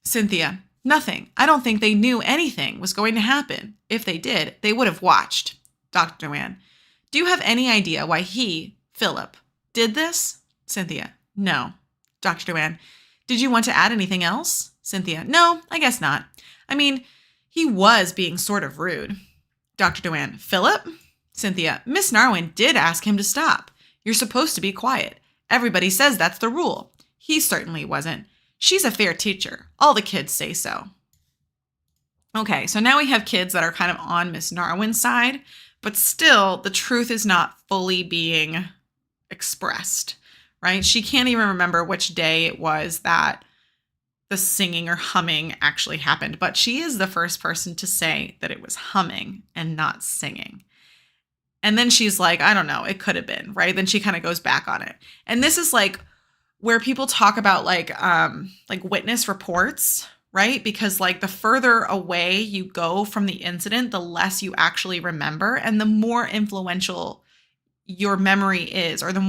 Cynthia, nothing. I don't think they knew anything was going to happen. If they did, they would have watched. Dr. Doane, do you have any idea why he, Philip, did this? Cynthia, no. Dr. Doane, did you want to add anything else? Cynthia, no, I guess not. I mean, he was being sort of rude. Dr. Doane, Philip? Cynthia, Miss Narwin did ask him to stop. You're supposed to be quiet. Everybody says that's the rule. He certainly wasn't. She's a fair teacher. All the kids say so. Okay, so now we have kids that are kind of on Miss Narwin's side, but still the truth is not fully being expressed, right? She can't even remember which day it was that the singing or humming actually happened, but she is the first person to say that it was humming and not singing. And then she's like, I don't know, it could have been, right? Then she kind of goes back on it. And this is like where people talk about like witness reports, right? Because like the further away you go from the incident, the less you actually remember and the more influential your memory is, or the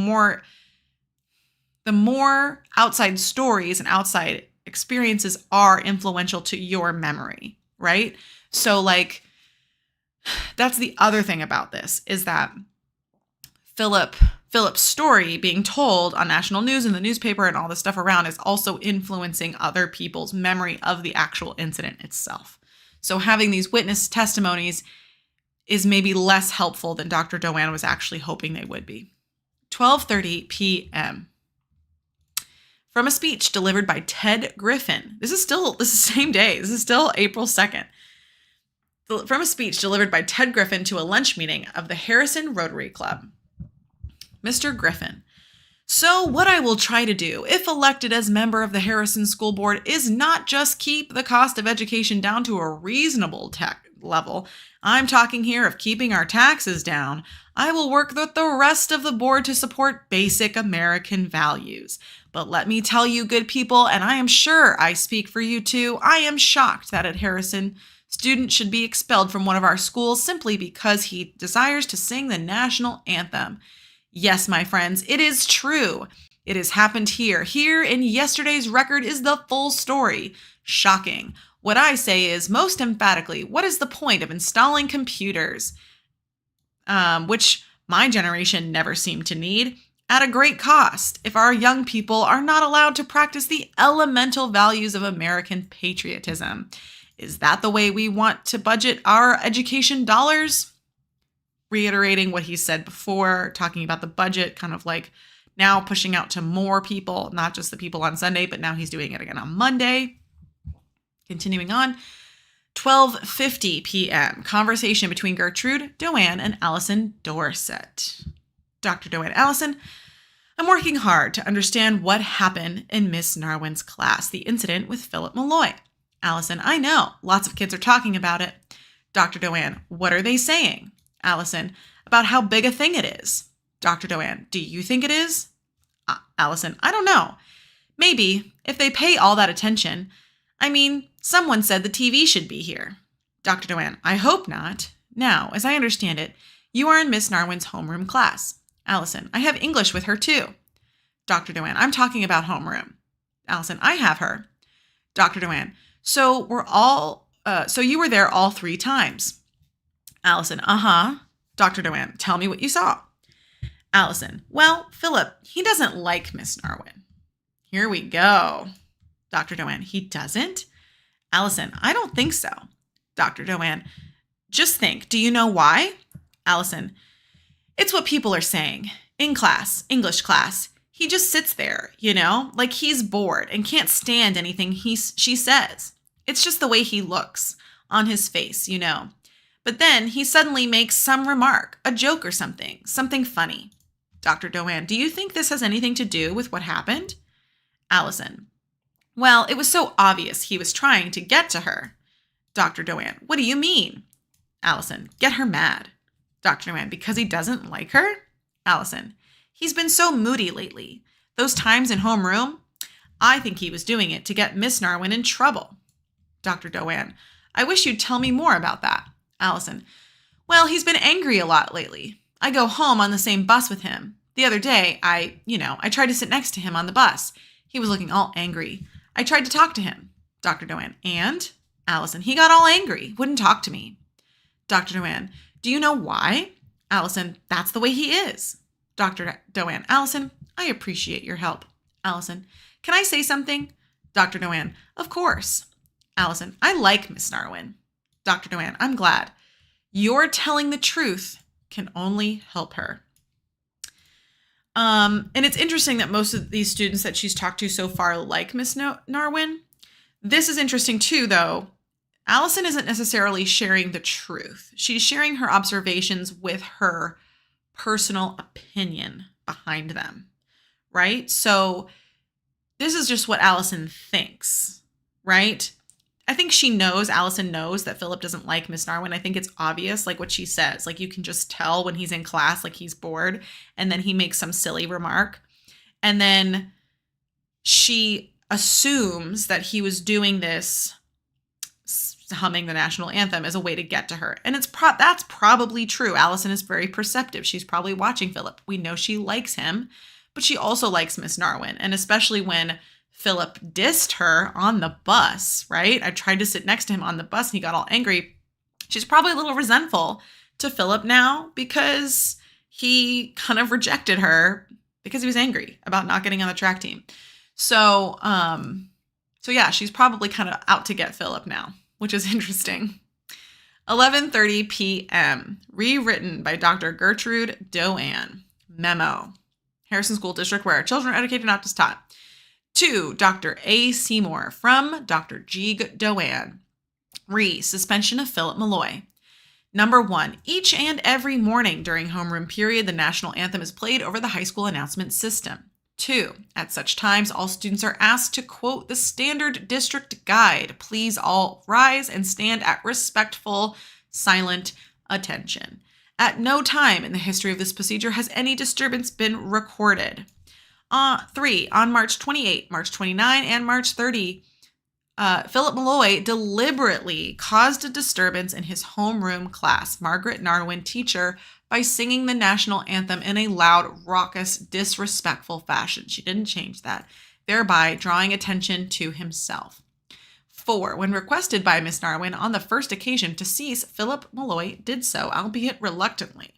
more outside stories and outside experiences are influential to your memory, right? So like, that's the other thing about this is that Philip's story being told on national news and the newspaper and all the stuff around is also influencing other people's memory of the actual incident itself. So having these witness testimonies is maybe less helpful than Dr. Doane was actually hoping they would be. 12:30 p.m. From a speech delivered by Ted Griffin. This is the same day. This is still April 2nd. From a speech delivered by Ted Griffin to a lunch meeting of the Harrison Rotary Club. Mr. Griffin, so what I will try to do, if elected as member of the Harrison School Board, is not just keep the cost of education down to a reasonable level. I'm talking here of keeping our taxes down. I will work with the rest of the board to support basic American values. But let me tell you, good people, and I am sure I speak for you too, I am shocked that at Harrison, student should be expelled from one of our schools simply because he desires to sing the national anthem. Yes, my friends, it is true. It has happened here. Here in yesterday's record is the full story. Shocking. What I say is, most emphatically, what is the point of installing computers, which my generation never seemed to need, at a great cost, if our young people are not allowed to practice the elemental values of American patriotism? Is that the way we want to budget our education dollars? Reiterating what he said before, talking about the budget, kind of like now pushing out to more people, not just the people on Sunday, but now he's doing it again on Monday. Continuing on, 12:50 p.m., conversation between Gertrude Doane and Allison Dorset. Dr. Doane, Allison, I'm working hard to understand what happened in Miss Narwin's class, the incident with Philip Malloy. Allison, I know. Lots of kids are talking about it. Dr. Doane, what are they saying? Allison, about how big a thing it is. Dr. Doane, do you think it is? Allison, I don't know. Maybe, if they pay all that attention. I mean, someone said the TV should be here. Dr. Doane, I hope not. Now, as I understand it, you are in Miss Narwin's homeroom class. Allison, I have English with her too. Dr. Doane, I'm talking about homeroom. Allison, I have her. Dr. Doane, so you were there all 3 times. Allison, Dr. Doane, tell me what you saw. Allison, well, Philip, he doesn't like Miss Narwin. Here we go. Dr. Doane, he doesn't? Allison, I don't think so. Dr. Doane, just think, do you know why? Allison, it's what people are saying. In class, English class, he just sits there, like he's bored and can't stand anything she says. It's just the way he looks on his face, But then he suddenly makes some remark, a joke or something funny. Dr. Doane, do you think this has anything to do with what happened? Allison, well, it was so obvious he was trying to get to her. Dr. Doane, what do you mean? Allison, get her mad. Dr. Noan, because he doesn't like her? Allison, he's been so moody lately. Those times in homeroom, I think he was doing it to get Miss Narwin in trouble. Dr. Doan, I wish you'd tell me more about that. Allison, well, he's been angry a lot lately. I go home on the same bus with him. The other day, I tried to sit next to him on the bus. He was looking all angry. I tried to talk to him. Dr. Doan, and? Allison, he got all angry, wouldn't talk to me. Dr. Doan, do you know why? Allison, that's the way he is. Dr. Doan, Allison, I appreciate your help. Allison, can I say something? Dr. Doan, of course. Allison, I like Miss Narwin. Dr. Doan, I'm glad. Your telling the truth can only help her. And it's interesting that most of these students that she's talked to so far like Miss Narwin. This is interesting too, though. Allison isn't necessarily sharing the truth. She's sharing her observations with her personal opinion behind them, right? So this is just what Allison thinks, right? I think Allison knows that Philip doesn't like Miss Narwin. I think it's obvious, like what she says. Like you can just tell when he's in class, like he's bored, and then he makes some silly remark. And then she assumes that he was doing this, humming the national anthem, as a way to get to her. And that's probably true. Allison is very perceptive. She's probably watching Philip. We know she likes him, but she also likes Miss Narwin. And especially when Philip dissed her on the bus, right? I tried to sit next to him on the bus and he got all angry. She's probably a little resentful to Philip now because he kind of rejected her because he was angry about not getting on the track team. So yeah, she's probably kind of out to get Philip now, which is interesting. 11:30 p.m. Rewritten by Dr. Gertrude Doan. Memo. Harrison School District, where our children are educated, not just taught. To Dr. A. Seymour from Dr. G. Doan. Suspension of Philip Malloy. Number 1, each and every morning during homeroom period, the national anthem is played over the high school announcement system. 2, at such times, all students are asked to quote the standard district guide. Please all rise and stand at respectful, silent attention. At no time in the history of this procedure has any disturbance been recorded. 3, on March 28, March 29, and March 30, Philip Malloy deliberately caused a disturbance in his homeroom class, Margaret Narwin, teacher, by singing the national anthem in a loud, raucous, disrespectful fashion. She didn't change that, thereby drawing attention to himself. 4, when requested by Miss Narwin on the first occasion to cease, Philip Malloy did so, albeit reluctantly.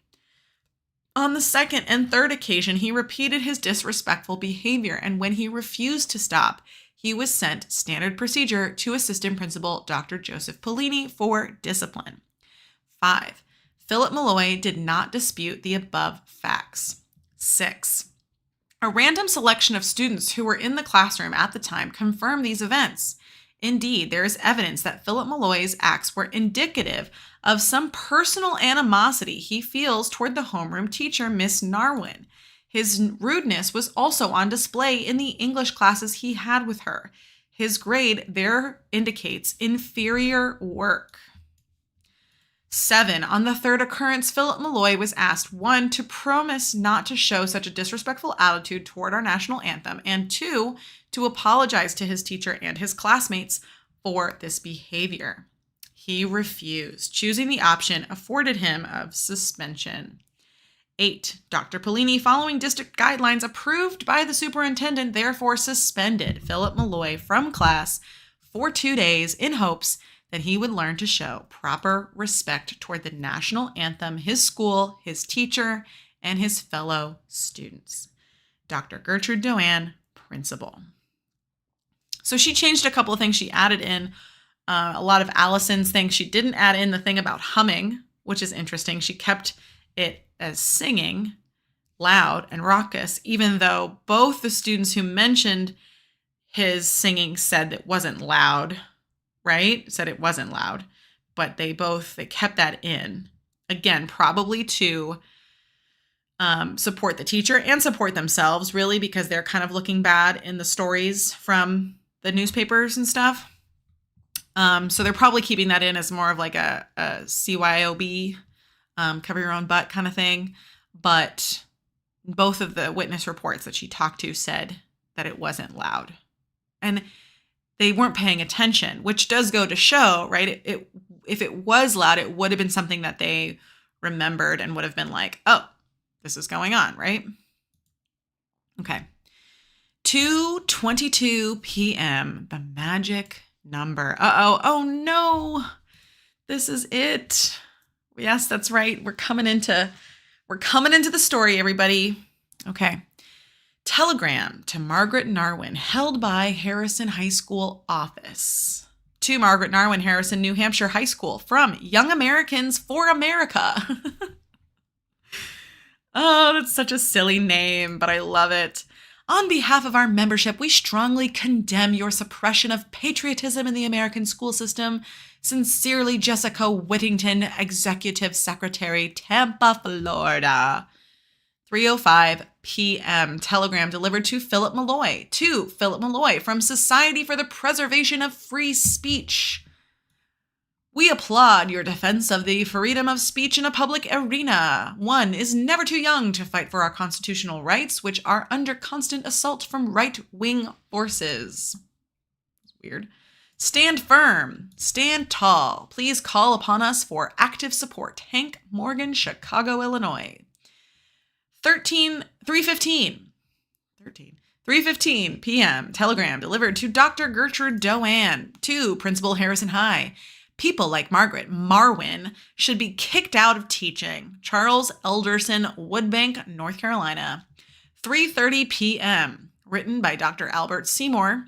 On the second and third occasion, he repeated his disrespectful behavior, and when he refused to stop, he was sent, standard procedure, to Assistant Principal Dr. Joseph Polini for discipline. 5, Philip Malloy did not dispute the above facts. 6, a random selection of students who were in the classroom at the time confirmed these events. Indeed, there is evidence that Philip Malloy's acts were indicative of some personal animosity he feels toward the homeroom teacher, Miss Narwin. His rudeness was also on display in the English classes he had with her. His grade there indicates inferior work. 7, on the third occurrence, Philip Malloy was asked, 1, to promise not to show such a disrespectful attitude toward our national anthem, and 2, to apologize to his teacher and his classmates for this behavior. He refused, choosing the option afforded him of suspension. 8, Dr. Polini, following district guidelines approved by the superintendent, therefore suspended Philip Malloy from class for 2 days in hopes that he would learn to show proper respect toward the national anthem, his school, his teacher, and his fellow students. Dr. Gertrude Doan, principal. So she changed a couple of things. She added in a lot of Allison's things. She didn't add in the thing about humming, which is interesting. She kept it as singing, loud and raucous, even though both the students who mentioned his singing said it wasn't loud, right? Said it wasn't loud, but they kept that in. Again, probably to support the teacher and support themselves, really, because they're kind of looking bad in the stories from the newspapers and stuff. So they're probably keeping that in as more of like a CYOB, cover your own butt kind of thing. But both of the witness reports that she talked to said that it wasn't loud. And they weren't paying attention, which does go to show, right? If it was loud, it would have been something that they remembered and would have been like, oh, this is going on, right? Okay. 2:22 p.m., the magic number. Oh no. This is it. Yes, that's right. We're coming into the story, everybody. Okay. Telegram to Margaret Narwin, held by Harrison High School office. To Margaret Narwin, Harrison, New Hampshire High School, from Young Americans for America. Oh, that's such a silly name, but I love it. On behalf of our membership, we strongly condemn your suppression of patriotism in the American school system. Sincerely, Jessica Whittington, Executive Secretary, Tampa, Florida. 3:05 p.m. Telegram delivered to Philip Malloy. To Philip Malloy from Society for the Preservation of Free Speech. We applaud your defense of the freedom of speech in a public arena. One is never too young to fight for our constitutional rights, which are under constant assault from right-wing forces. That's weird. Stand firm. Stand tall. Please call upon us for active support. Hank Morgan, Chicago, Illinois. 3:15 p.m. Telegram delivered to Dr. Gertrude Doan. To Principal Harrison High. People like Margaret Marwin should be kicked out of teaching. Charles Elderson, Woodbank, North Carolina. 3:30 p.m. Written by Dr. Albert Seymour.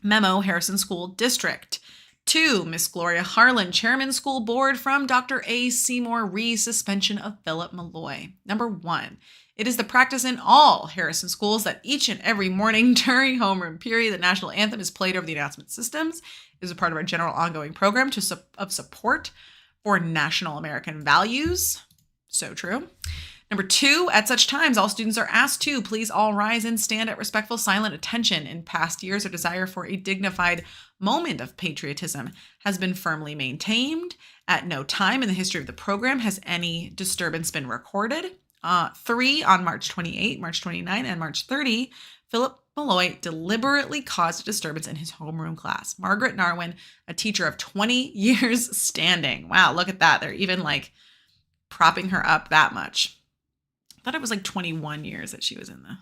Memo, Harrison School District. To Miss Gloria Harlan, Chairman School Board, from Dr. A. Seymour, re-suspension of Philip Malloy. Number 1. It is the practice in all Harrison schools that each and every morning during homeroom period, the national anthem is played over the announcement systems. It is a part of our general ongoing program of support for national American values. So true. Number 2, at such times, all students are asked to please all rise and stand at respectful silent attention. In past years, our desire for a dignified moment of patriotism has been firmly maintained. At no time in the history of the program has any disturbance been recorded. 3, on March 28, March 29, and March 30, Philip Malloy deliberately caused a disturbance in his homeroom class. Margaret Narwin, a teacher of 20 years standing. Wow, look at that. They're even like propping her up that much. I thought it was like 21 years that she was in the...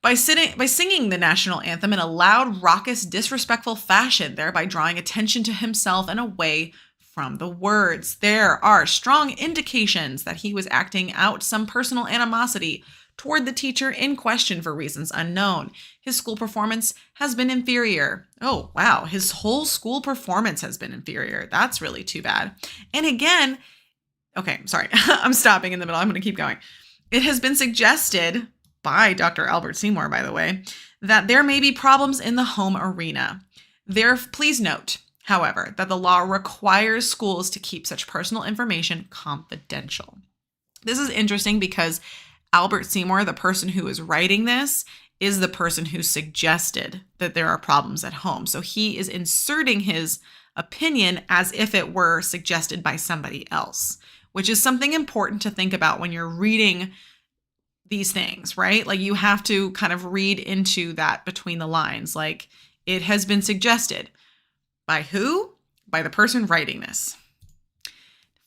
By singing the national anthem in a loud, raucous, disrespectful fashion, thereby drawing attention to himself and away from the words. There are strong indications that he was acting out some personal animosity toward the teacher in question for reasons unknown. His school performance has been inferior. Oh, wow. His whole school performance has been inferior. That's really too bad. And again, okay, sorry. I'm stopping in the middle. I'm going to keep going. It has been suggested by Dr. Albert Seymour, by the way, that there may be problems in the home arena. Please note, however, that the law requires schools to keep such personal information confidential. This is interesting because Albert Seymour, the person who is writing this, is the person who suggested that there are problems at home. So he is inserting his opinion as if it were suggested by somebody else, which is something important to think about when you're reading these things, right? Like, you have to kind of read into that between the lines. Like, it has been suggested. By who? By the person writing this.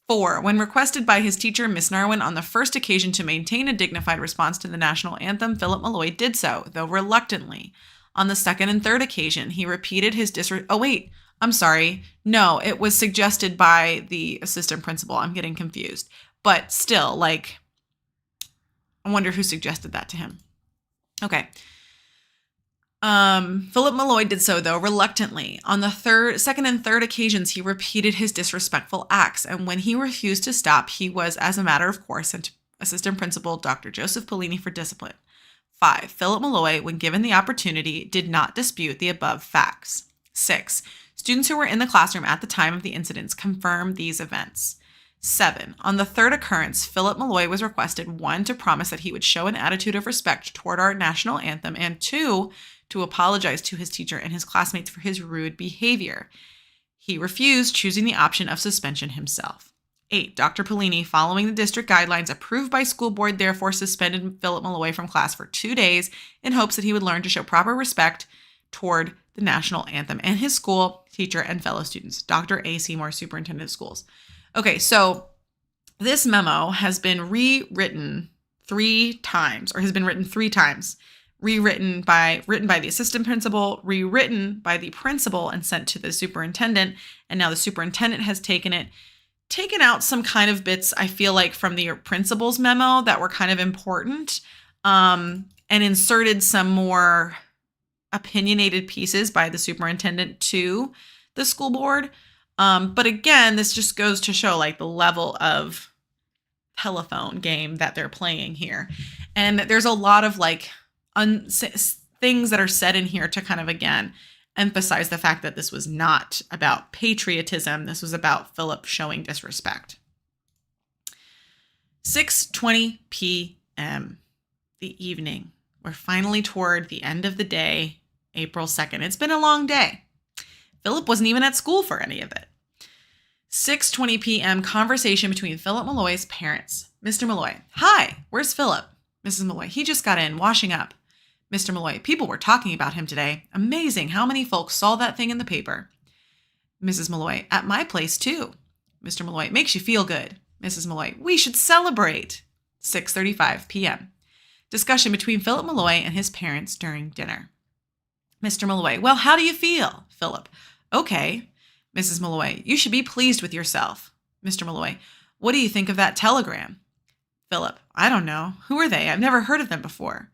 4, when requested by his teacher, Miss Narwin, on the first occasion to maintain a dignified response to the national anthem, Philip Malloy did so, though reluctantly. On the second and third occasion, he repeated his No, it was suggested by the assistant principal. I'm getting confused. But still, like, I wonder who suggested that to him. Okay. Philip Malloy did so, though, reluctantly. On the second and third occasions, he repeated his disrespectful acts, and when he refused to stop, he was, as a matter of course, sent to Assistant Principal Dr. Joseph Polini for discipline. 5, Philip Malloy, when given the opportunity, did not dispute the above facts. 6, students who were in the classroom at the time of the incidents confirm these events. 7. On the third occurrence, Philip Malloy was requested, 1, to promise that he would show an attitude of respect toward our national anthem, and 2, to apologize to his teacher and his classmates for his rude behavior. He refused, choosing the option of suspension himself. 8. Dr. Polini, following the district guidelines approved by school board, therefore suspended Philip Malloy from class for 2 days in hopes that he would learn to show proper respect toward the national anthem and his school, teacher, and fellow students. Dr. A. Seymour, Superintendent of Schools. Okay, so this memo has been rewritten 3 times, or has been written 3 times. Written by the assistant principal, rewritten by the principal, and sent to the superintendent. And now the superintendent has taken out some kind of bits, I feel like, from the principal's memo that were kind of important, and inserted some more opinionated pieces by the superintendent to the school board. But again, this just goes to show like the level of telephone game that they're playing here. And there's a lot of like things that are said in here to kind of, again, emphasize the fact that this was not about patriotism. This was about Philip showing disrespect. 6:20 p.m. the evening. We're finally toward the end of the day, April 2nd. It's been a long day. Philip wasn't even at school for any of it. 6:20 p.m. conversation between Philip Malloy's parents. Mr. Malloy: Hi, where's Philip? Mrs. Malloy: He just got in, washing up. Mr. Malloy: People were talking about him today. Amazing how many folks saw that thing in the paper. Mrs. Malloy: At my place too. Mr. Malloy: Makes you feel good. Mrs. Malloy: We should celebrate. 6:35 p.m. Discussion between Philip Malloy and his parents during dinner. Mr. Malloy: Well, how do you feel? Philip: Okay. Mrs. Malloy: You should be pleased with yourself. Mr. Malloy: What do you think of that telegram? Philip: I don't know. Who are they? I've never heard of them before.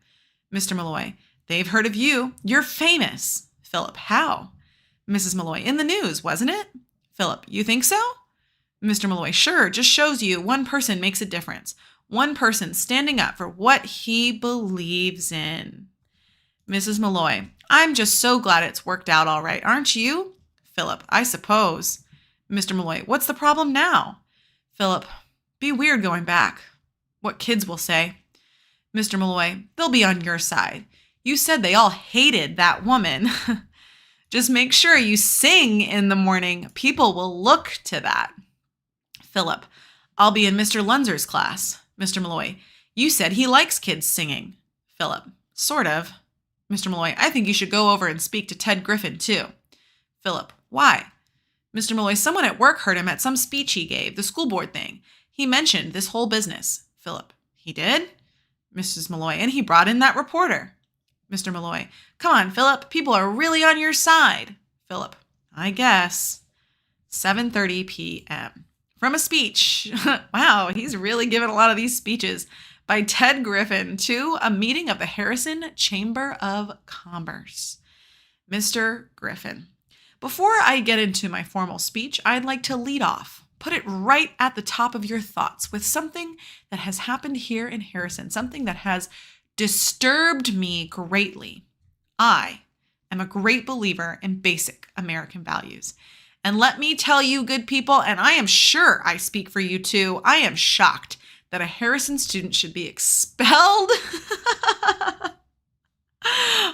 Mr. Malloy: They've heard of you. You're famous. Philip: How? Mrs. Malloy: In the news, wasn't it? Philip: You think so? Mr. Malloy: Sure, just shows you one person makes a difference. One person standing up for what he believes in. Mrs. Malloy: I'm just so glad it's worked out all right, aren't you? Philip: I suppose. Mr. Malloy: What's the problem now? Philip: Be weird going back. What kids will say. Mr. Malloy: They'll be on your side. You said they all hated that woman. Just make sure you sing in the morning. People will look to that. Philip: I'll be in Mr. Lunzer's class. Mr. Malloy: You said he likes kids singing. Philip: Sort of. Mr. Malloy: I think you should go over and speak to Ted Griffin too. Philip: Why? Mr. Malloy: Someone at work heard him at some speech he gave, the school board thing. He mentioned this whole business. Philip: He did? Mrs. Malloy: And he brought in that reporter. Mr. Malloy: Come on, Philip. People are really on your side. Philip: I guess. 7:30 p.m. From a speech. Wow, he's really given a lot of these speeches. By Ted Griffin to a meeting of the Harrison Chamber of Commerce. Mr. Griffin: Before I get into my formal speech, I'd like to lead off. Put it right at the top of your thoughts with something that has happened here in Harrison, something that has disturbed me greatly. I am a great believer in basic American values. And let me tell you, good people, and I am sure I speak for you too, I am shocked that a Harrison student should be expelled.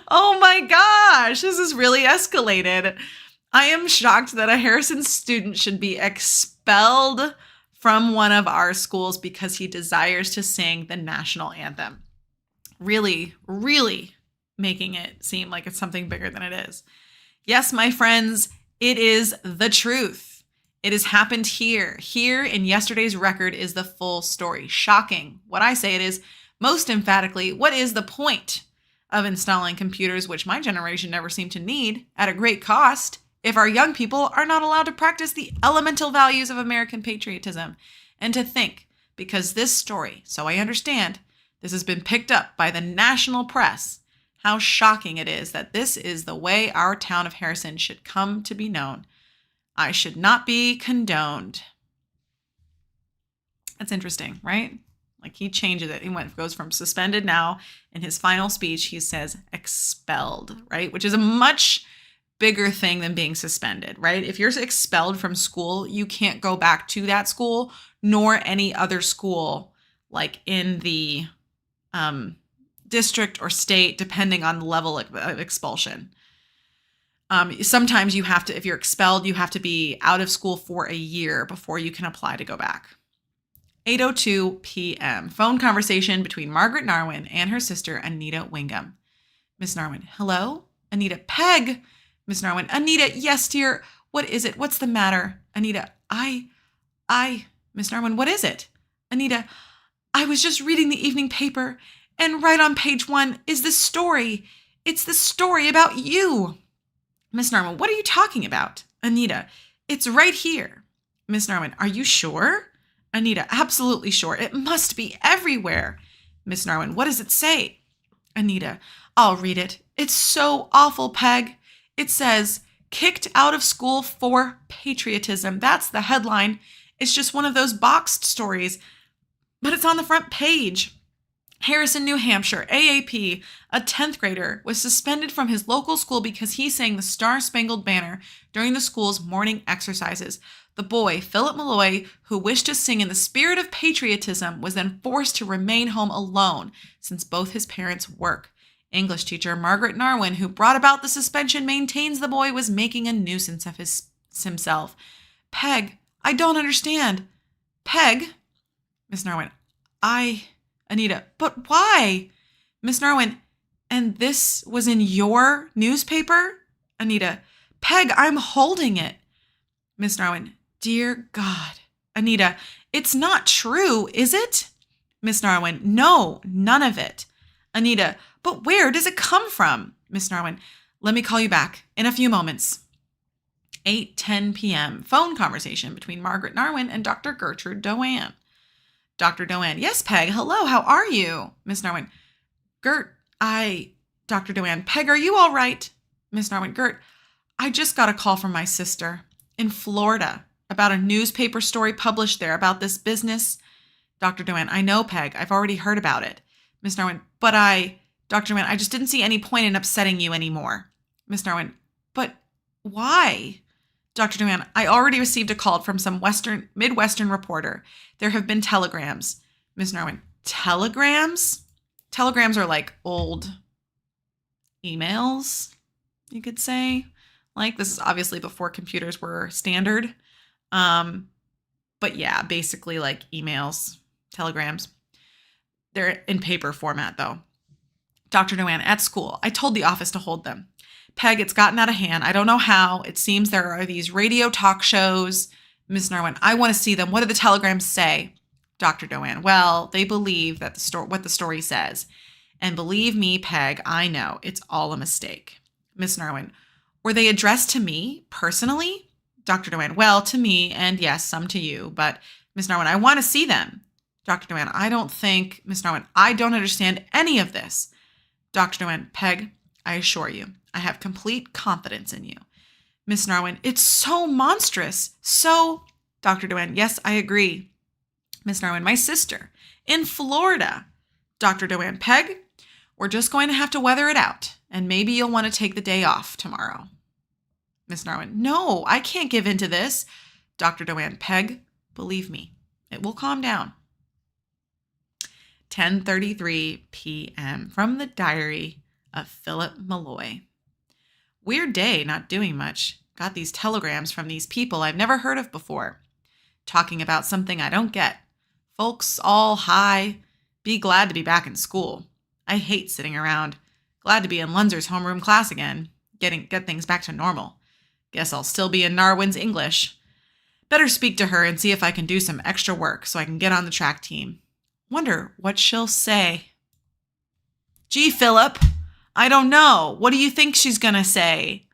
Oh my gosh, this is really escalated. I am shocked that a Harrison student should be expelled from one of our schools because he desires to sing the national anthem. Really, really making it seem like it's something bigger than it is. Yes, my friends, it is the truth. It has happened here. Here in yesterday's record is the full story. Shocking. What I say it is, most emphatically, what is the point of installing computers, which my generation never seemed to need, at a great cost, if our young people are not allowed to practice the elemental values of American patriotism? And to think, because this story, so I understand, this has been picked up by the national press, how shocking it is that this is the way our town of Harrison should come to be known. I should not be condoned. That's interesting, right? Like he changes it. He goes from suspended now. In his final speech, he says expelled, right? Which is a much bigger thing than being suspended, right? If you're expelled from school, you can't go back to that school nor any other school like in the district or state, depending on the level of expulsion. Sometimes you have to, if you're expelled, you have to be out of school for a year before you can apply to go back. 8:02 p.m. Phone conversation between Margaret Narwin and her sister, Anita Wingham. Miss Narwin, hello? Anita, Peg. Miss Narwin, Anita, yes, dear. What is it? What's the matter? Anita, Miss Narwin, what is it? Anita, I was just reading the evening paper, and right on page 1 is this story. It's the story about you. Miss Narwin, what are you talking about? Anita, it's right here. Miss Narwin, are you sure? Anita, absolutely sure. It must be everywhere. Miss Narwin, what does it say? Anita, I'll read it. It's so awful, Peg. It says, kicked out of school for patriotism. That's the headline. It's just one of those boxed stories, but it's on the front page. Harrison, New Hampshire, AAP, a 10th grader, was suspended from his local school because he sang the Star-Spangled Banner during the school's morning exercises. The boy, Philip Malloy, who wished to sing in the spirit of patriotism, was then forced to remain home alone since both his parents work. English teacher Margaret Narwin, who brought about the suspension, maintains the boy was making a nuisance of himself. Peg, I don't understand. Peg? Miss Narwin, Anita, but why? Miss Narwin, and this was in your newspaper? Anita, Peg, I'm holding it. Miss Narwin, dear God. Anita, it's not true, is it? Miss Narwin, no, none of it. Anita, but where does it come from? Miss Narwin, let me call you back in a few moments. 8:10 p.m. Phone conversation between Margaret Narwin and Dr. Gertrude Doane. Dr. Doane, yes, Peg, hello, how are you? Miss Narwin, Gert, Dr. Doane, Peg, are you all right? Miss Narwin, Gert, I just got a call from my sister in Florida about a newspaper story published there about this business. Dr. Doane, I know, Peg, I've already heard about it. Miss Narwin, but Dr. Doane, I just didn't see any point in upsetting you anymore. Miss Narwin, but why? Dr. Doane, I already received a call from some Midwestern reporter. There have been telegrams. Miss Narwin, telegrams? Telegrams are like old emails, you could say. Like, this is obviously before computers were standard. But yeah, basically like emails, telegrams. They're in paper format though. Dr. Doane, at school, I told the office to hold them. Peg, it's gotten out of hand. I don't know how. It seems there are these radio talk shows. Miss Narwin, I want to see them. What do the telegrams say? Dr. Doane, well, they believe that what the story says. And believe me, Peg, I know it's all a mistake. Miss Narwin, were they addressed to me personally? Dr. Doane, well, to me, and yes, some to you. But Miss Narwin, I want to see them. Dr. Doane, Miss Narwin, I don't understand any of this. Dr. Doane, Peg, I assure you, I have complete confidence in you. Miss Narwin, it's so monstrous. So, Dr. Doane, yes, I agree. Miss Narwin, my sister in Florida. Dr. Doane, Peg, we're just going to have to weather it out, and maybe you'll want to take the day off tomorrow. Miss Narwin, no, I can't give in to this. Dr. Doane, Peg, believe me, it will calm down. 10:33 p.m. from the diary of Philip Malloy. Weird day, not doing much. Got these telegrams from these people I've never heard of before. Talking about something I don't get. Folks all high. Be glad to be back in school. I hate sitting around. Glad to be in Lunzer's homeroom class again. Get things back to normal. Guess I'll still be in Narwin's English. Better speak to her and see if I can do some extra work so I can get on the track team. Wonder what she'll say. Gee, Philip, I don't know. What do you think she's gonna say?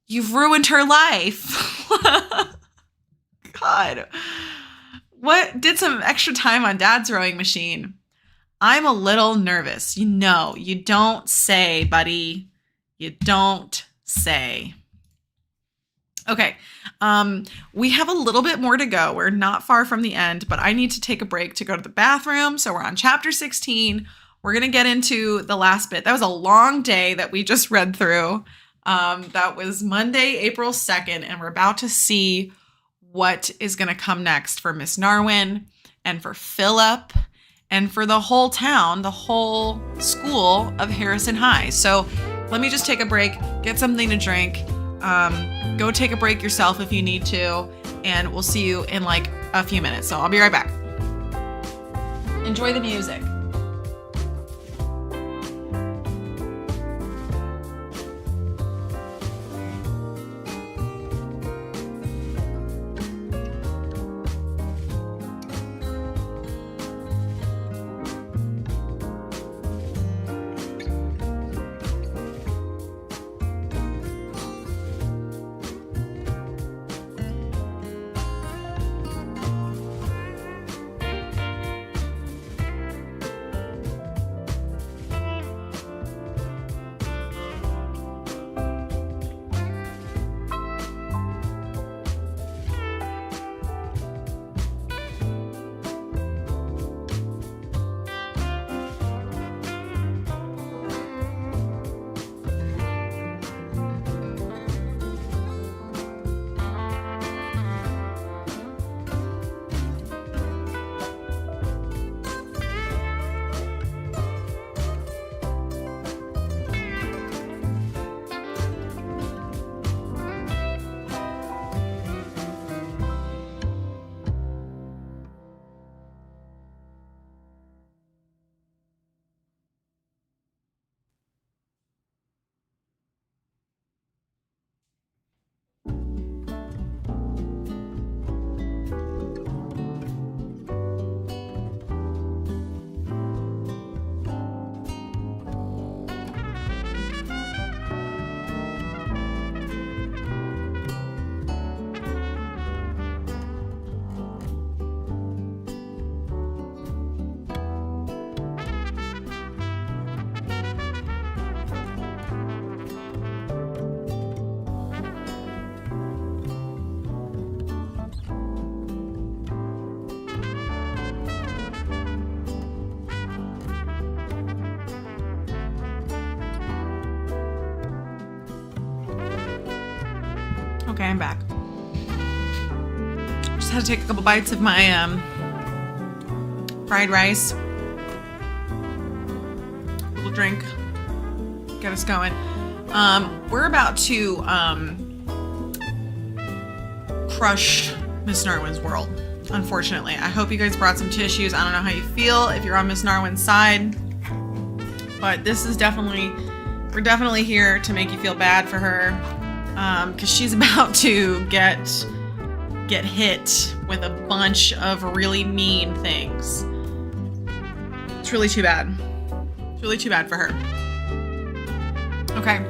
You've ruined her life. God. What? Did some extra time on Dad's rowing machine. I'm a little nervous. You know, you don't say, buddy. You don't say. Okay, we have a little bit more to go. We're not far from the end, but I need to take a break to go to the bathroom. So we're on chapter 16. We're going to get into the last bit. That was a long day that we just read through. That was Monday, April 2nd, and we're about to see what is going to come next for Miss Narwin and for Philip and for the whole town, the whole school of Harrison High. So let me just take a break, get something to drink, go take a break yourself if you need to, and we'll see you in like a few minutes. So I'll be right back. Enjoy the music. Okay, I'm back. Just had to take a couple bites of my fried rice. A little drink. Get us going. We're about to crush Miss Narwin's world, unfortunately. I hope you guys brought some tissues. I don't know how you feel if you're on Miss Narwin's side, but this is we're definitely here to make you feel bad for her. Because she's about to get hit with a bunch of really mean things. It's really too bad. It's really too bad for her. Okay.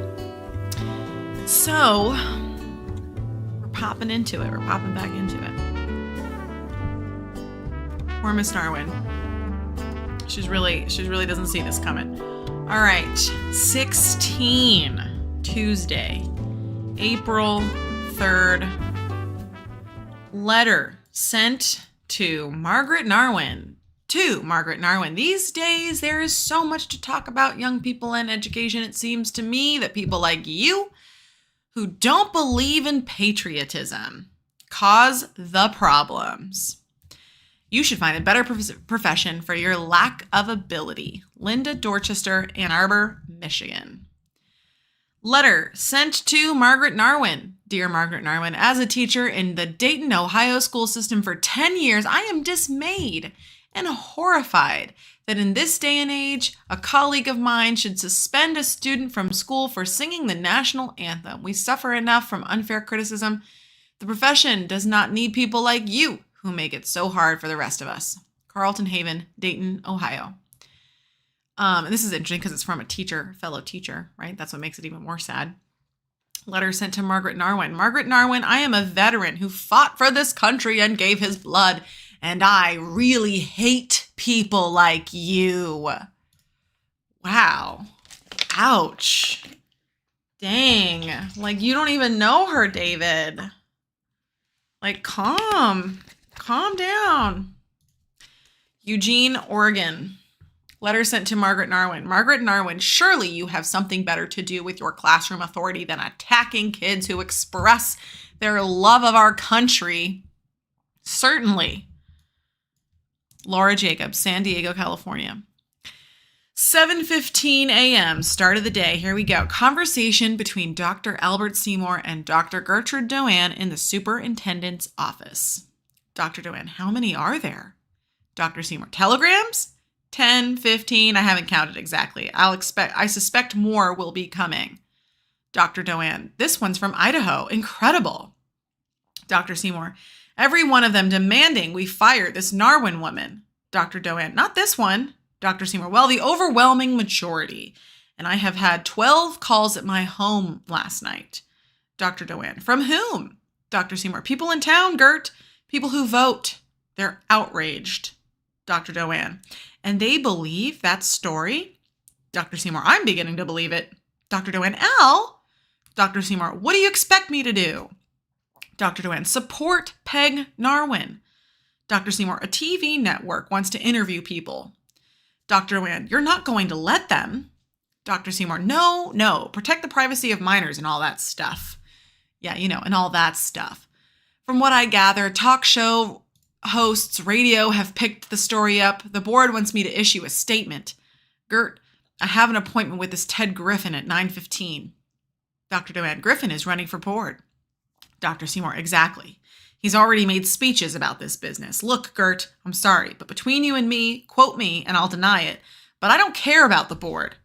So, we're popping into it. We're popping back into it. Poor Miss Narwin. She's really doesn't see this coming. All right. 16, Tuesday. April 3rd, letter sent to Margaret Narwin. To Margaret Narwin. These days, there is so much to talk about young people and education. It seems to me that people like you who don't believe in patriotism cause the problems. You should find a better profession for your lack of ability. Linda Dorchester, Ann Arbor, Michigan. Letter sent to Margaret Narwin. Dear Margaret Narwin, as a teacher in the Dayton, Ohio school system for 10 years, I am dismayed and horrified that in this day and age, a colleague of mine should suspend a student from school for singing the national anthem. We suffer enough from unfair criticism. The profession does not need people like you who make it so hard for the rest of us. Carlton Haven, Dayton, Ohio. And this is interesting because it's from a fellow teacher, right? That's what makes it even more sad. Letter sent to Margaret Narwin. Margaret Narwin, I am a veteran who fought for this country and gave his blood, and I really hate people like you. Wow. Ouch. Dang. Like, you don't even know her, David. Like, calm down. Eugene, Oregon. Letter sent to Margaret Narwin. Margaret Narwin, surely you have something better to do with your classroom authority than attacking kids who express their love of our country. Certainly. Laura Jacobs, San Diego, California. 7:15 a.m., start of the day. Here we go. Conversation between Dr. Albert Seymour and Dr. Gertrude Doan in the superintendent's office. Dr. Doan, how many are there? Dr. Seymour, telegrams? 10, 15, I haven't counted exactly. I suspect more will be coming. Dr. Doan, this one's from Idaho. Incredible. Dr. Seymour, every one of them demanding we fire this Narwin woman. Dr. Doan, not this one. Dr. Seymour, well, the overwhelming majority. And I have had 12 calls at my home last night. Dr. Doan, from whom? Dr. Seymour, people in town, Gert. People who vote. They're outraged. Dr. Doan, and they believe that story? Dr. Seymour, I'm beginning to believe it. Dr. Doan, Al? Dr. Seymour, what do you expect me to do? Dr. Doan, support Peg Narwin. Dr. Seymour, a TV network wants to interview people. Dr. Doan, you're not going to let them. Dr. Seymour, no, protect the privacy of minors and all that stuff. Yeah, and all that stuff. From what I gather, talk show hosts, radio have picked the story up. The board wants me to issue a statement. Gert, I have an appointment with this Ted Griffin at 9:15. Dr. Doan, Griffin is running for board. Dr. Seymour, exactly. He's already made speeches about this business. Look, Gert, I'm sorry, but between you and me, quote me and I'll deny it, but I don't care about the board.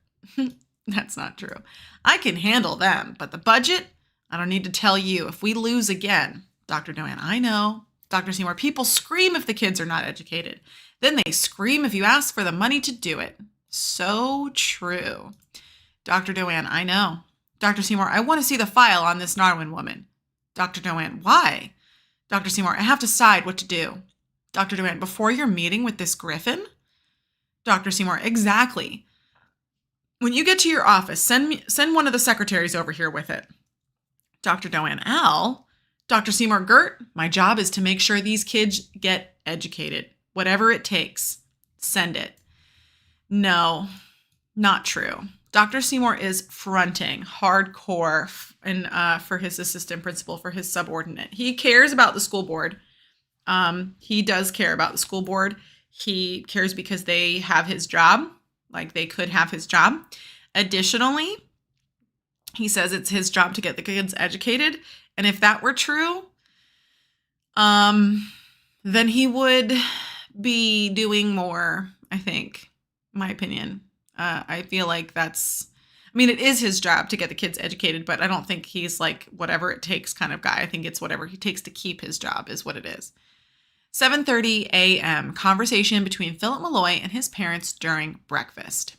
That's not true. I can handle them, but the budget, I don't need to tell you. If we lose again, Dr. Doan, I know. Dr. Seymour, people scream if the kids are not educated. Then they scream if you ask for the money to do it. So true. Dr. Doan, I know. Dr. Seymour, I want to see the file on this Narwin woman. Dr. Doan, why? Dr. Seymour, I have to decide what to do. Dr. Doan, before your meeting with this Griffin? Dr. Seymour, exactly. When you get to your office, send one of the secretaries over here with it. Dr. Doan, Al? Dr. Seymour, Gert, my job is to make sure these kids get educated. Whatever it takes, send it. No, not true. Dr. Seymour is fronting hardcore for his assistant principal, for his subordinate. He cares about the school board. He does care about the school board. He cares because they have his job, like they could have his job. Additionally, he says it's his job to get the kids educated. And if that were true, then he would be doing more, I think, in my opinion. I feel like it is his job to get the kids educated, but I don't think he's like whatever it takes kind of guy. I think it's whatever he takes to keep his job is what it is. 7:30 a.m. Conversation between Philip Malloy and his parents during breakfast.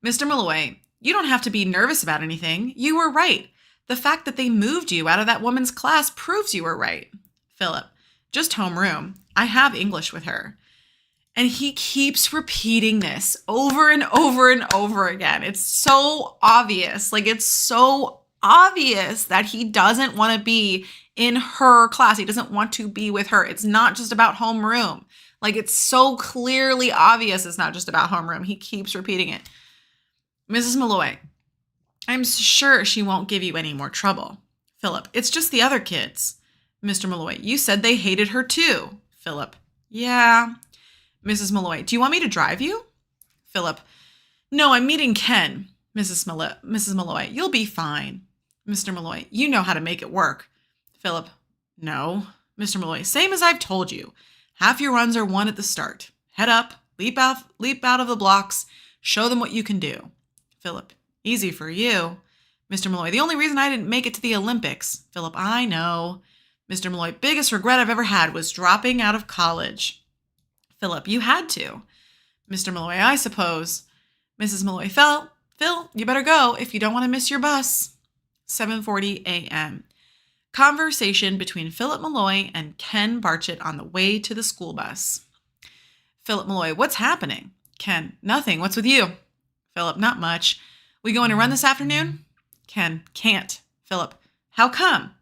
Mr. Malloy, you don't have to be nervous about anything. You were right. The fact that they moved you out of that woman's class proves you were right. Philip, just homeroom. I have English with her. And he keeps repeating this over and over and over again. It's so obvious. It's so obvious that he doesn't want to be in her class. He doesn't want to be with her. It's not just about homeroom. It's so clearly obvious it's not just about homeroom. He keeps repeating it. Mrs. Malloy, I'm sure she won't give you any more trouble. Philip, it's just the other kids. Mr. Malloy, you said they hated her too. Philip, yeah. Mrs. Malloy, do you want me to drive you? Philip, no, I'm meeting Ken. Mrs. Malloy, you'll be fine. Mr. Malloy, you know how to make it work. Philip, no. Mr. Malloy, same as I've told you. Half your runs are won at the start. Head up, leap out of the blocks, show them what you can do. Philip, easy for you. Mr. Malloy, the only reason I didn't make it to the Olympics. Philip, I know. Mr. Malloy, biggest regret I've ever had was dropping out of college. Philip, you had to. Mr. Malloy, I suppose. Mrs. Malloy, Phil, you better go if you don't want to miss your bus. 7:40 a.m. Conversation between Philip Malloy and Ken Barchett on the way to the school bus. Philip Malloy, what's happening? Ken, nothing. What's with you? Philip, not much. We going to run this afternoon? Ken, can't. Philip, how come?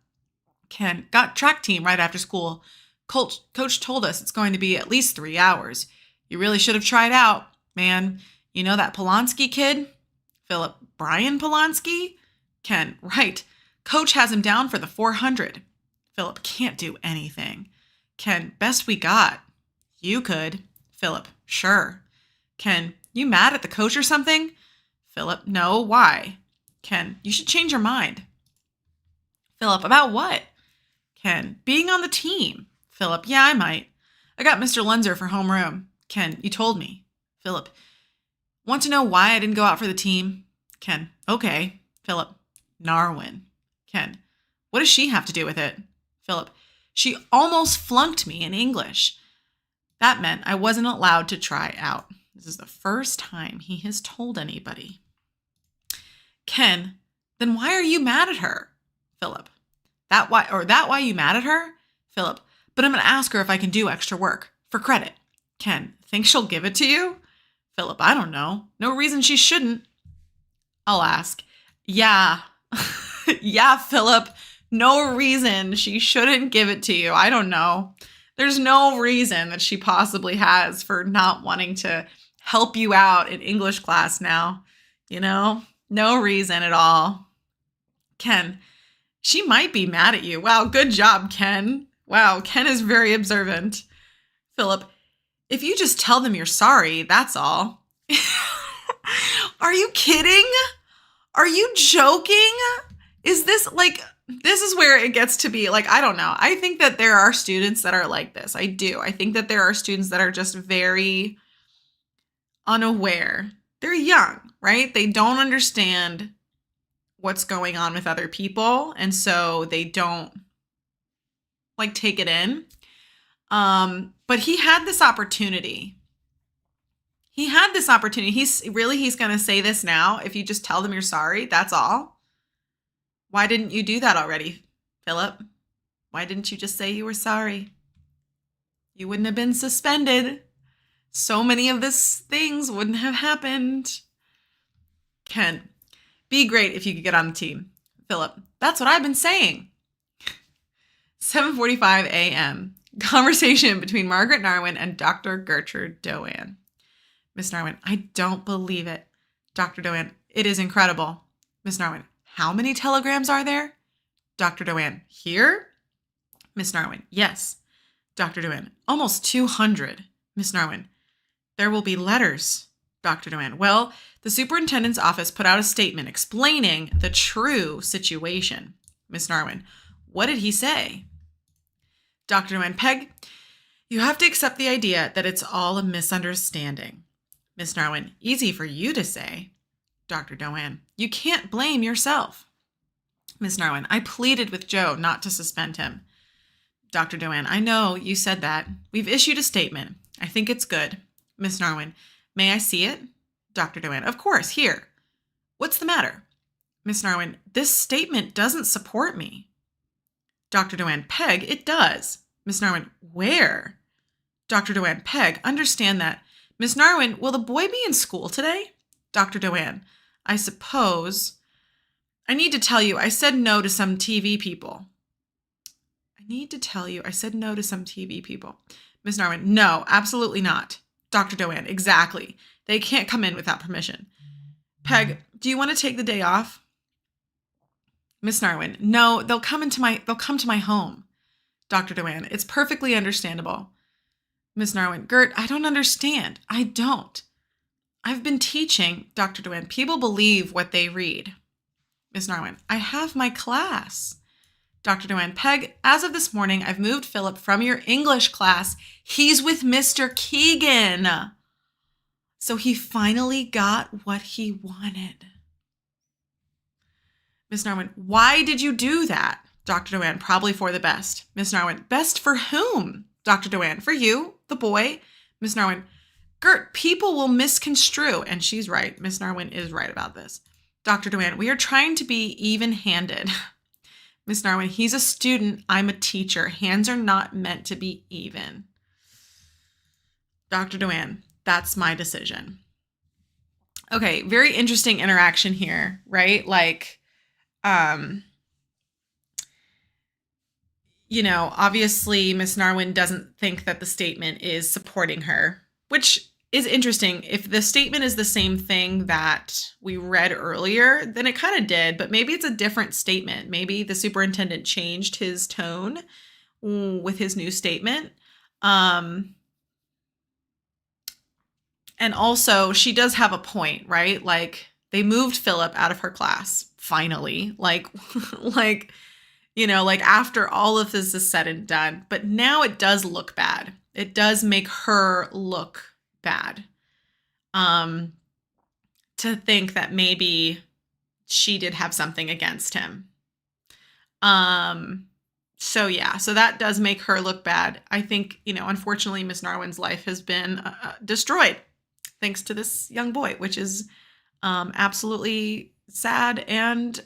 Ken, got track team right after school. Coach told us it's going to be at least 3 hours. You really should have tried out. Man, you know that Polanski kid? Philip, Brian Polanski? Ken, right. Coach has him down for the 400. Philip, can't do anything. Ken, best we got. You could. Philip, sure. Ken, you mad at the coach or something? Philip, no, why? Ken, you should change your mind. Philip, about what? Ken, being on the team. Philip, yeah, I might. I got Mr. Lenzer for homeroom. Ken, you told me. Philip, want to know why I didn't go out for the team? Ken, okay. Philip, Narwin. Ken, what does she have to do with it? Philip, she almost flunked me in English. That meant I wasn't allowed to try out. This is the first time he has told anybody. Ken, then why are you mad at her? Philip, that why you mad at her? Philip, but I'm going to ask her if I can do extra work for credit. Ken, think she'll give it to you? Philip, I don't know. No reason she shouldn't. I'll ask. Yeah. Yeah, Philip. No reason she shouldn't give it to you. I don't know. There's no reason that she possibly has for not wanting to help you out in English class now. No reason at all. Ken, she might be mad at you. Wow, good job, Ken. Wow, Ken is very observant. Philip, if you just tell them you're sorry, that's all. Are you kidding? Are you joking? Is this this is where it gets to be I don't know. I think that there are students that are like this. I do. I think that there are students that are just very unaware. They're young, right? They don't understand what's going on with other people. And so they don't take it in. But he had this opportunity. He's going to say this now. If you just tell them you're sorry, that's all. Why didn't you do that already, Philip? Why didn't you just say you were sorry? You wouldn't have been suspended. So many of these things wouldn't have happened. Ken, be great if you could get on the team. Philip, that's what I've been saying. 7:45 a.m. Conversation between Margaret Narwin and Dr. Gertrude Doan. Miss Narwin, I don't believe it. Dr. Doan, it is incredible. Miss Narwin, how many telegrams are there? Dr. Doan, here? Miss Narwin, yes. Dr. Doan, almost 200. Miss Narwin, there will be letters. Dr. Doan, well, the superintendent's office put out a statement explaining the true situation. Miss Narwin, what did he say? Dr. Doan, Peg, you have to accept the idea that it's all a misunderstanding. Miss Narwin, easy for you to say. Dr. Doan, you can't blame yourself. Miss Narwin, I pleaded with Joe not to suspend him. Dr. Doan, I know you said that. We've issued a statement. I think it's good. Miss Narwin, may I see it? Dr. Doan, of course, here. What's the matter? Miss Narwin, this statement doesn't support me. Dr. Doan, Peg, it does. Miss Narwin, where? Dr. Doan, Peg, understand that. Miss Narwin, will the boy be in school today? Dr. Doan, I suppose. I need to tell you, I said no to some TV people. Miss Narwin, no, absolutely not. Dr. Doan, exactly. They can't come in without permission. Peg, do you want to take the day off? Miss Narwin, no, they'll come to my home. Dr. Doan, it's perfectly understandable. Miss Narwin, Gert, I don't understand. I don't. I've been teaching, Dr. Doan. People believe what they read. Miss Narwin, I have my class. Dr. Doan, Peg, as of this morning, I've moved Philip from your English class. He's with Mr. Keegan. So he finally got what he wanted. Miss Narwin, why did you do that? Dr. Doan, probably for the best. Miss Narwin, best for whom? Dr. Doan, for you, the boy. Miss Narwin, Gert, people will misconstrue. And she's right. Miss Narwin is right about this. Dr. Doan, we are trying to be even-handed. Miss Narwin, he's a student. I'm a teacher. Hands are not meant to be even. Dr. Doan, that's my decision. Okay, very interesting interaction here, right? Obviously Miss Narwin doesn't think that the statement is supporting her, which is interesting. If the statement is the same thing that we read earlier, then it kind of did, but maybe it's a different statement. Maybe the superintendent changed his tone with his new statement. And also, she does have a point, right? Like, they moved Philip out of her class, finally. Like, after all of this is said and done. But now it does look bad. It does make her look bad. To think that maybe she did have something against him. So that does make her look bad. I think, unfortunately, Miss Narwin's life has been destroyed thanks to this young boy, which is absolutely sad and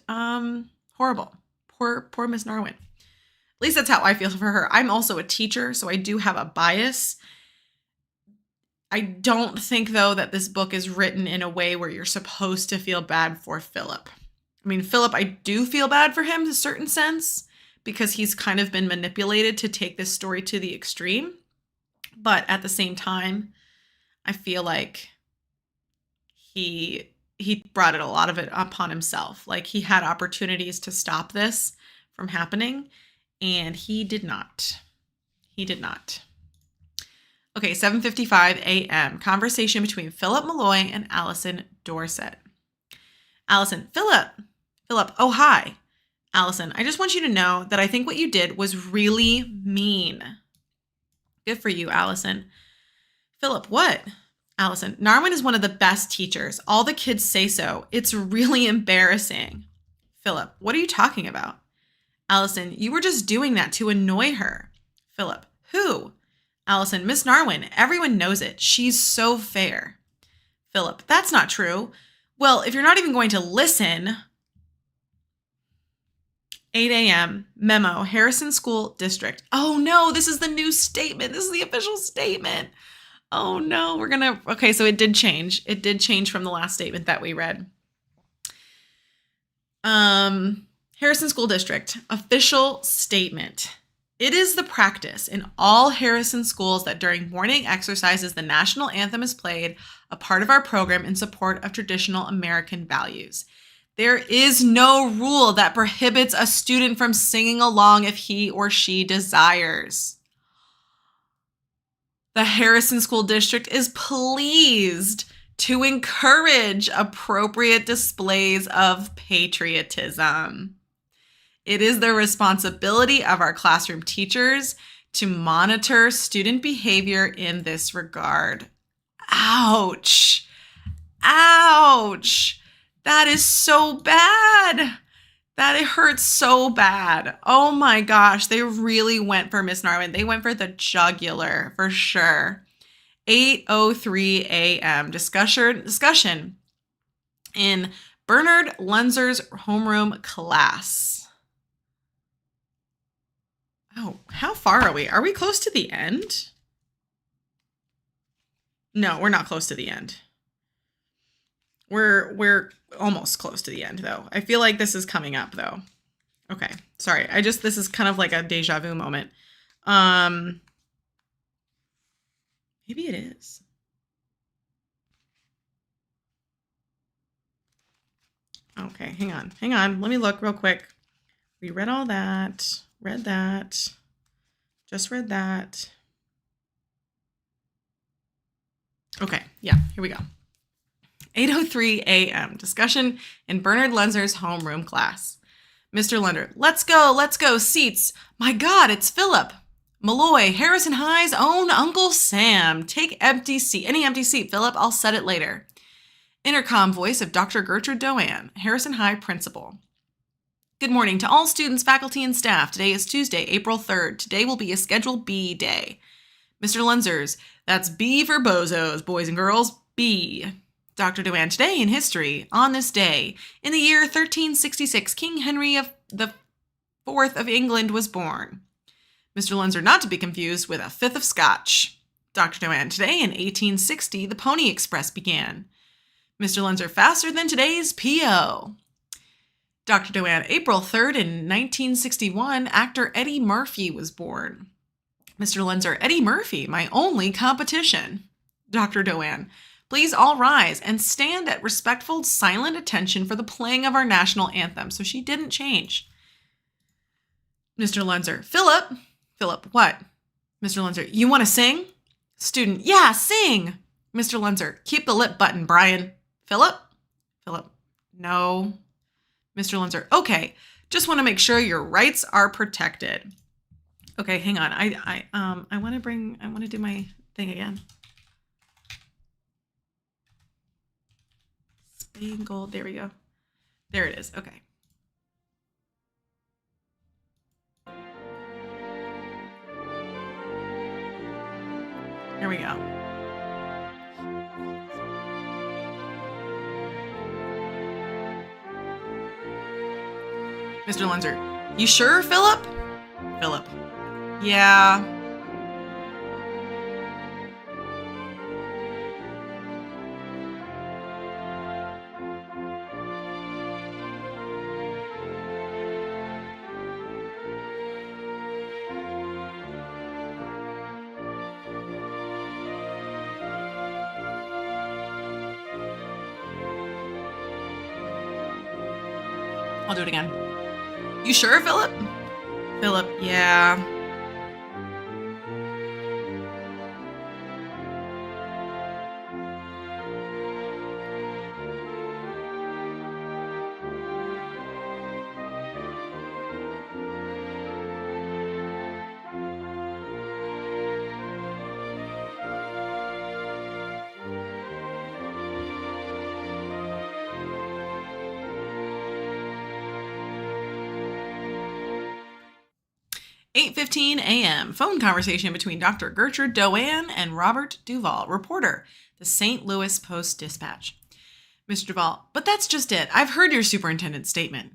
horrible. Poor Miss Narwin. At least that's how I feel for her. I'm also a teacher, so I do have a bias. I don't think, though, that this book is written in a way where you're supposed to feel bad for Philip. I mean, Philip, I do feel bad for him in a certain sense because he's kind of been manipulated to take this story to the extreme. But at the same time, I feel like he brought a lot of it upon himself. Like, he had opportunities to stop this from happening, and he did not. He did not. Okay, 7:55 a.m. Conversation between Philip Malloy and Allison Dorset. Allison, Philip, oh, hi. Allison, I just want you to know that I think what you did was really mean. Good for you, Allison. Philip, what? Allison, Narwin is one of the best teachers. All the kids say so. It's really embarrassing. Philip, what are you talking about? Allison, you were just doing that to annoy her. Philip, who? Allison, Miss Narwin. Everyone knows it. She's so fair. Philip, that's not true. Well, if you're not even going to listen. 8 a.m. Memo, Harrison School District. Oh no, this is the new statement. This is the official statement. Oh no, okay, so it did change. It did change from the last statement that we read. Harrison School District, official statement. It is the practice in all Harrison schools that during morning exercises, the national anthem is played, a part of our program in support of traditional American values. There is no rule that prohibits a student from singing along if he or she desires. The Harrison School District is pleased to encourage appropriate displays of patriotism. It is the responsibility of our classroom teachers to monitor student behavior in this regard. Ouch. Ouch. That is so bad. That it hurts so bad. Oh my gosh, they really went for Miss Narwin. They went for the jugular for sure. 8:03 a.m. Discussion in Bernard Lunzer's homeroom class. Oh, how far are we? Are we close to the end? No, we're not close to the end. We're almost close to the end, though. I feel like this is coming up, though. Okay, sorry. This is kind of like a deja vu moment. Maybe it is. Okay, hang on. Let me look real quick. We read all that. Read that. Just read that. Okay, yeah, here we go. 8:03 a.m. Discussion in Bernard Lunzer's homeroom class. Mr. Lunder, let's go, seats. My God, it's Philip. Malloy, Harrison High's own Uncle Sam. Take any empty seat, Philip. I'll set it later. Intercom voice of Dr. Gertrude Doan, Harrison High principal. Good morning to all students, faculty, and staff. Today is Tuesday, April 3rd. Today will be a Schedule B day. Mr. Lunzers, that's B for bozos, boys and girls, B. Dr. Doan, today in history, on this day, in the year 1366, King Henry the Fourth of England was born. Mr. Lunzer, not to be confused with a fifth of Scotch. Dr. Doan, today in 1860, the Pony Express began. Mr. Lunzer, faster than today's P.O. Dr. Doan, April 3rd in 1961, actor Eddie Murphy was born. Mr. Lunzer, Eddie Murphy, my only competition. Dr. Doan. Please all rise and stand at respectful, silent attention for the playing of our national anthem. So she didn't change. Mr. Lunzer. Philip. Philip, what? Mr. Lunzer. You want to sing? Student. Yeah, sing. Mr. Lunzer. Keep the lip button, Brian. Philip. Philip. No. Mr. Lunzer. Okay. Just want to make sure your rights are protected. Okay, hang on. I want to do my thing again. Spangled. There we go. There it is. Okay. Here we go. Mr. Lunzer. You sure, Philip? Philip. Yeah. I'll do it again. You sure, Philip? Philip, yeah. "8:15 a.m. Phone conversation between Dr. Gertrude Doan and Robert Duvall, reporter, the St. Louis Post-Dispatch." Mr. Duvall. But that's just it. I've heard your superintendent's statement.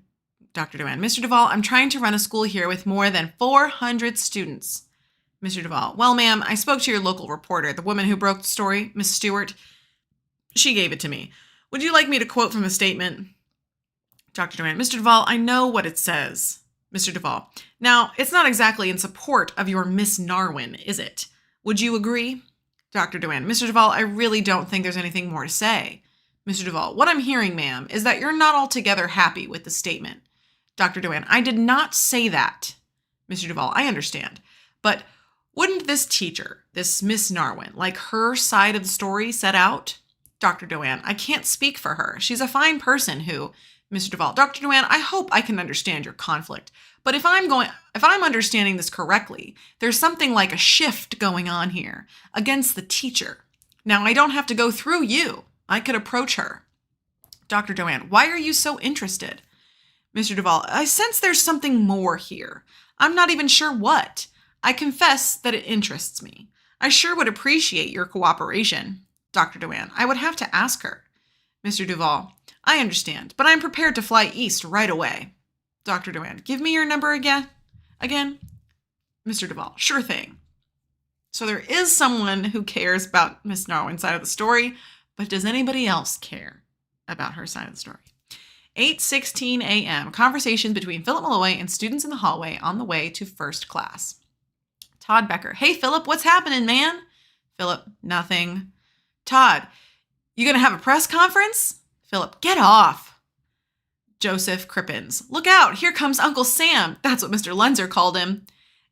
Dr. Doan. Mr. Duvall, I'm trying to run a school here with more than 400 students. Mr. Duvall. Well, ma'am, I spoke to your local reporter, the woman who broke the story, Miss Stewart. She gave it to me. Would you like me to quote from the statement? Dr. Doan. Mr. Duvall, I know what it says. Mr. Duvall. Now, it's not exactly in support of your Miss Narwin, is it? Would you agree? Dr. Doan. Mr. Duvall, I really don't think there's anything more to say. Mr. Duvall. What I'm hearing, ma'am, is that you're not altogether happy with the statement. Dr. Doan. I did not say that. Mr. Duvall. I understand. But wouldn't this teacher, this Miss Narwin, like her side of the story set out? Dr. Doan. I can't speak for her. She's a fine person who... Mr. Duvall. Dr. Doan, I hope I can understand your conflict. But if I'm understanding this correctly, there's something like a shift going on here against the teacher. Now, I don't have to go through you. I could approach her. Dr. Doan, why are you so interested? Mr. Duvall, I sense there's something more here. I'm not even sure what. I confess that it interests me. I sure would appreciate your cooperation. Dr. Doan, I would have to ask her. Mr. Duvall, I understand, but I'm prepared to fly east right away. Dr. Doan, give me your number again. Mr. Duvall, sure thing. So there is someone who cares about Miss Narwin's side of the story, but does anybody else care about her side of the story? 8:16 a.m. Conversations between Philip Malloy and students in the hallway on the way to first class. Todd Becker. Hey, Philip, what's happening, man? Philip, nothing. Todd, you gonna have a press conference? Philip, get off. Joseph Crippins. Look out, here comes Uncle Sam. That's what Mr. Lunzer called him.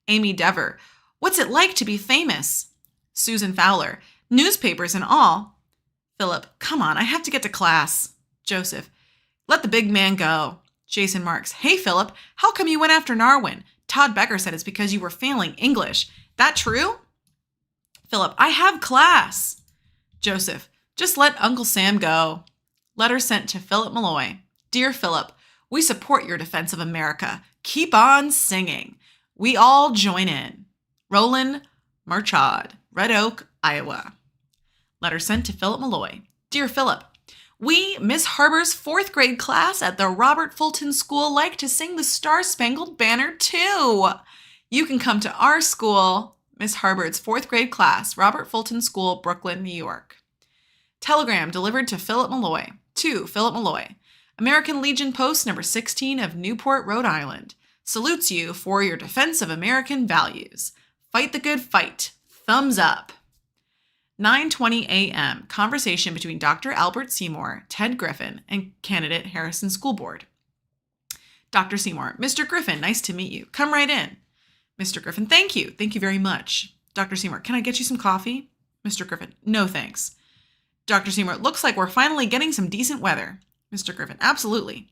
Amy Dever. What's it like to be famous? Susan Fowler. Newspapers and all. Philip, come on, I have to get to class. Joseph. Let the big man go. Jason Marks. Hey, Philip, how come you went after Narwin? Todd Becker said it's because you were failing English. That true? Philip, I have class. Joseph. Just let Uncle Sam go. Letter sent to Philip Malloy. Dear Philip, we support your defense of America. Keep on singing. We all join in. Roland Marchad, Red Oak, Iowa. Letter sent to Philip Malloy. Dear Philip, we, Miss Harbor's 4th grade class at the Robert Fulton School, like to sing the Star-Spangled Banner too. You can come to our school, Miss Harbor's 4th grade class, Robert Fulton School, Brooklyn, New York. Telegram delivered to Philip Malloy. To Philip Malloy. American Legion Post number 16 of Newport, Rhode Island. Salutes you for your defense of American values. Fight the good fight. Thumbs up. 9:20 a.m. Conversation between Dr. Albert Seymour, Ted Griffin, and candidate Harrison School Board. Dr. Seymour, Mr. Griffin, nice to meet you. Come right in. Mr. Griffin, thank you. Thank you very much. Dr. Seymour, can I get you some coffee? Mr. Griffin, no thanks. Dr. Seymour, looks like we're finally getting some decent weather. Mr. Griffin, absolutely.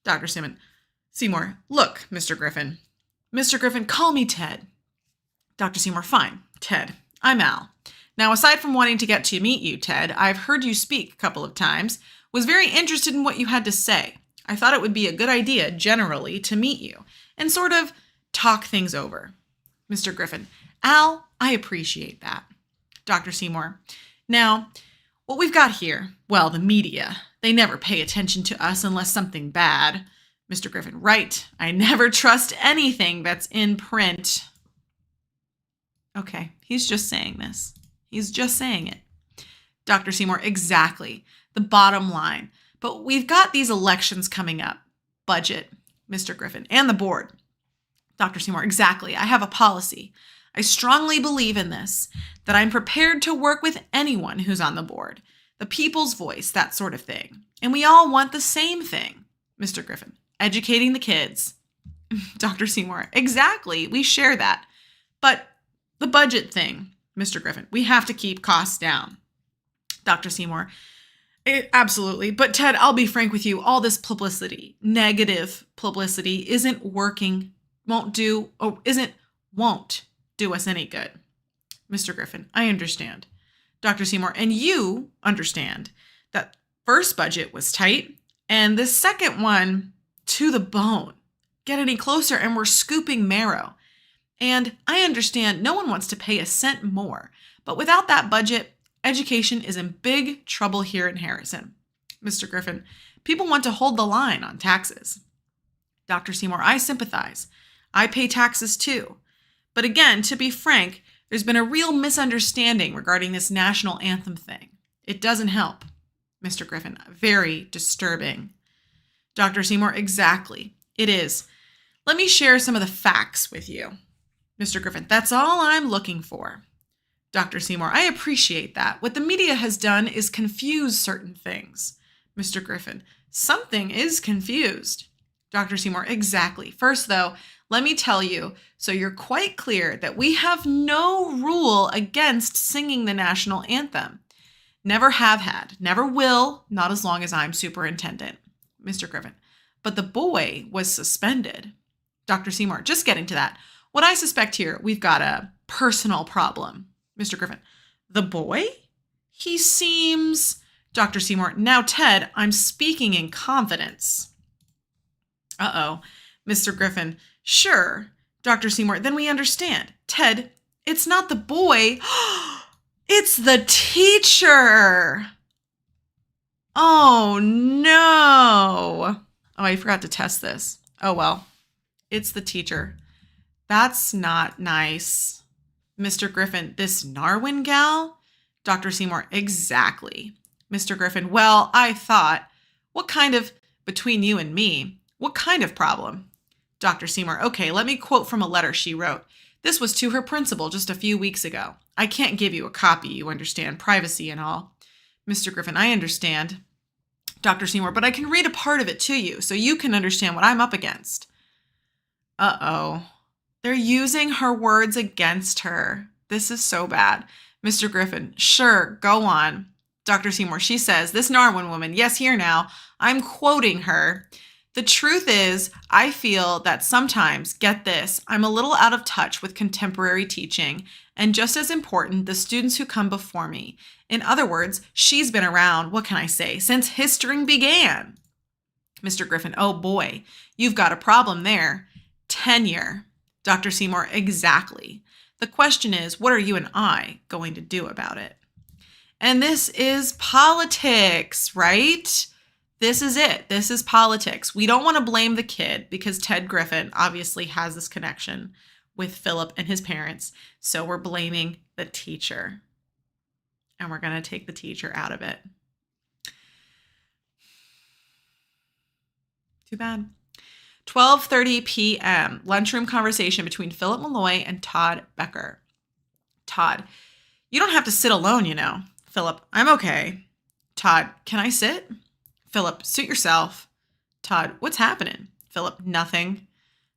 Dr. Seymour, look, Mr. Griffin. Mr. Griffin, call me Ted. Dr. Seymour, fine. Ted, I'm Al. Now, aside from wanting to get to meet you, Ted, I've heard you speak a couple of times, was very interested in what you had to say. I thought it would be a good idea, generally, to meet you and sort of talk things over. Mr. Griffin, Al, I appreciate that. Dr. Seymour, now, what we've got here, well, the media, they never pay attention to us unless something bad. Mr. Griffin, right. I never trust anything that's in print. Okay, he's just saying this. He's just saying it. Dr. Seymour, exactly. The bottom line. But we've got these elections coming up. Budget, Mr. Griffin, and the board. Dr. Seymour, exactly. I have a policy. I strongly believe in this, that I'm prepared to work with anyone who's on the board. The people's voice, that sort of thing. And we all want the same thing. Mr. Griffin, educating the kids. Dr. Seymour, exactly. We share that. But the budget thing, Mr. Griffin, we have to keep costs down. Dr. Seymour, absolutely. But Ted, I'll be frank with you. All this publicity, negative publicity, isn't working, won't do us any good. Mr. Griffin, I understand. Dr. Seymour, and you understand that first budget was tight and this second one to the bone. Get any closer and we're scooping marrow. And I understand no one wants to pay a cent more, but without that budget, education is in big trouble here in Harrison. Mr. Griffin, people want to hold the line on taxes. Dr. Seymour, I sympathize. I pay taxes too. But again, to be frank, there's been a real misunderstanding regarding this national anthem thing. It doesn't help. Mr. Griffin, very disturbing. Dr. Seymour, exactly. It is. Let me share some of the facts with you. Mr. Griffin, that's all I'm looking for. Dr. Seymour, I appreciate that. What the media has done is confuse certain things. Mr. Griffin, something is confused. Dr. Seymour, exactly. First, though, let me tell you, so you're quite clear, that we have no rule against singing the national anthem. Never have had, never will, not as long as I'm superintendent. Mr. Griffin, but the boy was suspended. Dr. Seymour, just getting to that. What I suspect here, we've got a personal problem. Mr. Griffin, the boy? He seems... Dr. Seymour, now Ted, I'm speaking in confidence. Uh-oh. Mr. Griffin, sure. Dr. Seymour, then we understand. Ted, it's not the boy. It's the teacher. Oh, no. Oh, I forgot to test this. Oh, well. It's the teacher. That's not nice. Mr. Griffin, this Narwin gal? Dr. Seymour, exactly. Mr. Griffin, well, I thought, between you and me, what kind of problem? Dr. Seymour, okay, let me quote from a letter she wrote. This was to her principal just a few weeks ago. I can't give you a copy, you understand, privacy and all. Mr. Griffin, I understand. Dr. Seymour, but I can read a part of it to you so you can understand what I'm up against. Uh-oh. They're using her words against her. This is so bad. Mr. Griffin, sure, go on. Dr. Seymour, she says, this Narwin woman, yes, here now, I'm quoting her. The truth is, I feel that sometimes, get this, I'm a little out of touch with contemporary teaching, and just as important, the students who come before me. In other words, she's been around, what can I say, since history began. Mr. Griffin, oh boy, you've got a problem there. Tenure. Dr. Seymour, exactly. The question is, what are you and I going to do about it? And this is politics, right? This is it. This is politics. We don't want to blame the kid because Ted Griffin obviously has this connection with Philip and his parents. So we're blaming the teacher. And we're going to take the teacher out of it. Too bad. 12:30 p.m. Lunchroom conversation between Philip Malloy and Todd Becker. Todd, You don't have to sit alone, you know. Philip, I'm okay. Todd, can I sit? Philip, suit yourself. Todd, what's happening? Philip, nothing.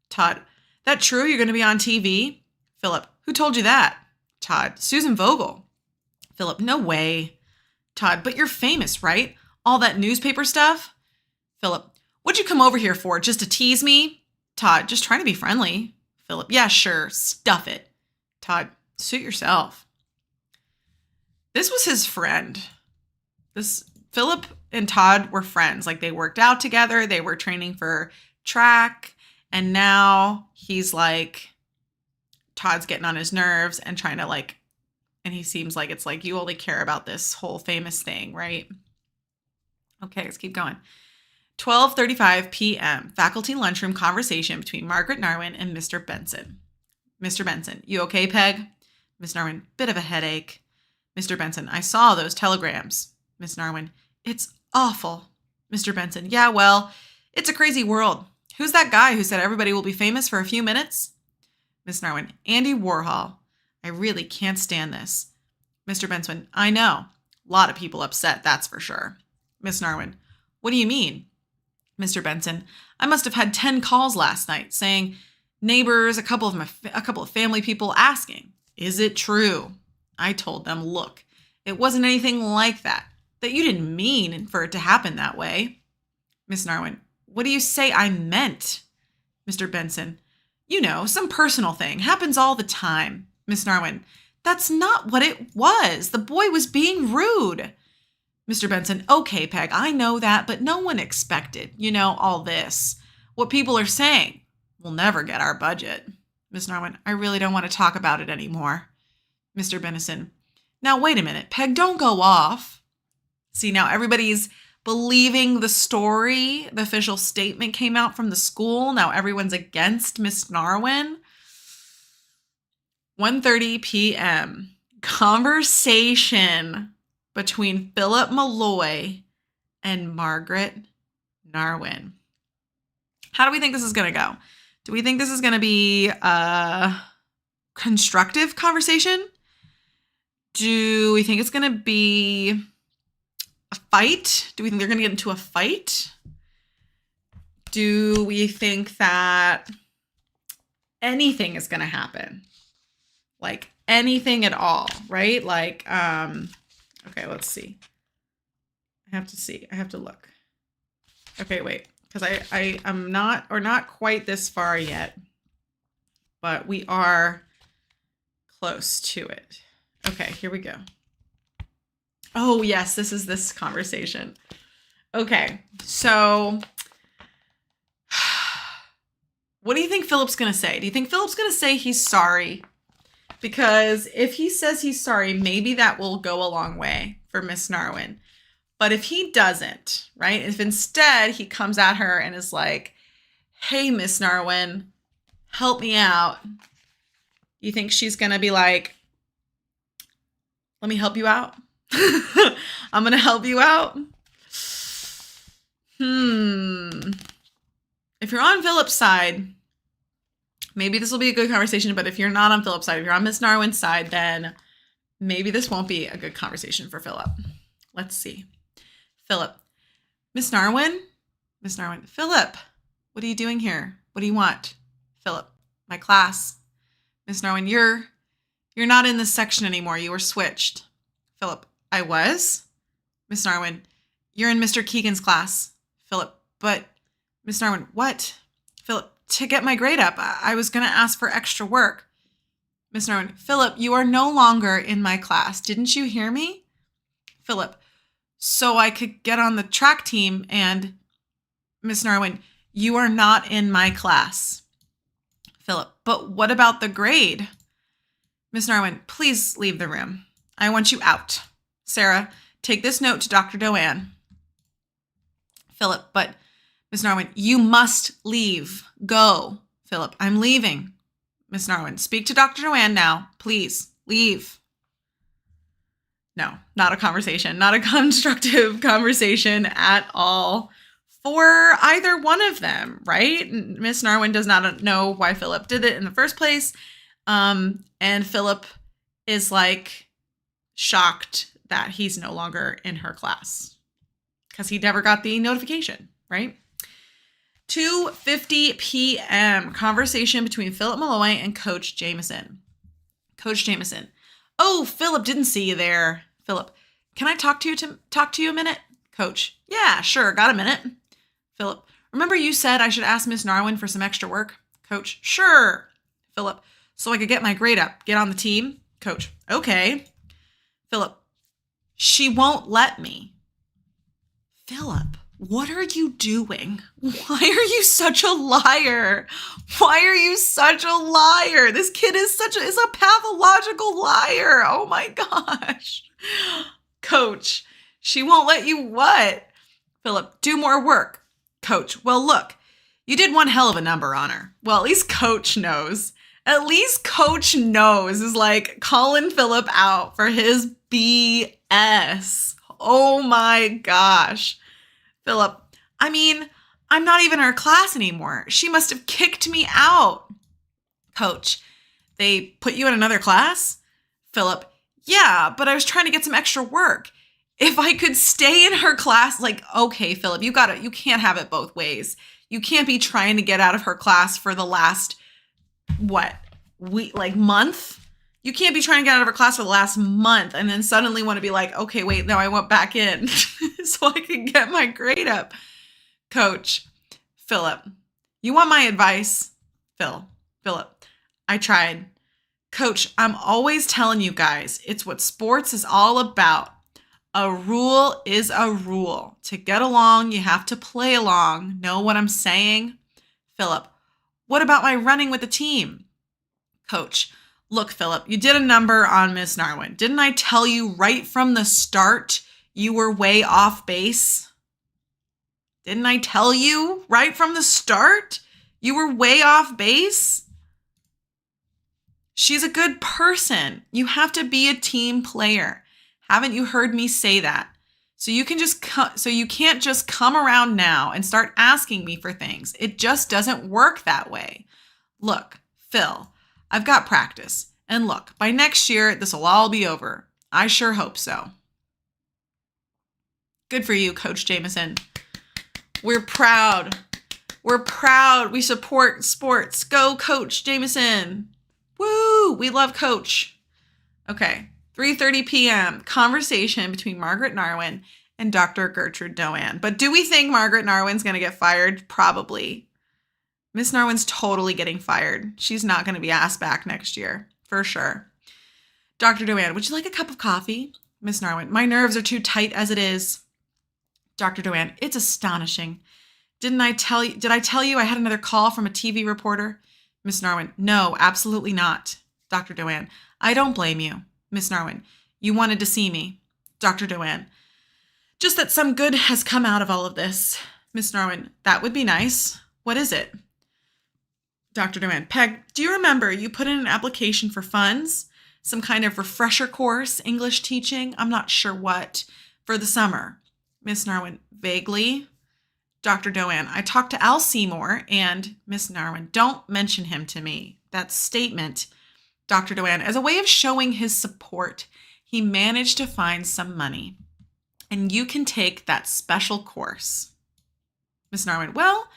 Todd, that true you're going to be on TV? Philip, who told you that? Todd, Susan Vogel. Philip, no way. Todd, but you're famous, right? All that newspaper stuff? Philip, what'd you come over here for? Just to tease me? Todd, just trying to be friendly. Philip, yeah, sure. Stuff it. Todd, suit yourself. This was his friend. Philip and Todd were friends. Like, they worked out together. They were training for track. And now he's like, Todd's getting on his nerves and trying to like, and he seems like it's like, you only care about this whole famous thing, right? Okay, let's keep going. 12:35 p.m. Faculty lunchroom conversation between Margaret Narwin and Mr. Benson. Mr. Benson, you okay, Peg? Miss Narwin, bit of a headache. Mr. Benson, I saw those telegrams. Miss Narwin, it's awful. Mr. Benson, yeah, well, it's a crazy world. Who's that guy who said everybody will be famous for a few minutes? Miss Narwin, Andy Warhol. I really can't stand this. Mr. Benson, I know. A lot of people upset, that's for sure. Miss Narwin, what do you mean? Mr. Benson, I must have had 10 calls last night saying neighbors, a couple of family people asking, is it true? I told them, look, it wasn't anything like that you didn't mean for it to happen that way. Miss Narwin, what do you say I meant? Mr. Benson, you know, some personal thing happens all the time. Miss Narwin, that's not what it was. The boy was being rude. Mr. Benson, okay, Peg, I know that, but no one expected, all this. What people are saying. We'll never get our budget. Miss Narwin, I really don't want to talk about it anymore. Mr. Benison, now wait a minute, Peg, don't go off. See, now everybody's believing the story. The official statement came out from the school. Now everyone's against Miss Narwin. 1:30 p.m. Conversation between Philip Malloy and Margaret Narwin. How do we think this is going to go? Do we think this is going to be a constructive conversation? Do we think it's going to be a fight? Do we think they're going to get into a fight? Do we think that anything is going to happen? Like anything at all, right? Like, okay, let's see. I have to look. Okay, wait, because I'm not quite this far yet, but we are close to it. Okay, here we go. Oh, yes, this is this conversation. Okay, so what do you think Philip's going to say? Do you think Philip's going to say he's sorry? Because if he says he's sorry, maybe that will go a long way for Miss Narwin. But if he doesn't, right? If instead he comes at her and is like, hey, Miss Narwin, help me out. You think she's going to be like, let me help you out? I'm going to help you out? If you're on Philip's side, maybe this will be a good conversation, but if you're not on Philip's side, if you're on Miss Narwin's side, then maybe this won't be a good conversation for Philip. Let's see. Philip, Miss Narwin? Miss Narwin, Philip, what are you doing here? What do you want? Philip, my class. Miss Narwin, you're not in this section anymore. You were switched. Philip, I was? Miss Narwin, you're in Mr. Keegan's class. Philip, but Miss Narwin, what? Philip, to get my grade up, I was going to ask for extra work. Miss Narwin, Philip, you are no longer in my class. Didn't you hear me? Philip, so I could get on the track team. And Miss Narwin, you are not in my class. Philip, but what about the grade? Miss Narwin, please leave the room. I want you out. Sarah, take this note to Dr. Doan. Philip, but Miss Narwin, you must leave. Go. Philip, I'm leaving. Miss Narwin, speak to Dr. Doan now. Please, leave. No, not a conversation. Not a constructive conversation at all for either one of them, right? Miss Narwin does not know why Philip did it in the first place. And Philip is like, shocked that he's no longer in her class because he never got the notification, right? 2:50 p.m. Conversation between Philip Malloy and Coach Jameson. Coach Jameson. Oh, Philip, didn't see you there. Philip, can I talk to you a minute? Coach. Yeah, sure. Got a minute. Philip, remember you said I should ask Miss Narwin for some extra work? Coach. Sure. Philip, so I could get my grade up, get on the team? Coach. Okay. Philip, she won't let me. Philip, what are you doing? Why are you such a liar? Why are you such a liar? This kid is a pathological liar. Oh my gosh. Coach, she won't let you what? Philip, do more work. Coach, well, look, you did one hell of a number on her. Well, at least Coach knows. At least Coach knows is like calling Philip out for his BS. Oh my gosh. Philip, I mean, I'm not even in her class anymore. She must have kicked me out. Coach, they put you in another class? Philip, yeah, but I was trying to get some extra work. If I could stay in her class, like, okay, Philip, you can't have it both ways. You can't be trying to get out of her class for the last, month? You can't be trying to get out of her class for the last month and then suddenly want to be like, okay, wait, no, I went back in so I can get my grade up. Coach, Philip, you want my advice? Philip, I tried. Coach, I'm always telling you guys, it's what sports is all about. A rule is a rule. To get along, you have to play along. Know what I'm saying? Philip, what about my running with the team? Coach, look, Philip, you did a number on Miss Narwin. Didn't I tell you right from the start you were way off base? Didn't I tell you right from the start you were way off base? She's a good person. You have to be a team player. Haven't you heard me say that? So you can't just come around now and start asking me for things. It just doesn't work that way. Look, Phil, I've got practice. And look, by next year, this will all be over. I sure hope so. Good for you, Coach Jameson. We're proud. We're proud. We support sports. Go, Coach Jameson. Woo! We love Coach. Okay. 3:30 p.m. Conversation between Margaret Narwin and Dr. Gertrude Doan. But do we think Margaret Narwin's going to get fired? Probably. Miss Narwin's totally getting fired. She's not going to be asked back next year, for sure. Dr. Doan, would you like a cup of coffee? Miss Narwin, my nerves are too tight as it is. Dr. Doan, it's astonishing. Did I tell you I had another call from a TV reporter? Miss Narwin, no, absolutely not. Dr. Doan, I don't blame you. Miss Narwin, you wanted to see me. Dr. Doan, just that some good has come out of all of this. Miss Narwin, that would be nice. What is it? Dr. Doan, Peg, do you remember you put in an application for funds? Some kind of refresher course, English teaching, I'm not sure what, for the summer. Miss Narwin, vaguely. Dr. Doan, I talked to Al Seymour and Miss Narwin, don't mention him to me. That statement. Dr. Doan, as a way of showing his support, he managed to find some money. And you can take that special course. Miss Narwin, well,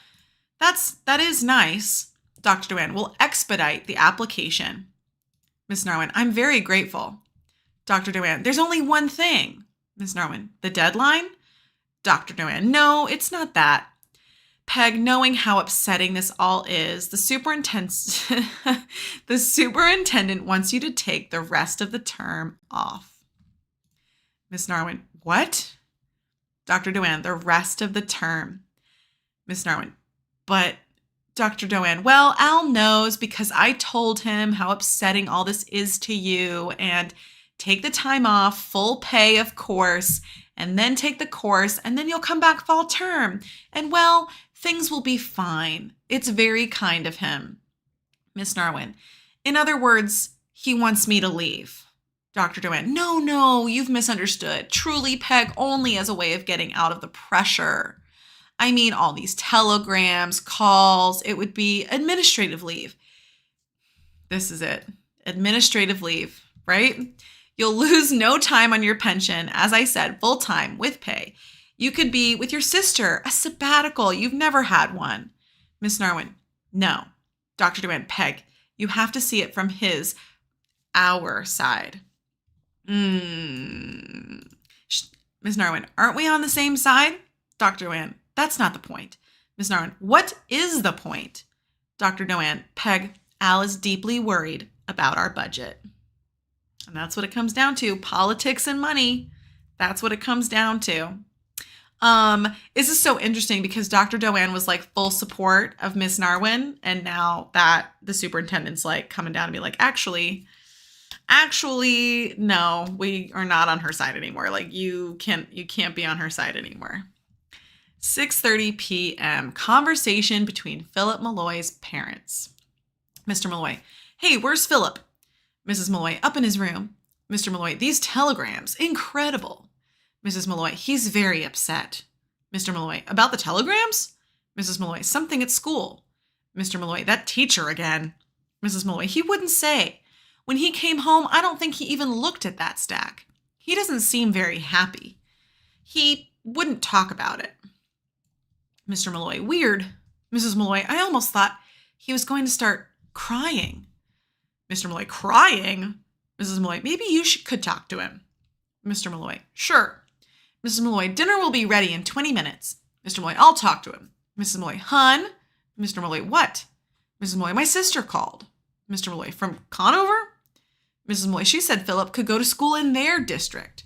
that is nice. Dr. Doan, we'll expedite the application. Miss Narwin, I'm very grateful. Dr. Doan, there's only one thing. Miss Narwin, the deadline? Dr. Doan, no, it's not that. Peg, knowing how upsetting this all is, the superintendent wants you to take the rest of the term off. Miss Narwin, what? Dr. Doan, the rest of the term. Miss Narwin, but Dr. Doan, well, Al knows because I told him how upsetting all this is to you, and take the time off, full pay, of course, and then take the course, and then you'll come back fall term. And well, things will be fine. It's very kind of him. Miss Narwin, in other words, he wants me to leave. Dr. Doan, no, you've misunderstood. Truly, Peg, only as a way of getting out of the pressure. I mean, all these telegrams, calls, it would be administrative leave. This is it. Administrative leave, right? You'll lose no time on your pension. As I said, full time with pay. You could be with your sister, a sabbatical. You've never had one. Miss Narwin, no. Dr. Dewan, Peg, you have to see it from our side. Miss Narwin, aren't we on the same side? Dr. Dewan, that's not the point. Miss Narwin, what is the point? Dr. Dewan, Peg, Al is deeply worried about our budget. And that's what it comes down to. Politics and money. That's what it comes down to. This is so interesting because Dr. Dewan was like full support of Miss Narwin. And now that the superintendent's like coming down to be like, actually, no, we are not on her side anymore. Like you can't be on her side anymore. 6:30 p.m. Conversation between Philip Malloy's parents. Mr. Malloy, hey, where's Philip? Mrs. Malloy, up in his room. Mr. Malloy, these telegrams, incredible. Mrs. Malloy, he's very upset. Mr. Malloy, about the telegrams? Mrs. Malloy, something at school. Mr. Malloy, that teacher again. Mrs. Malloy, he wouldn't say. When he came home, I don't think he even looked at that stack. He doesn't seem very happy. He wouldn't talk about it. Mr. Malloy, weird. Mrs. Malloy, I almost thought he was going to start crying. Mr. Malloy, crying? Mrs. Malloy, maybe you could talk to him. Mr. Malloy, sure. Mrs. Malloy, dinner will be ready in 20 minutes. Mr. Malloy, I'll talk to him. Mrs. Malloy, hun? Mr. Malloy, what? Mrs. Malloy, my sister called. Mr. Malloy, from Conover? Mrs. Malloy, she said Philip could go to school in their district.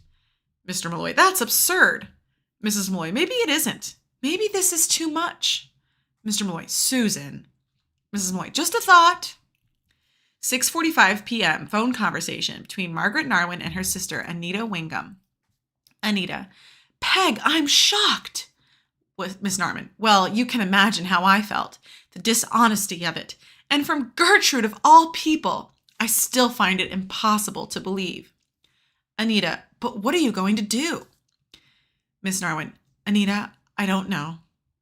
Mr. Malloy, that's absurd. Mrs. Malloy, maybe it isn't. Maybe this is too much. Mr. Malloy, Susan. Mrs. Malloy, just a thought. 6:45 p.m. Phone conversation between Margaret Narwin and her sister, Anita Wingham. Anita, Peg, I'm shocked. With Miss Narwin, well, you can imagine how I felt. The dishonesty of it. And from Gertrude of all people, I still find it impossible to believe. Anita, but what are you going to do? Miss Narwin, Anita, I don't know.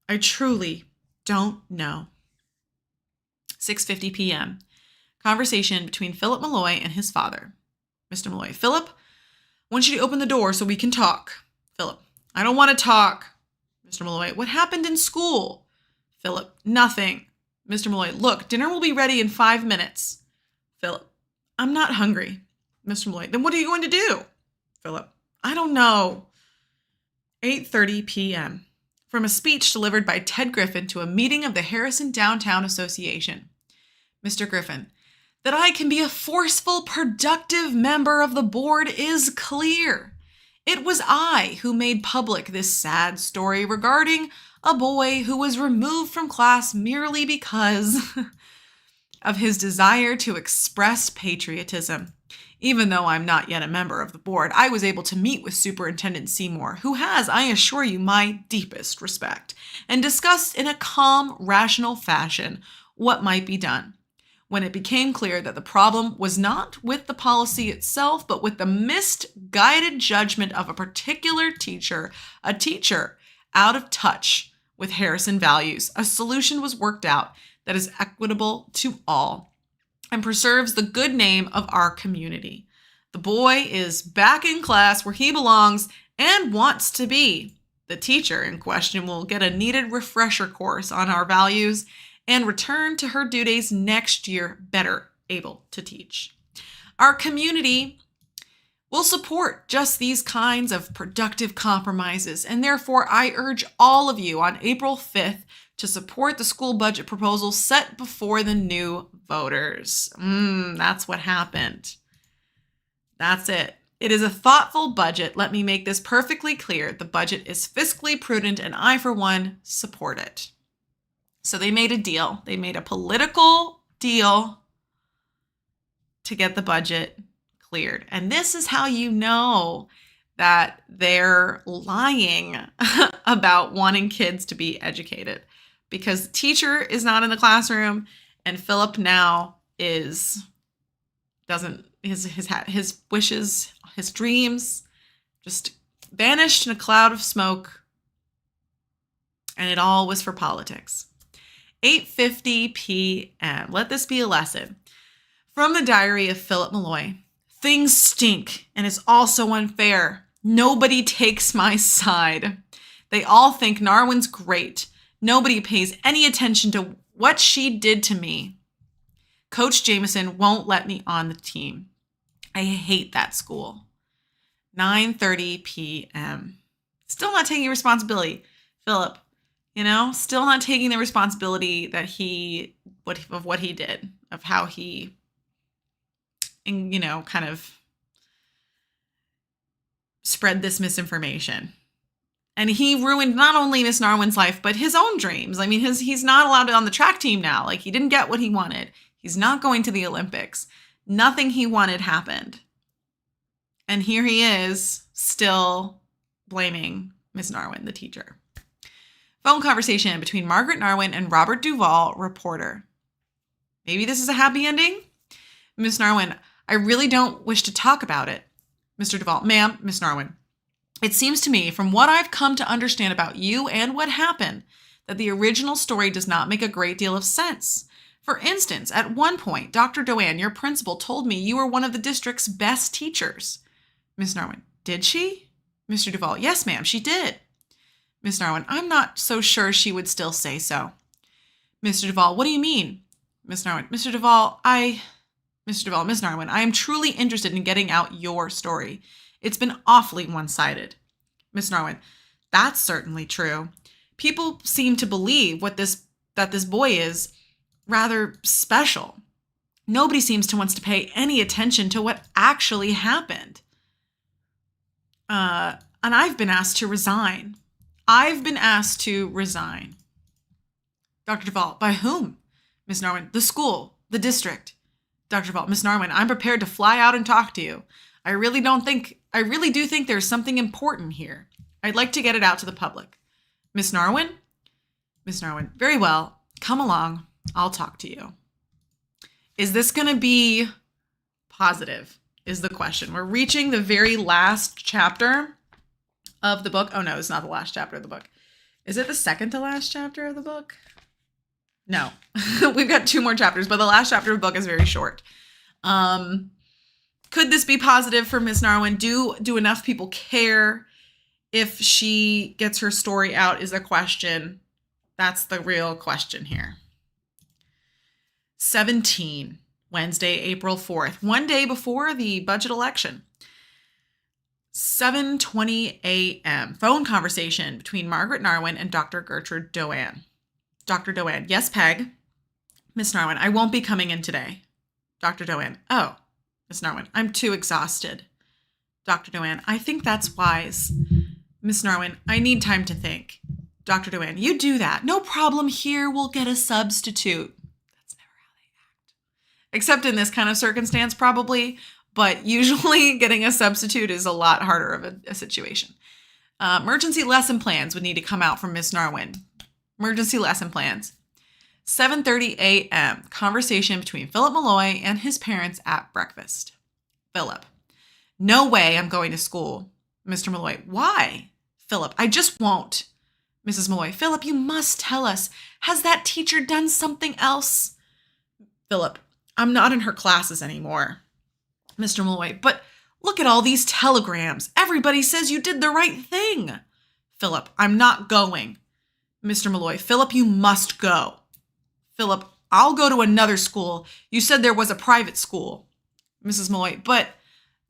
I truly don't know. 6:50 p.m. Conversation between Philip Malloy and his father. Mr. Malloy, Philip, I want you to open the door so we can talk. Philip, I don't want to talk. Mr. Malloy, what happened in school? Philip, nothing. Mr. Malloy, look, dinner will be ready in 5 minutes. Philip, I'm not hungry. Mr. Malloy, then what are you going to do? Philip, I don't know. 8:30 p.m. From a speech delivered by Ted Griffin to a meeting of the Harrison Downtown Association. Mr. Griffin, that I can be a forceful, productive member of the board is clear. It was I who made public this sad story regarding a boy who was removed from class merely because of his desire to express patriotism. Even though I'm not yet a member of the board, I was able to meet with Superintendent Seymour, who has, I assure you, my deepest respect, and discussed in a calm, rational fashion what might be done. When it became clear that the problem was not with the policy itself, but with the misguided judgment of a particular teacher, a teacher out of touch with Harrison values, a solution was worked out that is equitable to all and preserves the good name of our community. The boy is back in class where he belongs and wants to be. The teacher in question will get a needed refresher course on our values and return to her duties next year better able to teach. Our community will support just these kinds of productive compromises, and therefore I urge all of you on April 5th to support the school budget proposal set before the new voters. That's what happened. That's it. It is a thoughtful budget. Let me make this perfectly clear. The budget is fiscally prudent, and I, for one, support it. So they made a deal. They made a political deal to get the budget cleared. And this is how you know that they're lying about wanting kids to be educated. Because the teacher is not in the classroom, and Philip now his wishes, his dreams just vanished in a cloud of smoke, and it all was for politics. 8:50 p.m. Let this be a lesson. From the diary of Philip Malloy. Things stink, and it's all so unfair. Nobody takes my side. They all think Narwin's great. Nobody pays any attention to what she did to me. Coach Jameson won't let me on the team. I hate that school. 9:30 p.m. Still not taking responsibility. Philip, still not taking the responsibility that of what he did, of how he, kind of spread this misinformation. And he ruined not only Miss Narwin's life, but his own dreams. I mean, he's not allowed on the track team now. Like, he didn't get what he wanted. He's not going to the Olympics. Nothing he wanted happened. And here he is, still blaming Miss Narwin, the teacher. Phone conversation between Margaret Narwin and Robert Duvall, reporter. Maybe this is a happy ending? Miss Narwin, I really don't wish to talk about it. Mr. Duvall, ma'am, Miss Narwin. It seems to me, from what I've come to understand about you and what happened, that the original story does not make a great deal of sense. For instance, at one point, Dr. Doan, your principal, told me you were one of the district's best teachers. Miss Narwin, did she? Mr. Duvall, yes, ma'am, she did. Miss Narwin, I'm not so sure she would still say so. Mr. Duvall, what do you mean? Miss Narwin, Mr. Duvall, Miss Narwin, I am truly interested in getting out your story. It's been awfully one-sided. Miss Narwin, that's certainly true. People seem to believe that this boy is rather special. Nobody seems to want to pay any attention to what actually happened. And I've been asked to resign. Dr. Duvall, by whom? Miss Narwin, the school, the district. Dr. Duvall, Miss Narwin, I'm prepared to fly out and talk to you. I really do think there's something important here. I'd like to get it out to the public. Miss Narwin? Miss Narwin, very well. Come along. I'll talk to you. Is this going to be positive is the question. We're reaching the very last chapter of the book. Oh, no, it's not the last chapter of the book. Is it the second to last chapter of the book? No, we've got 2 more chapters, but the last chapter of the book is very short. Could this be positive for Miss Narwin? Do enough people care if she gets her story out is a question. That's the real question here. 17, Wednesday, April 4th, one day before the budget election. 7:20 a.m. Phone conversation between Margaret Narwin and Dr. Gertrude Doan. Dr. Doan, yes, Peg. Miss Narwin, I won't be coming in today. Dr. Doan, oh. Miss Narwin, I'm too exhausted. Dr. Doan, I think that's wise. Miss Narwin, I need time to think. Dr. Doan, you do that. No problem here. We'll get a substitute. That's never how they act. Except in this kind of circumstance, probably. But usually getting a substitute is a lot harder of a situation. Emergency lesson plans would need to come out from Miss Narwin. Emergency lesson plans. 7:30 a.m. Conversation between Philip Malloy and his parents at breakfast. Philip, no way I'm going to school. Mr. Malloy, why? Philip, I just won't. Mrs. Malloy, Philip, you must tell us. Has that teacher done something else? Philip, I'm not in her classes anymore. Mr. Malloy, but look at all these telegrams. Everybody says you did the right thing. Philip, I'm not going. Mr. Malloy, Philip, you must go. Philip, I'll go to another school. You said there was a private school. Mrs. Malloy, but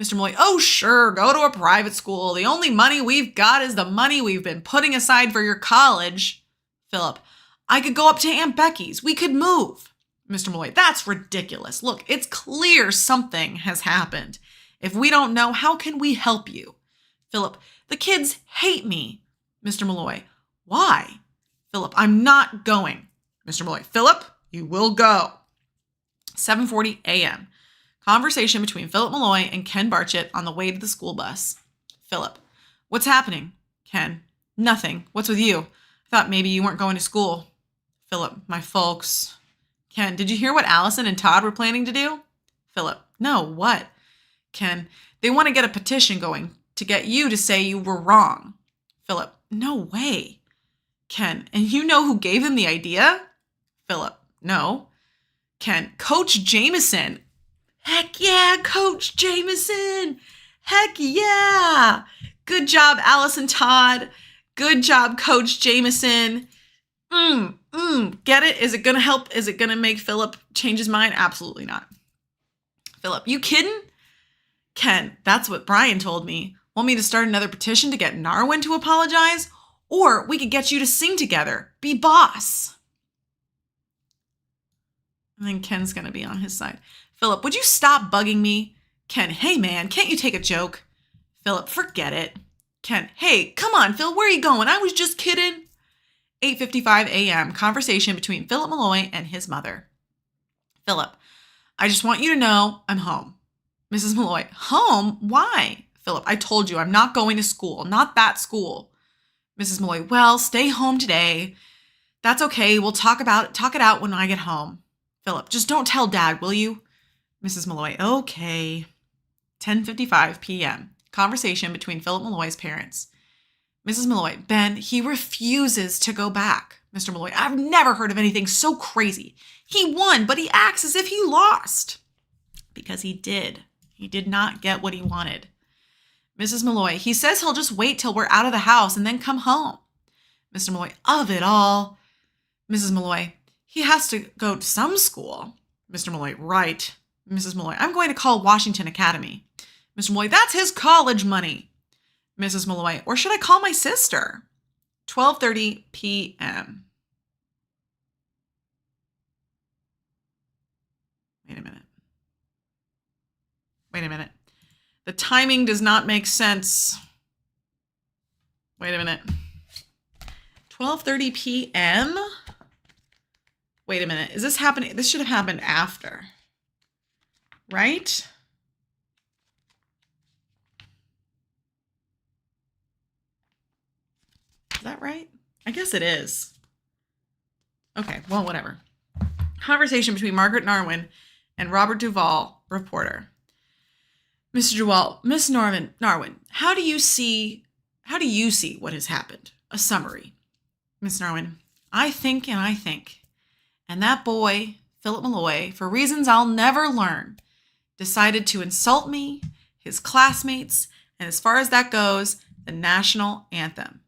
Mr. Malloy, oh, sure, go to a private school. The only money we've got is the money we've been putting aside for your college. Philip, I could go up to Aunt Becky's. We could move. Mr. Malloy, that's ridiculous. Look, it's clear something has happened. If we don't know, how can we help you? Philip, the kids hate me. Mr. Malloy, why? Philip, I'm not going. Mr. Malloy, Philip, you will go. 7:40 a.m. Conversation between Philip Malloy and Ken Barchett on the way to the school bus. Philip, what's happening? Ken, nothing. What's with you? I thought maybe you weren't going to school. Philip, my folks. Ken, did you hear what Allison and Todd were planning to do? Philip, no, what? Ken, they want to get a petition going to get you to say you were wrong. Philip, no way. Ken, and you know who gave them the idea? Philip, no. Ken, Coach Jameson. Heck yeah, Coach Jameson. Heck yeah. Good job, Allison Todd. Good job, Coach Jameson. Get it? Is it going to help? Is it going to make Philip change his mind? Absolutely not. Philip, you kidding? Ken, that's what Brian told me. Want me to start another petition to get Narwin to apologize? Or we could get you to sing together. Be boss. And then Ken's going to be on his side. Philip, would you stop bugging me? Ken, hey man, can't you take a joke? Philip, forget it. Ken, hey, come on, Phil, where are you going? I was just kidding. 8:55 a.m. Conversation between Philip Malloy and his mother. Philip, I just want you to know I'm home. Mrs. Malloy, home? Why? Philip, I told you I'm not going to school. Not that school. Mrs. Malloy, well, stay home today. That's okay. We'll talk it out when I get home. Philip, just don't tell Dad, will you? Mrs. Malloy, okay. 10:55 p.m. Conversation between Philip Malloy's parents. Mrs. Malloy, Ben, he refuses to go back. Mr. Malloy, I've never heard of anything so crazy. He won, but he acts as if he lost. Because he did. He did not get what he wanted. Mrs. Malloy, he says he'll just wait till we're out of the house and then come home. Mr. Malloy, of it all. Mrs. Malloy, he has to go to some school. Mr. Malloy, right. Mrs. Malloy, I'm going to call Washington Academy. Mr. Malloy, that's his college money. Mrs. Malloy, or should I call my sister? 12:30 p.m. Wait a minute. The timing does not make sense. Wait a minute. 12:30 p.m.? Wait a minute. Is this happening? This should have happened after. Right? Is that right? I guess it is. Okay, well, whatever. Conversation between Margaret Narwin and Robert Duvall, reporter. Mr. Duvall, Miss Narwin, how do you see what has happened? A summary. Miss Narwin, I think. And that boy, Philip Malloy, for reasons I'll never learn, decided to insult me, his classmates, and as far as that goes, the national anthem.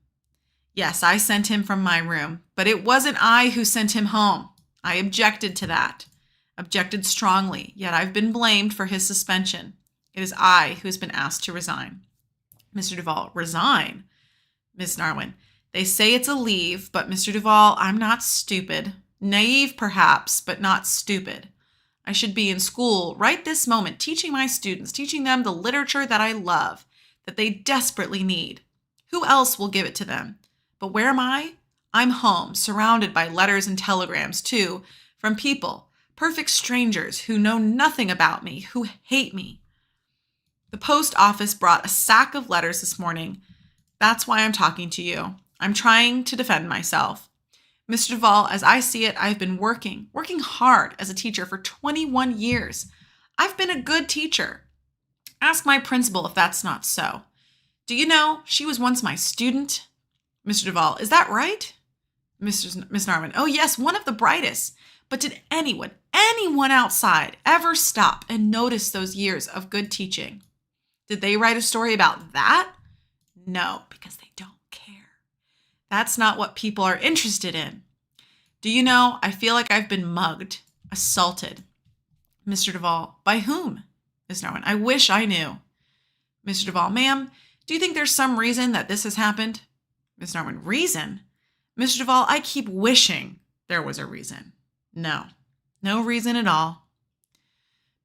Yes, I sent him from my room, but it wasn't I who sent him home. I objected to that. Objected strongly, yet I've been blamed for his suspension. It is I who has been asked to resign. Mr. Duvall, resign? Miss Narwin, they say it's a leave, but Mr. Duvall, I'm not stupid. Naive, perhaps, but not stupid. I should be in school right this moment, teaching my students, teaching them the literature that I love, that they desperately need. Who else will give it to them? But where am I? I'm home, surrounded by letters and telegrams, too, from people, perfect strangers who know nothing about me, who hate me. The post office brought a sack of letters this morning. That's why I'm talking to you. I'm trying to defend myself. Mr. Duvall, as I see it, I've been working hard as a teacher for 21 years. I've been a good teacher. Ask my principal if that's not so. Do you know, she was once my student? Mr. Duvall, is that right? Miss Narwin, oh yes, one of the brightest. But did anyone outside ever stop and notice those years of good teaching? Did they write a story about that? No, because they don't care. That's not what people are interested in. Do you know, I feel like I've been mugged, assaulted. Mr. Duvall, by whom? Miss Narwin, I wish I knew. Mr. Duvall, ma'am, do you think there's some reason that this has happened? Miss Narwin, reason? Mr. Duvall, I keep wishing there was a reason. No reason at all.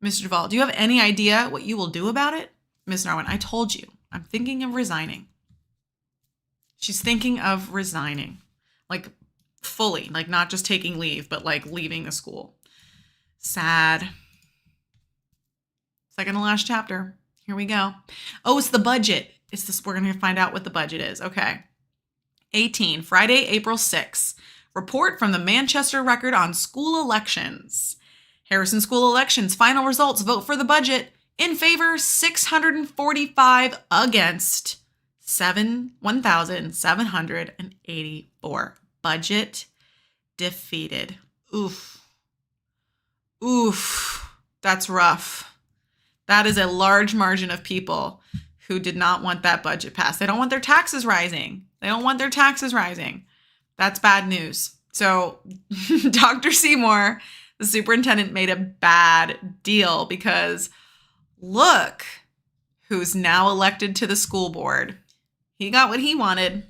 Mr. Duvall, do you have any idea what you will do about it? Miss Narwin, I told you, I'm thinking of resigning. She's thinking of resigning, like fully, like not just taking leave, but like leaving the school. Sad. Second to last chapter. Here we go. Oh, it's the budget. We're going to find out what the budget is. Okay. 18, Friday, April 6th. Report from the Manchester Record on school elections. Harrison School elections. Final results. Vote for the budget. In favor, 645. Against, 1,784. Budget defeated. Oof. That's rough. That is a large margin of people who did not want that budget passed. They don't want their taxes rising. They don't want their taxes rising. That's bad news. So Dr. Seymour, the superintendent, made a bad deal because look who's now elected to the school board. He got what he wanted.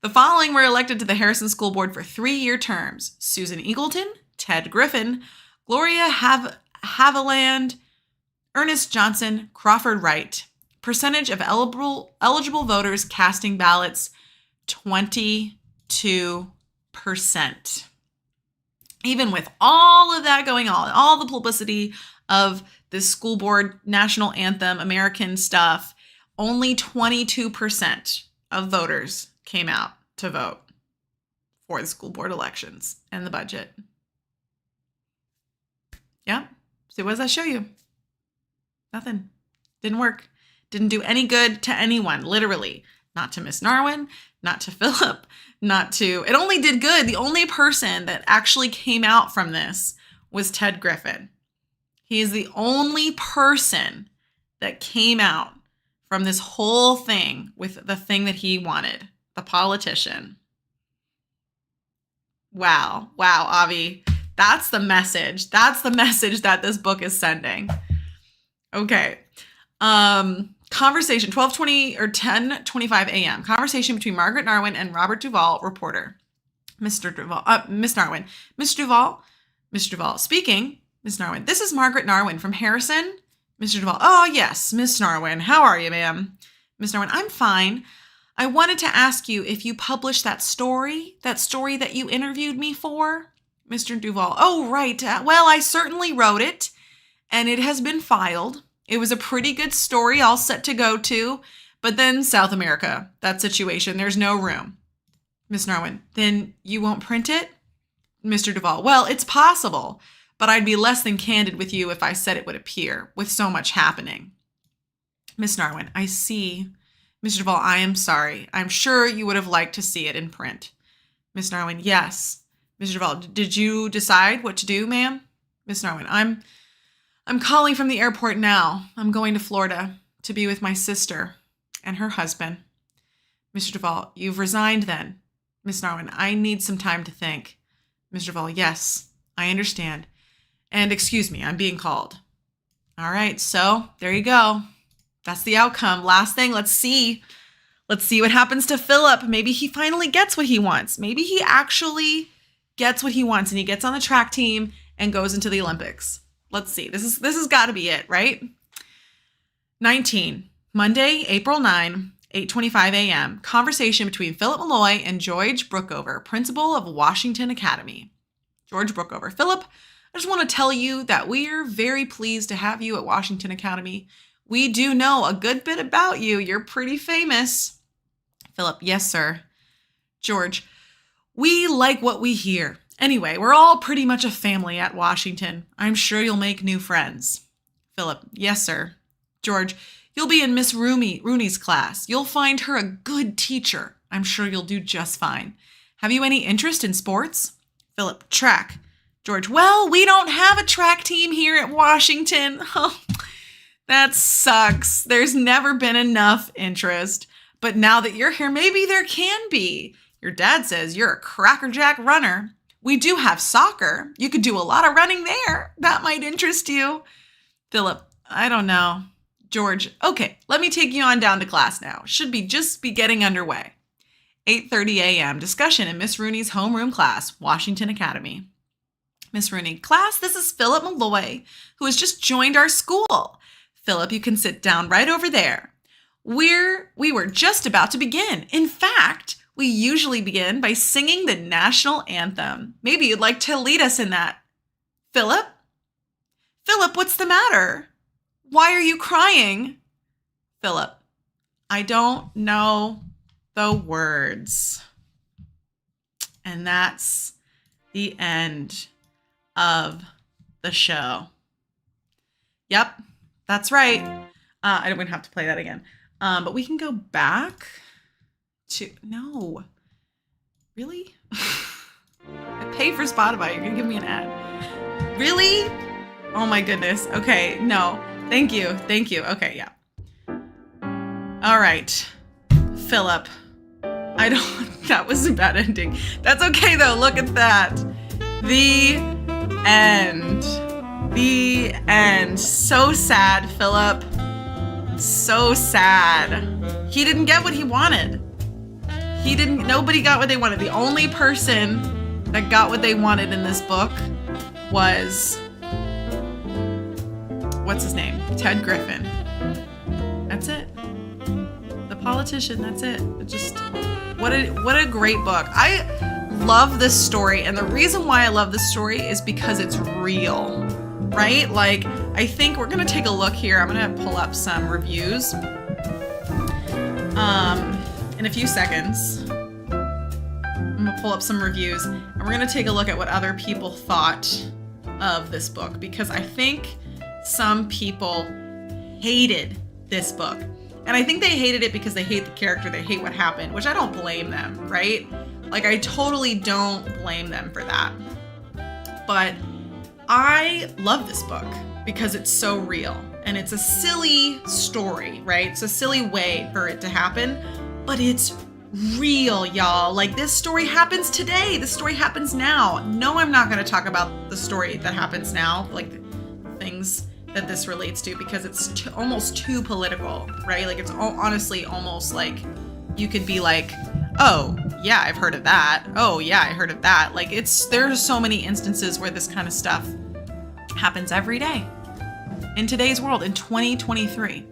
The following were elected to the Harrison School Board for 3-year terms: Susan Eagleton, Ted Griffin, Gloria Haviland, Ernest Johnson, Crawford Wright. Percentage of eligible voters casting ballots, 22%. Even with all of that going on, all the publicity of this school board national anthem, American stuff, only 22% of voters came out to vote for the school board elections and the budget. Yeah. So what does that show you? Nothing. Didn't work. Didn't do any good to anyone, literally. Not to Miss Narwin, not to Philip, it only did good. The only person that actually came out from this was Ted Griffin. He is the only person that came out from this whole thing with the thing that he wanted, the politician. Wow, Avi. That's the message. That's the message that this book is sending. Okay. Conversation, 12:20 or 10:25 a.m. Conversation between Margaret Narwin and Robert Duvall, reporter. Miss Narwin. Mr. Duvall speaking. Miss Narwin. This is Margaret Narwin from Harrison. Mr. Duvall. Oh, yes, Miss Narwin. How are you, ma'am? Miss Narwin. I'm fine. I wanted to ask you if you published that story that you interviewed me for. Mr. Duvall. Oh, right. Well, I certainly wrote it, and it has been filed. It was a pretty good story, all set to go to, but then South America, that situation, there's no room. Miss Narwin, then you won't print it? Mr. Duvall, well, it's possible, but I'd be less than candid with you if I said it would appear, with so much happening. Miss Narwin, I see. Mr. Duvall, I am sorry. I'm sure you would have liked to see it in print. Miss Narwin, yes. Mr. Duvall, did you decide what to do, ma'am? Miss Narwin, I'm calling from the airport now. I'm going to Florida to be with my sister and her husband. Mr. Duvall, you've resigned then. Miss Narwin, I need some time to think. Mr. Duvall, yes, I understand. And excuse me, I'm being called. All right, so there you go. That's the outcome. Last thing, let's see what happens to Philip. Maybe he finally gets what he wants. Maybe he actually gets what he wants and he gets on the track team and goes into the Olympics. Let's see. This has got to be it, right? 19, Monday, April 9, 8:25 a.m. Conversation between Philip Malloy and George Brookover, principal of Washington Academy. George Brookover. Philip, I just want to tell you that we're very pleased to have you at Washington Academy. We do know a good bit about you. You're pretty famous. Philip, yes, sir. George, we like what we hear. Anyway, we're all pretty much a family at Washington. I'm sure you'll make new friends. Philip, yes, sir. George, you'll be in Miss Rooney's class. You'll find her a good teacher. I'm sure you'll do just fine. Have you any interest in sports? Philip, track. George, well, we don't have a track team here at Washington. Oh, that sucks. There's never been enough interest. But now that you're here, maybe there can be. Your dad says you're a crackerjack runner. We do have soccer. You could do a lot of running there. That might interest you. Philip, I don't know. George, okay, let me take you on down to class now. Should be just be getting underway. 8:30 a.m. Discussion in Miss Rooney's homeroom class, Washington Academy. Miss Rooney, class, this is Philip Malloy, who has just joined our school. Philip, you can sit down right over there. We were just about to begin. In fact, we usually begin by singing the national anthem. Maybe you'd like to lead us in that. Philip? Philip, what's the matter? Why are you crying? Philip, I don't know the words. And that's the end of the show. Yep, that's right. I don't have to play that again. But we can go back to, no, really? I pay for Spotify. You're going to give me an ad. Really? Oh my goodness. Okay, no. Thank you. Thank you. Okay, yeah. All right. Philip. That was a bad ending. That's okay though. Look at that. The end. The end. So sad, Philip. So sad. He didn't get what he wanted. Nobody got what they wanted. The only person that got what they wanted in this book was, what's his name? Ted Griffin. That's it. The politician, that's it. What a great book. I love this story, and the reason why I love this story is because it's real, right? Like, I think we're gonna take a look here. I'm gonna pull up some reviews in a few seconds. I'm gonna pull up some reviews, and we're gonna take a look at what other people thought of this book, because I think some people hated this book. And I think they hated it because they hate the character, they hate what happened, which I don't blame them, right? Like, I totally don't blame them for that. But I love this book because it's so real. And it's a silly story, right? It's a silly way for it to happen, but it's real, y'all. Like, this story happens today. This story happens now. No, I'm not going to talk about the story that happens now, like the things that this relates to, because it's almost too political, right? Like, it's honestly almost like you could be like, oh yeah, I've heard of that. Oh yeah, I heard of that. Like, there's so many instances where this kind of stuff happens every day in today's world, in 2023.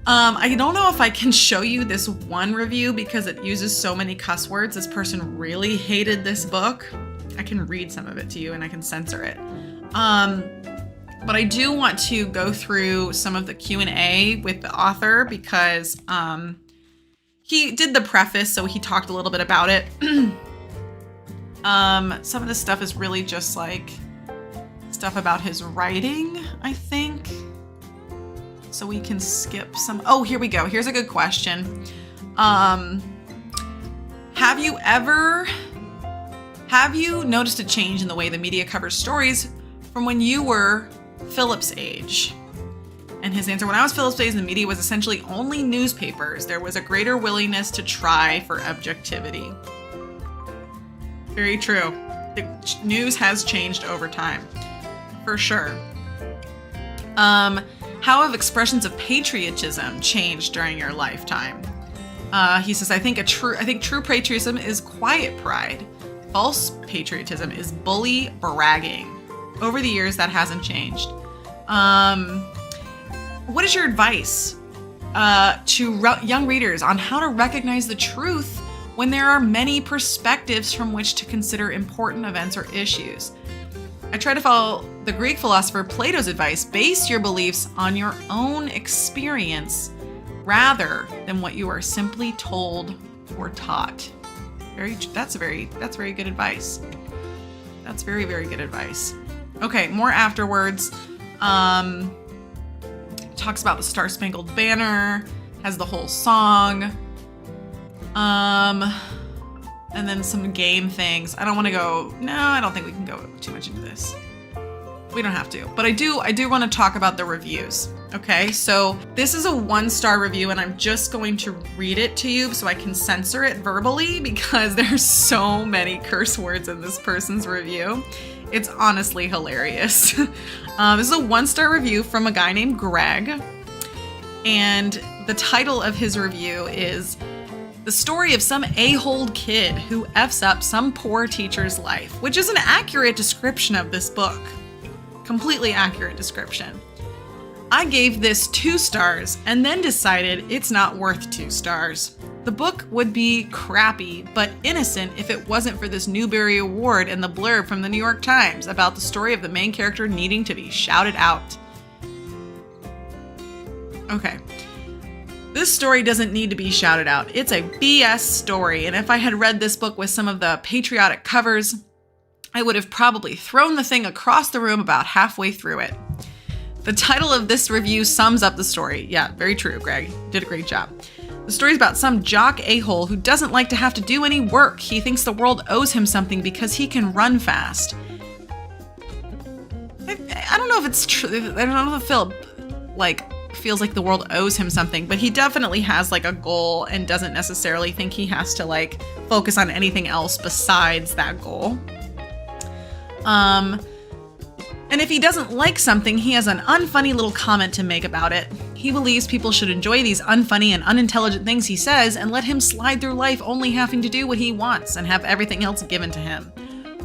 I don't know if I can show you this one review because it uses so many cuss words. This person really hated this book. I can read some of it to you and I can censor it. But I do want to go through some of the Q&A with the author because he did the preface, so he talked a little bit about it. Some of this stuff is really just like stuff about his writing, I think. So we can skip some. Oh, here we go. Here's a good question. Have you noticed a change in the way the media covers stories from when you were Philip's age? And his answer: when I was Philip's age, the media was essentially only newspapers. There was a greater willingness to try for objectivity. Very true. The news has changed over time, for sure. How have expressions of patriotism changed during your lifetime? He says, I think true patriotism is quiet pride. False patriotism is bully bragging. Over the years, that hasn't changed. What is your advice to young readers on how to recognize the truth when there are many perspectives from which to consider important events or issues? I try to follow the Greek philosopher Plato's advice: base your beliefs on your own experience rather than what you are simply told or taught. That's very good advice. That's very, very good advice. Okay, more afterwards. Talks about the Star Spangled Banner, has the whole song. And then some game things. I don't think we can go too much into this. We don't have to, but I do want to talk about the reviews. Okay, so this is a 1-star review and I'm just going to read it to you so I can censor it verbally because there's so many curse words in this person's review. It's honestly hilarious. This is a 1-star review from a guy named Greg. And the title of his review is "The Story of Some A-Hole Kid Who F's Up Some Poor Teacher's Life," which is an accurate description of this book. Completely accurate description. I gave this 2 stars and then decided it's not worth 2 stars. The book would be crappy but innocent if it wasn't for this Newbery Award and the blurb from the New York Times about the story of the main character needing to be shouted out. Okay. This story doesn't need to be shouted out. It's a BS story, and if I had read this book with some of the patriotic covers, I would have probably thrown the thing across the room about halfway through it. The title of this review sums up the story. Yeah, very true, Greg. Did a great job. The story's about some jock a-hole who doesn't like to have to do any work. He thinks the world owes him something because he can run fast. I don't know if it's true. I don't know if like feels like the world owes him something, but he definitely has like a goal and doesn't necessarily think he has to like focus on anything else besides that goal. And if he doesn't like something, he has an unfunny little comment to make about it. He believes people should enjoy these unfunny and unintelligent things he says and let him slide through life only having to do what he wants and have everything else given to him.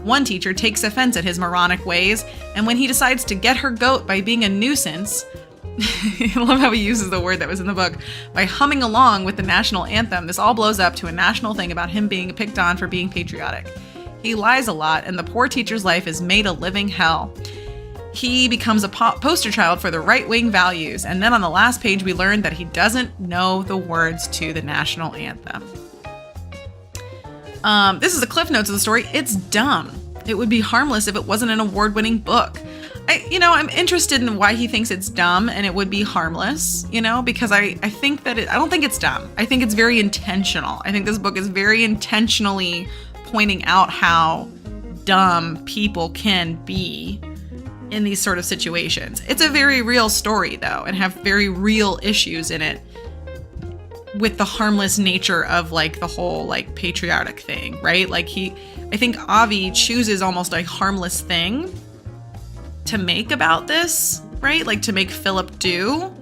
One teacher takes offense at his moronic ways, and when he decides to get her goat by being a nuisance, I love how he uses the word that was in the book, by humming along with the national anthem, this all blows up to a national thing about him being picked on for being patriotic. He lies a lot, and the poor teacher's life is made a living hell. He becomes a poster child for the right-wing values, and then on the last page we learn that he doesn't know the words to the national anthem. This is the cliff notes of the story. It's dumb. It would be harmless if it wasn't an award-winning book. I'm interested in why he thinks it's dumb and it would be harmless, because I think that I don't think it's dumb. I think it's very intentional. I think this book is very intentionally pointing out how dumb people can be in these sort of situations. It's a very real story though, and have very real issues in it with the harmless nature of like the whole like patriotic thing, right? Like I think Avi chooses almost a harmless thing to make about this, right? Like to make Philip do,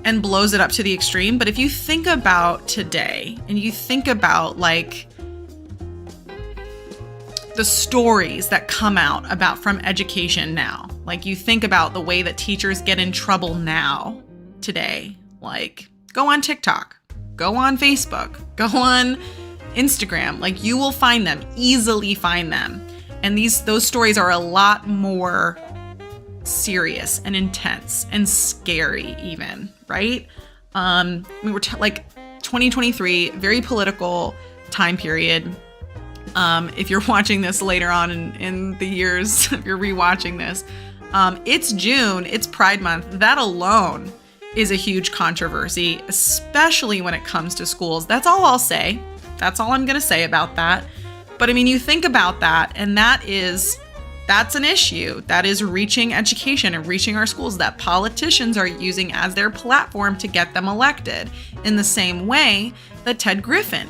and blows it up to the extreme. But if you think about today and you think about like the stories that come out about from education now, like you think about the way that teachers get in trouble now today, like go on TikTok, go on Facebook, go on Instagram, like you will find them, easily find them. And those stories are a lot more serious and intense and scary even, right? We were like 2023, very political time period. If you're watching this later on in the years, if you're rewatching this, it's June, it's Pride Month. That alone is a huge controversy, especially when it comes to schools. That's all I'll say. That's all I'm going to say about that. But I mean, you think about that, and that's an issue that is reaching education and reaching our schools that politicians are using as their platform to get them elected, in the same way that Ted Griffin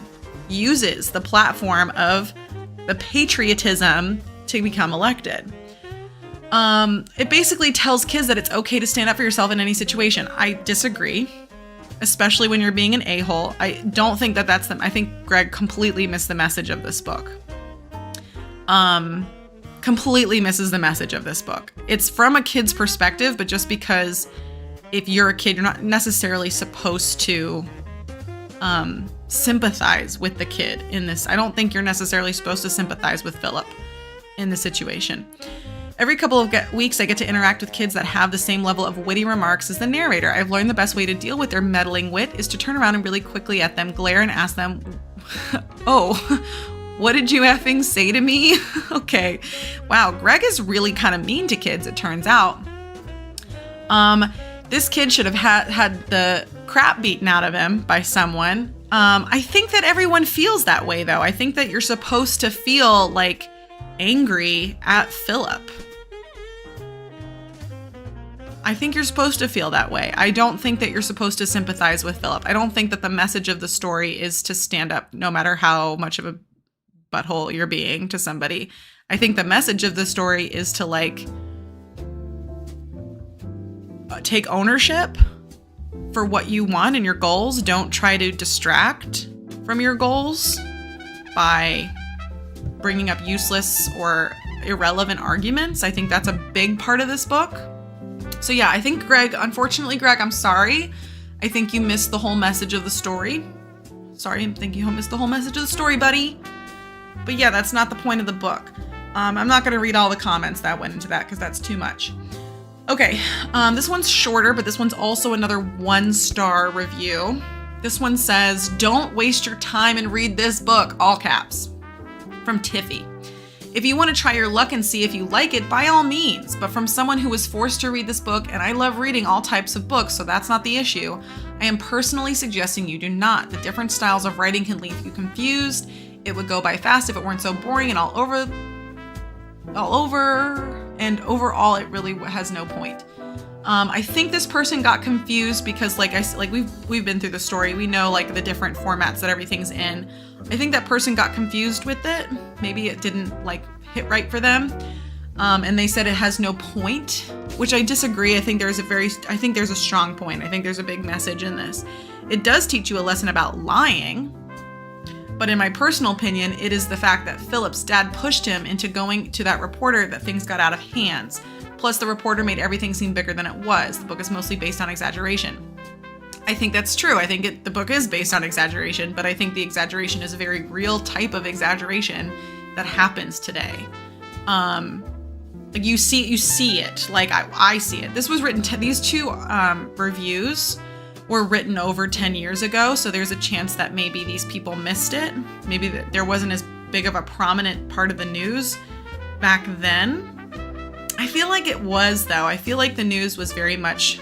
uses the platform of the patriotism to become elected. It basically tells kids that it's okay to stand up for yourself in any situation. I disagree, especially when you're being an a-hole. I don't think that's I think Greg completely missed the message of this book. Completely misses the message of this book. It's from a kid's perspective, but just because if you're a kid, you're not necessarily supposed to sympathize with the kid in this. I don't think you're necessarily supposed to sympathize with Philip in the situation. Every couple of weeks, I get to interact with kids that have the same level of witty remarks as the narrator. I've learned the best way to deal with their meddling wit is to turn around and really quickly at them, glare and ask them, oh, what did you effing say to me? Okay. Wow, Greg is really kind of mean to kids, it turns out. This kid should have had the crap beaten out of him by someone. I think that everyone feels that way, though. I think that you're supposed to feel like angry at Philip. I think you're supposed to feel that way. I don't think that you're supposed to sympathize with Philip. I don't think that the message of the story is to stand up no matter how much of a butthole you're being to somebody. I think the message of the story is to like take ownership for what you want and your goals. Don't try to distract from your goals by bringing up useless or irrelevant arguments. I think that's a big part of this book. So yeah, I think unfortunately, Greg, I'm sorry. I think you missed the whole message of the story. Sorry, I think you missed the whole message of the story, buddy. But yeah, that's not the point of the book. I'm not going to read all the comments that went into that because that's too much. Okay, this one's shorter, but this one's also another 1-star review. This one says, "Don't waste your time and read this book," all caps, from Tiffy. "If you want to try your luck and see if you like it, by all means, but from someone who was forced to read this book, and I love reading all types of books, so that's not the issue, I am personally suggesting you do not. The different styles of writing can leave you confused. It would go by fast if it weren't so boring and all over, and overall it really has no point. I think this person got confused because like we've been through the story. We know like the different formats that everything's in. I think that person got confused with it. Maybe it didn't like hit right for them. And they said it has no point, which I disagree. I think there's a strong point. I think there's a big message in this. It does teach you a lesson about lying. But in my personal opinion, it is the fact that Philip's dad pushed him into going to that reporter that things got out of hands. Plus, the reporter made everything seem bigger than it was. The book is mostly based on exaggeration. I think that's true. I think the book is based on exaggeration, but I think the exaggeration is a very real type of exaggeration that happens today. Like you see it. Like I see it. This was written. These two reviews were written over 10 years ago, so there's a chance that maybe these people missed it. Maybe there wasn't as big of a prominent part of the news back then. I feel like it was, though. I feel like the news was very much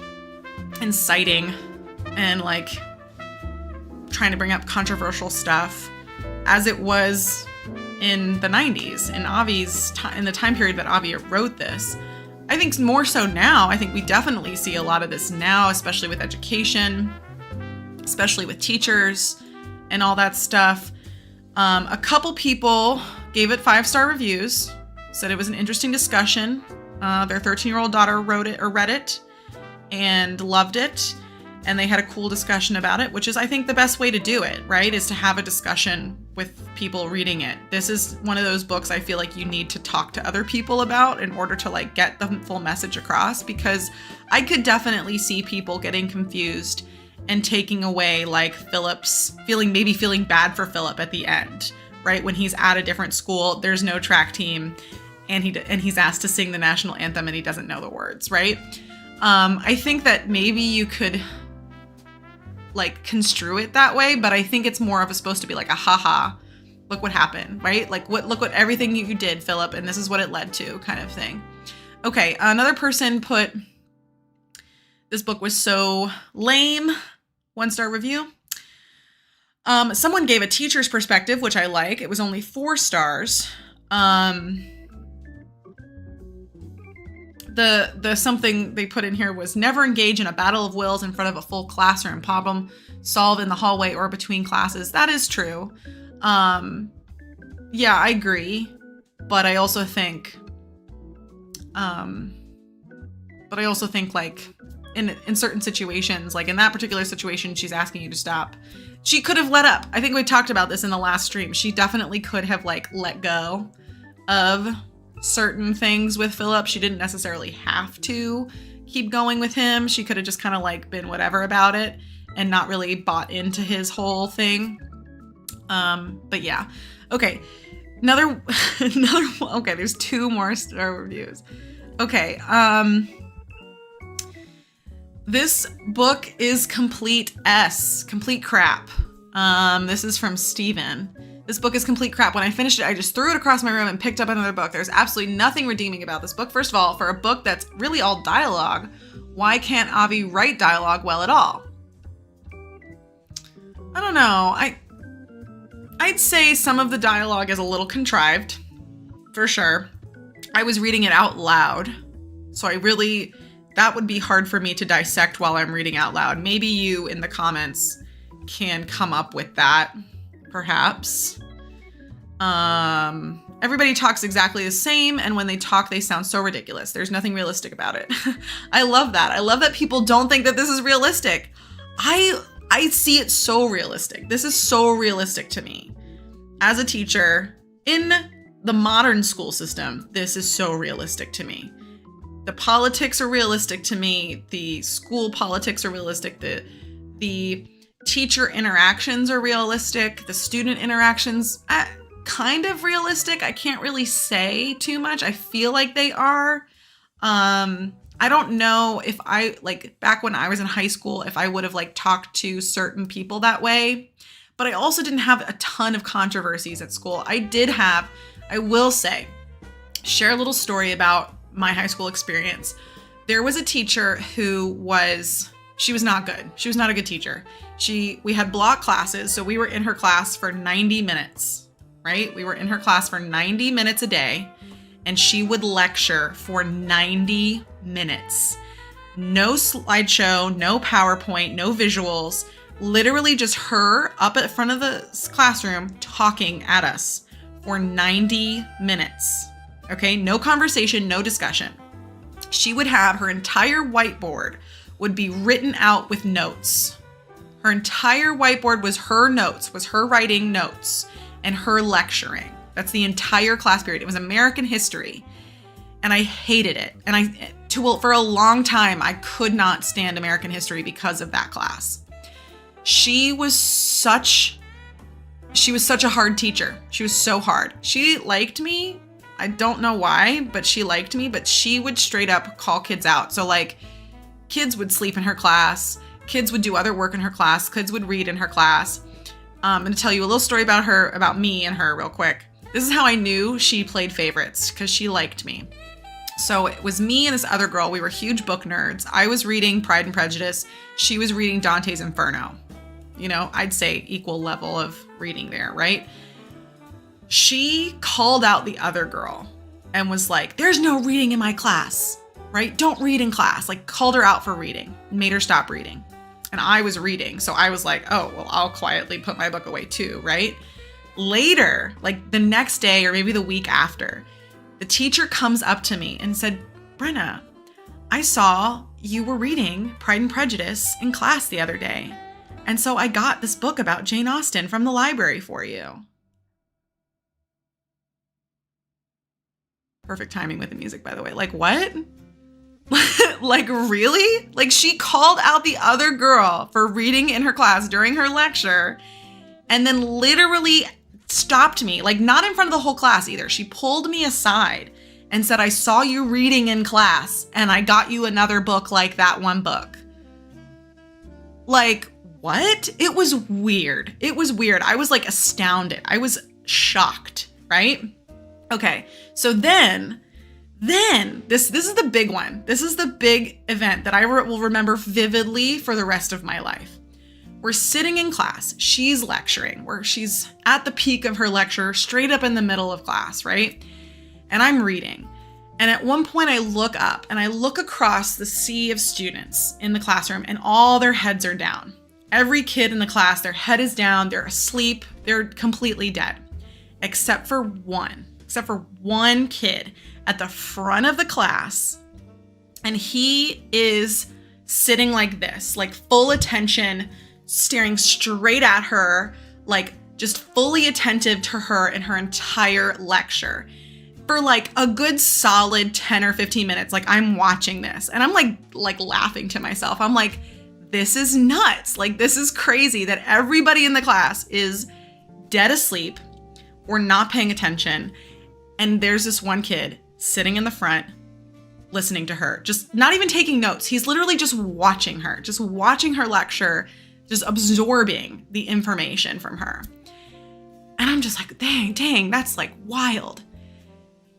inciting and like trying to bring up controversial stuff as it was in the 90s, in the time period that Avi wrote this. I think more so now. I think we definitely see a lot of this now, especially with education, especially with teachers and all that stuff. A couple people gave it 5-star reviews, said it was an interesting discussion. Their 13-year-old daughter read it and loved it. And they had a cool discussion about it, which is, I think, the best way to do it, right? Is to have a discussion with people reading it. This is one of those books I feel like you need to talk to other people about in order to like get the full message across, because I could definitely see people getting confused and taking away like Philip's feeling bad for Philip at the end, right? When he's at a different school, there's no track team, and he's asked to sing the national anthem and he doesn't know the words, right? I think that maybe you could like construe it that way, but I think it's more of supposed to be like a haha, look what happened, right? Like look what everything you did, Philip, and this is what it led to, kind of thing. Okay, another person put, this book was so lame, 1-star review. Someone gave a teacher's perspective, which I like. It was only 4 stars. The something they put in here was never engage in a battle of wills in front of a full classroom. Problem solve in the hallway or between classes. That is true. Yeah, I agree. But I also think like in certain situations, like in that particular situation, she's asking you to stop. She could have let up. I think we talked about this in the last stream. She definitely could have like let go of certain things with Philip. She didn't necessarily have to keep going with him. She could have just kind of like been whatever about it and not really bought into his whole thing. But yeah. Okay. Another okay, there's 2 more star reviews. Okay. This book is complete crap. This is from Steven. This book is complete crap. When I finished it, I just threw it across my room and picked up another book. There's absolutely nothing redeeming about this book. First of all, for a book that's really all dialogue, why can't Avi write dialogue well at all? I don't know. I'd say some of the dialogue is a little contrived, for sure. I was reading it out loud, so that would be hard for me to dissect while I'm reading out loud. Maybe you in the comments can come up with that. Perhaps. Everybody talks exactly the same, and when they talk, they sound so ridiculous. There's nothing realistic about it. I love that. I love that people don't think that this is realistic. I see it so realistic. This is so realistic to me. As a teacher in the modern school system, this is so realistic to me. The politics are realistic to me. The school politics are realistic. The teacher interactions are realistic. The student interactions, kind of realistic. I can't really say too much. I feel like they are. I don't know if back when I was in high school, if I would have talked to certain people that way, but I also didn't have a ton of controversies at school. I will say, share a little story about my high school experience. There was a teacher she was not good. She was not a good teacher. We had block classes, so we were in her class for 90 minutes, right? We were in her class for 90 minutes a day, and she would lecture for 90 minutes. No slideshow, no PowerPoint, no visuals, literally just her up at front of the classroom talking at us for 90 minutes. Okay, no conversation, no discussion. She would have her entire whiteboard would be written out with notes. Her entire whiteboard was her notes, was her writing notes and her lecturing. That's the entire class period. It was American history. And I hated it. And for a long time, I could not stand American history because of that class. She was such a hard teacher. She was so hard. She liked me. I don't know why, but she liked me, but she would straight up call kids out. So like kids would sleep in her class. Kids would do other work in her class. Kids would read in her class. I'm going to tell you a little story about me and her real quick. This is how I knew she played favorites, because she liked me. So it was me and this other girl. We were huge book nerds. I was reading Pride and Prejudice. She was reading Dante's Inferno. You know, I'd say equal level of reading there, right? She called out the other girl and was like, there's no reading in my class, right? Don't read in class. Like called her out for reading, made her stop reading. And I was reading. So I was like, oh, well, I'll quietly put my book away too, right? Later, like the next day or maybe the week after, the teacher comes up to me and said, Brenna, I saw you were reading Pride and Prejudice in class the other day. And so I got this book about Jane Austen from the library for you. Perfect timing with the music, by the way. Like, what? Like, really? Like, she called out the other girl for reading in her class during her lecture and then literally stopped me, like not in front of the whole class either. She pulled me aside and said, I saw you reading in class and I got you another book like that one book. Like, what? It was weird. It was weird. I was like astounded. I was shocked, right? Okay, so then this is the big one. This is the big event that I will remember vividly for the rest of my life. We're sitting in class. She's lecturing, where she's at the peak of her lecture, straight up in the middle of class, right? And I'm reading. And at one point I look up and I look across the sea of students in the classroom and all their heads are down. Every kid in the class, their head is down, they're asleep, they're completely dead, except for one kid at the front of the class. And he is sitting like this, like full attention, staring straight at her, like just fully attentive to her in her entire lecture for like a good solid 10 or 15 minutes. Like I'm watching this and I'm like laughing to myself. I'm like, this is nuts. Like, this is crazy that everybody in the class is dead asleep or not paying attention. And there's this one kid sitting in the front, listening to her, just not even taking notes. He's literally just watching her lecture, just absorbing the information from her. And I'm just like, dang, that's like wild.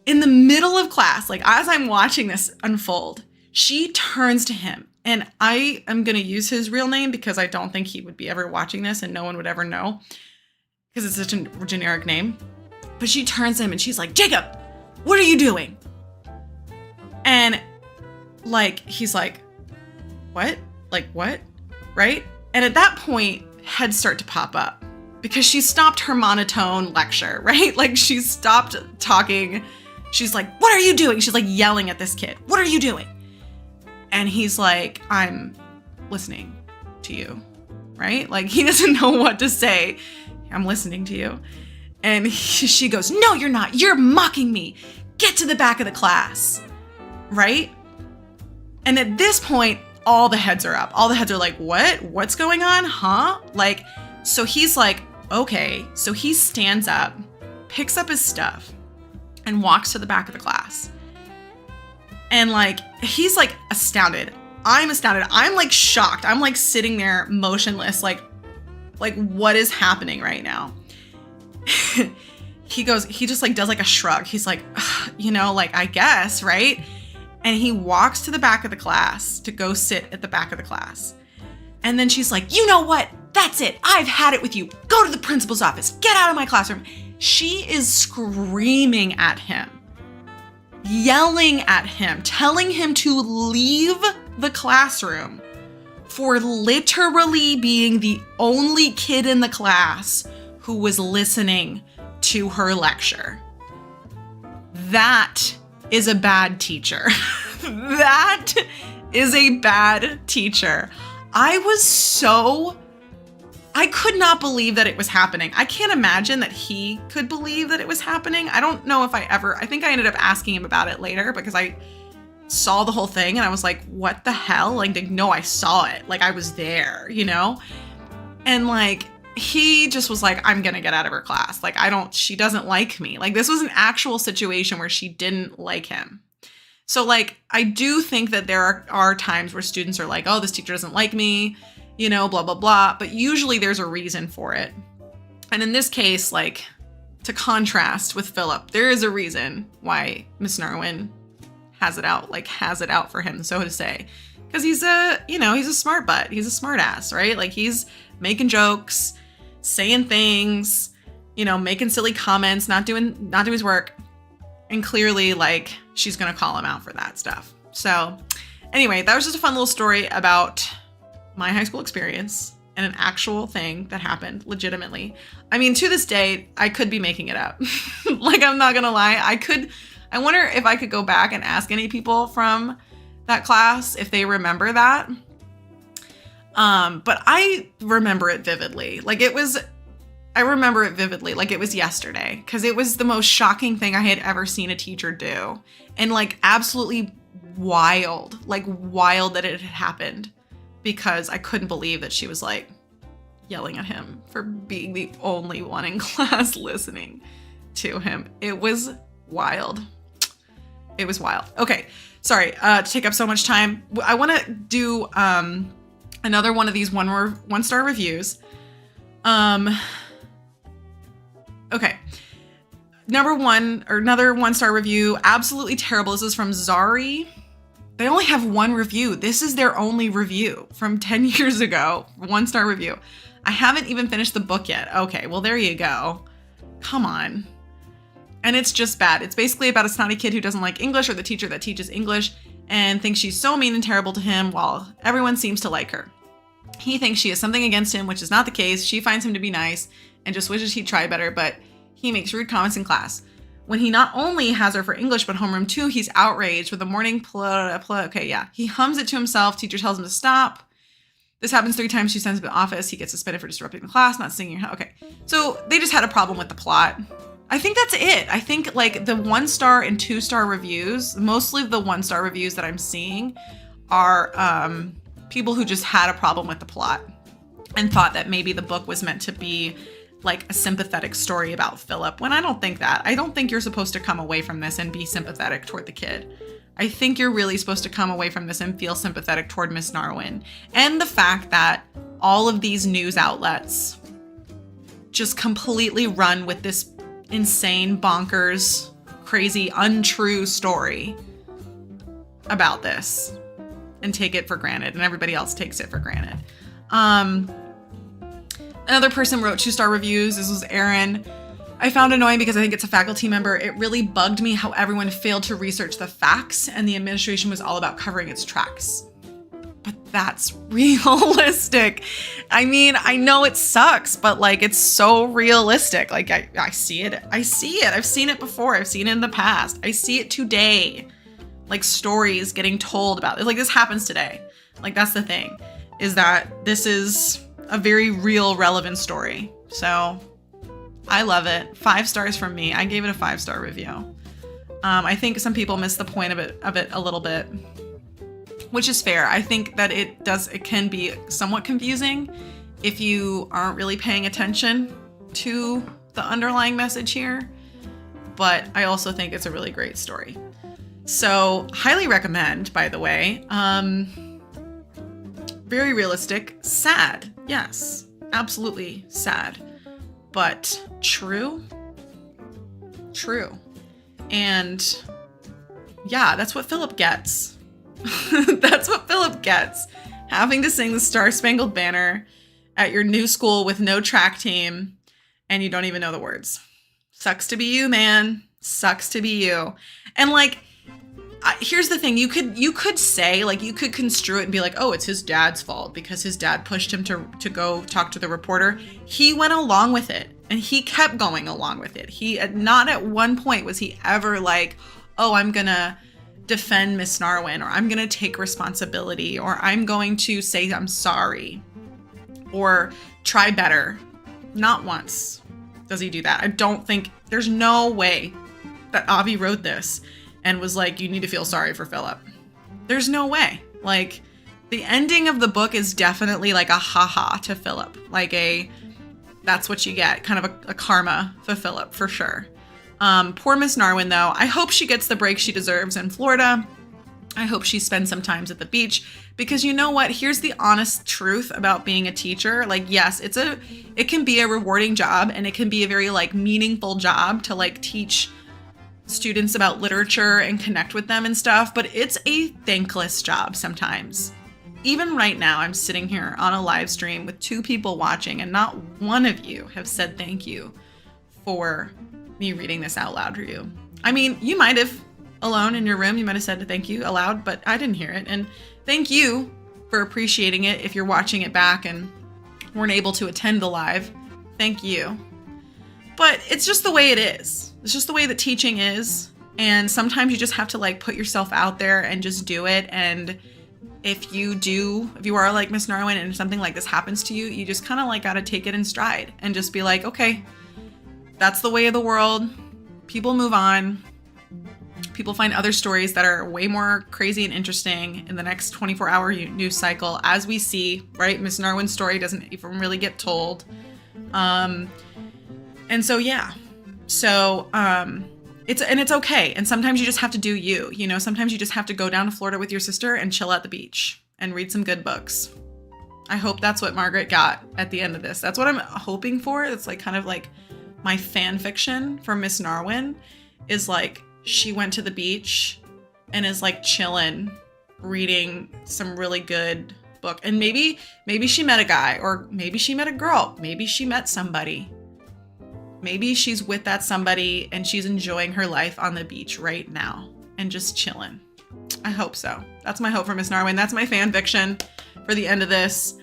In the middle of class, like as I'm watching this unfold, she turns to him, and I am going to use his real name because I don't think he would be ever watching this and no one would ever know because it's such a generic name. But she turns to him and she's like, Jacob, what are you doing? And like, he's like, what? Like what? Right? And at that point, heads start to pop up because she stopped her monotone lecture, right? Like she stopped talking. She's like, what are you doing? She's like yelling at this kid. What are you doing? And he's like, I'm listening to you, right? Like he doesn't know what to say. I'm listening to you. And she goes, no, you're not. You're mocking me. Get to the back of the class, right? And at this point, all the heads are up. All the heads are like, what? What's going on? Huh? Like, so he's like, okay. So he stands up, picks up his stuff, and walks to the back of the class. And like, he's like astounded. I'm astounded. I'm like shocked. I'm like sitting there motionless, like what is happening right now? He just like does like a shrug. He's like, you know, like, I guess, right? And he walks to the back of the class to go sit at the back of the class. And then she's like, you know what? That's it. I've had it with you. Go to the principal's office. Get out of my classroom. She is screaming at him, yelling at him, telling him to leave the classroom for literally being the only kid in the class who was listening to her lecture. That is a bad teacher. That is a bad teacher. I could not believe that it was happening. I can't imagine that he could believe that it was happening. I don't know if I think I ended up asking him about it later because I saw the whole thing and I was like, what the hell? Like, no, I saw it. Like, I was there, you know? And like, he just was like, I'm gonna get out of her class. Like, she doesn't like me. Like, this was an actual situation where she didn't like him. So like, I do think that there are times where students are like, oh, this teacher doesn't like me, you know, blah, blah, blah. But usually there's a reason for it. And in this case, like, to contrast with Philip, there is a reason why Miss Narwin has it out for him, so to say. Because he's a smart butt. He's a smart ass, right? Like, he's making jokes, saying things, you know, making silly comments, not doing his work. And clearly, like, she's going to call him out for that stuff. So anyway, that was just a fun little story about my high school experience and an actual thing that happened legitimately. I mean, to this day, I could be making it up. Like, I'm not going to lie. I wonder if I could go back and ask any people from that class if they remember that. But I remember it vividly. I remember it vividly, like it was yesterday, because it was the most shocking thing I had ever seen a teacher do. And like, absolutely wild that it had happened, because I couldn't believe that she was like yelling at him for being the only one in class listening to him. It was wild. It was wild. Okay, sorry to take up so much time. I want to do another one of these one-star reviews. Okay. Another one-star review. Absolutely terrible. This is from Zari. They only have one review. This is their only review from 10 years ago. One-star review. I haven't even finished the book yet. Okay, well, there you go. Come on. And it's just bad. It's basically about a snotty kid who doesn't like English, or the teacher that teaches English, and thinks she's so mean and terrible to him while everyone seems to like her. He thinks she has something against him, which is not the case. She finds him to be nice and just wishes he'd try better, but he makes rude comments in class. When he not only has her for English, but homeroom too, he's outraged with the morning okay, yeah. He hums it to himself. Teacher tells him to stop. This happens 3 times. She sends him to the office. He gets suspended for disrupting the class, not singing. Okay. So they just had a problem with the plot. I think that's it. I think like the 1-star and 2-star reviews, mostly the 1-star reviews that I'm seeing are people who just had a problem with the plot and thought that maybe the book was meant to be like a sympathetic story about Philip, when I don't think that. I don't think you're supposed to come away from this and be sympathetic toward the kid. I think you're really supposed to come away from this and feel sympathetic toward Miss Narwin. And the fact that all of these news outlets just completely run with this insane, bonkers, crazy, untrue story about this and take it for granted, and everybody else takes it for granted. Another person wrote 2-star reviews. This was Aaron. I found annoying because I think it's a faculty member. It really bugged me how everyone failed to research the facts and the administration was all about covering its tracks. But that's realistic. I mean, I know it sucks, but like, it's so realistic. Like, I see it. I see it. I've seen it before. I've seen it in the past. I see it today. Like, stories getting told about it. Like, this happens today. Like, that's the thing, is that this is a very real, relevant story. So I love it. 5 stars from me. I gave it a 5-star review. I think some people miss the point of it a little bit, which is fair. I think that it can be somewhat confusing if you aren't really paying attention to the underlying message here, but I also think it's a really great story. So highly recommend, by the way. Very realistic, sad. Yes, absolutely sad, but true. And yeah, that's what Philip gets. That's what Philip gets. Having to sing the Star-Spangled Banner at your new school with no track team, and you don't even know the words. Sucks to be you, man. Sucks to be you. And like, here's the thing. You could say, like, you could construe it and be like, oh, it's his dad's fault because his dad pushed him to go talk to the reporter. He went along with it, and he kept going along with it. He, not at one point was he ever like, oh, I'm gonna defend Miss Narwin, or I'm gonna take responsibility, or I'm going to say I'm sorry, or try better. Not once does he do that. I don't think, there's no way that Avi wrote this and was like, you need to feel sorry for Philip. There's no way. Like, the ending of the book is definitely like a haha to Philip. Like that's what you get, kind of a karma for Philip, for sure. Poor Miss Narwin, though. I hope she gets the break she deserves in Florida. I hope she spends some times at the beach, because you know what? Here's the honest truth about being a teacher. Like, yes, it can be a rewarding job, and it can be a very like meaningful job to like teach students about literature and connect with them and stuff, but it's a thankless job sometimes. Even right now, I'm sitting here on a live stream with 2 people watching, and not one of you have said thank you for me reading this out loud for you. I mean, you might have, alone in your room, you might have said thank you aloud, but I didn't hear it. And thank you for appreciating it if you're watching it back and weren't able to attend the live. Thank you. But it's just the way it is. It's just the way that teaching is. And sometimes you just have to like put yourself out there and just do it. And if you are like Miss Narwin and something like this happens to you, you just kind of like got to take it in stride and just be like, okay, that's the way of the world. People move on. People find other stories that are way more crazy and interesting in the next 24-hour news cycle, as we see, right? Miss Narwin's story doesn't even really get told. And so, yeah. So, it's okay. And sometimes you just have to do you know, sometimes you just have to go down to Florida with your sister and chill at the beach and read some good books. I hope that's what Margaret got at the end of this. That's what I'm hoping for. It's like kind of like my fan fiction for Miss Narwin is like, she went to the beach and is like chilling, reading some really good book. And maybe she met a guy, or maybe she met a girl. Maybe she met somebody. Maybe she's with that somebody and she's enjoying her life on the beach right now and just chilling. I hope so. That's my hope for Miss Narwin. That's my fan fiction for the end of this.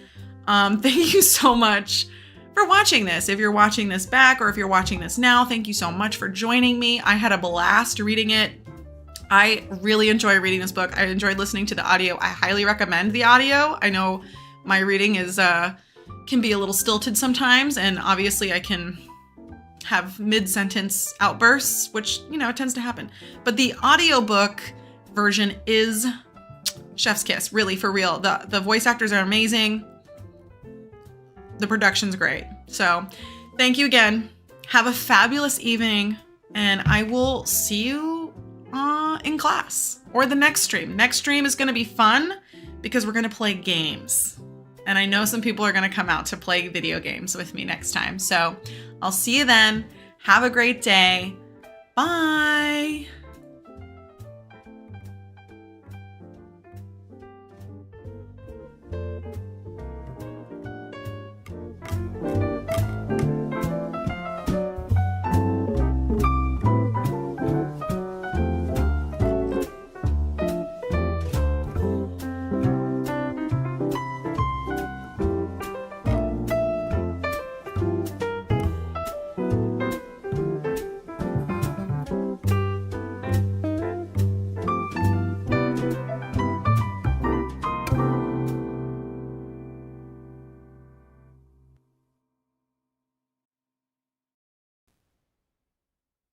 Thank you so much for watching this. If you're watching this back, or if you're watching this now, thank you so much for joining me. I had a blast reading it. I really enjoy reading this book. I enjoyed listening to the audio. I highly recommend the audio. I know my reading is can be a little stilted sometimes, and obviously I can have mid-sentence outbursts, which, you know, it tends to happen. But the audiobook version is chef's kiss, really, for real. The voice actors are amazing. The production's great. So thank you again. Have a fabulous evening, and I will see you in class or the next stream. Next stream is going to be fun because we're going to play games. And I know some people are going to come out to play video games with me next time. So I'll see you then. Have a great day. Bye.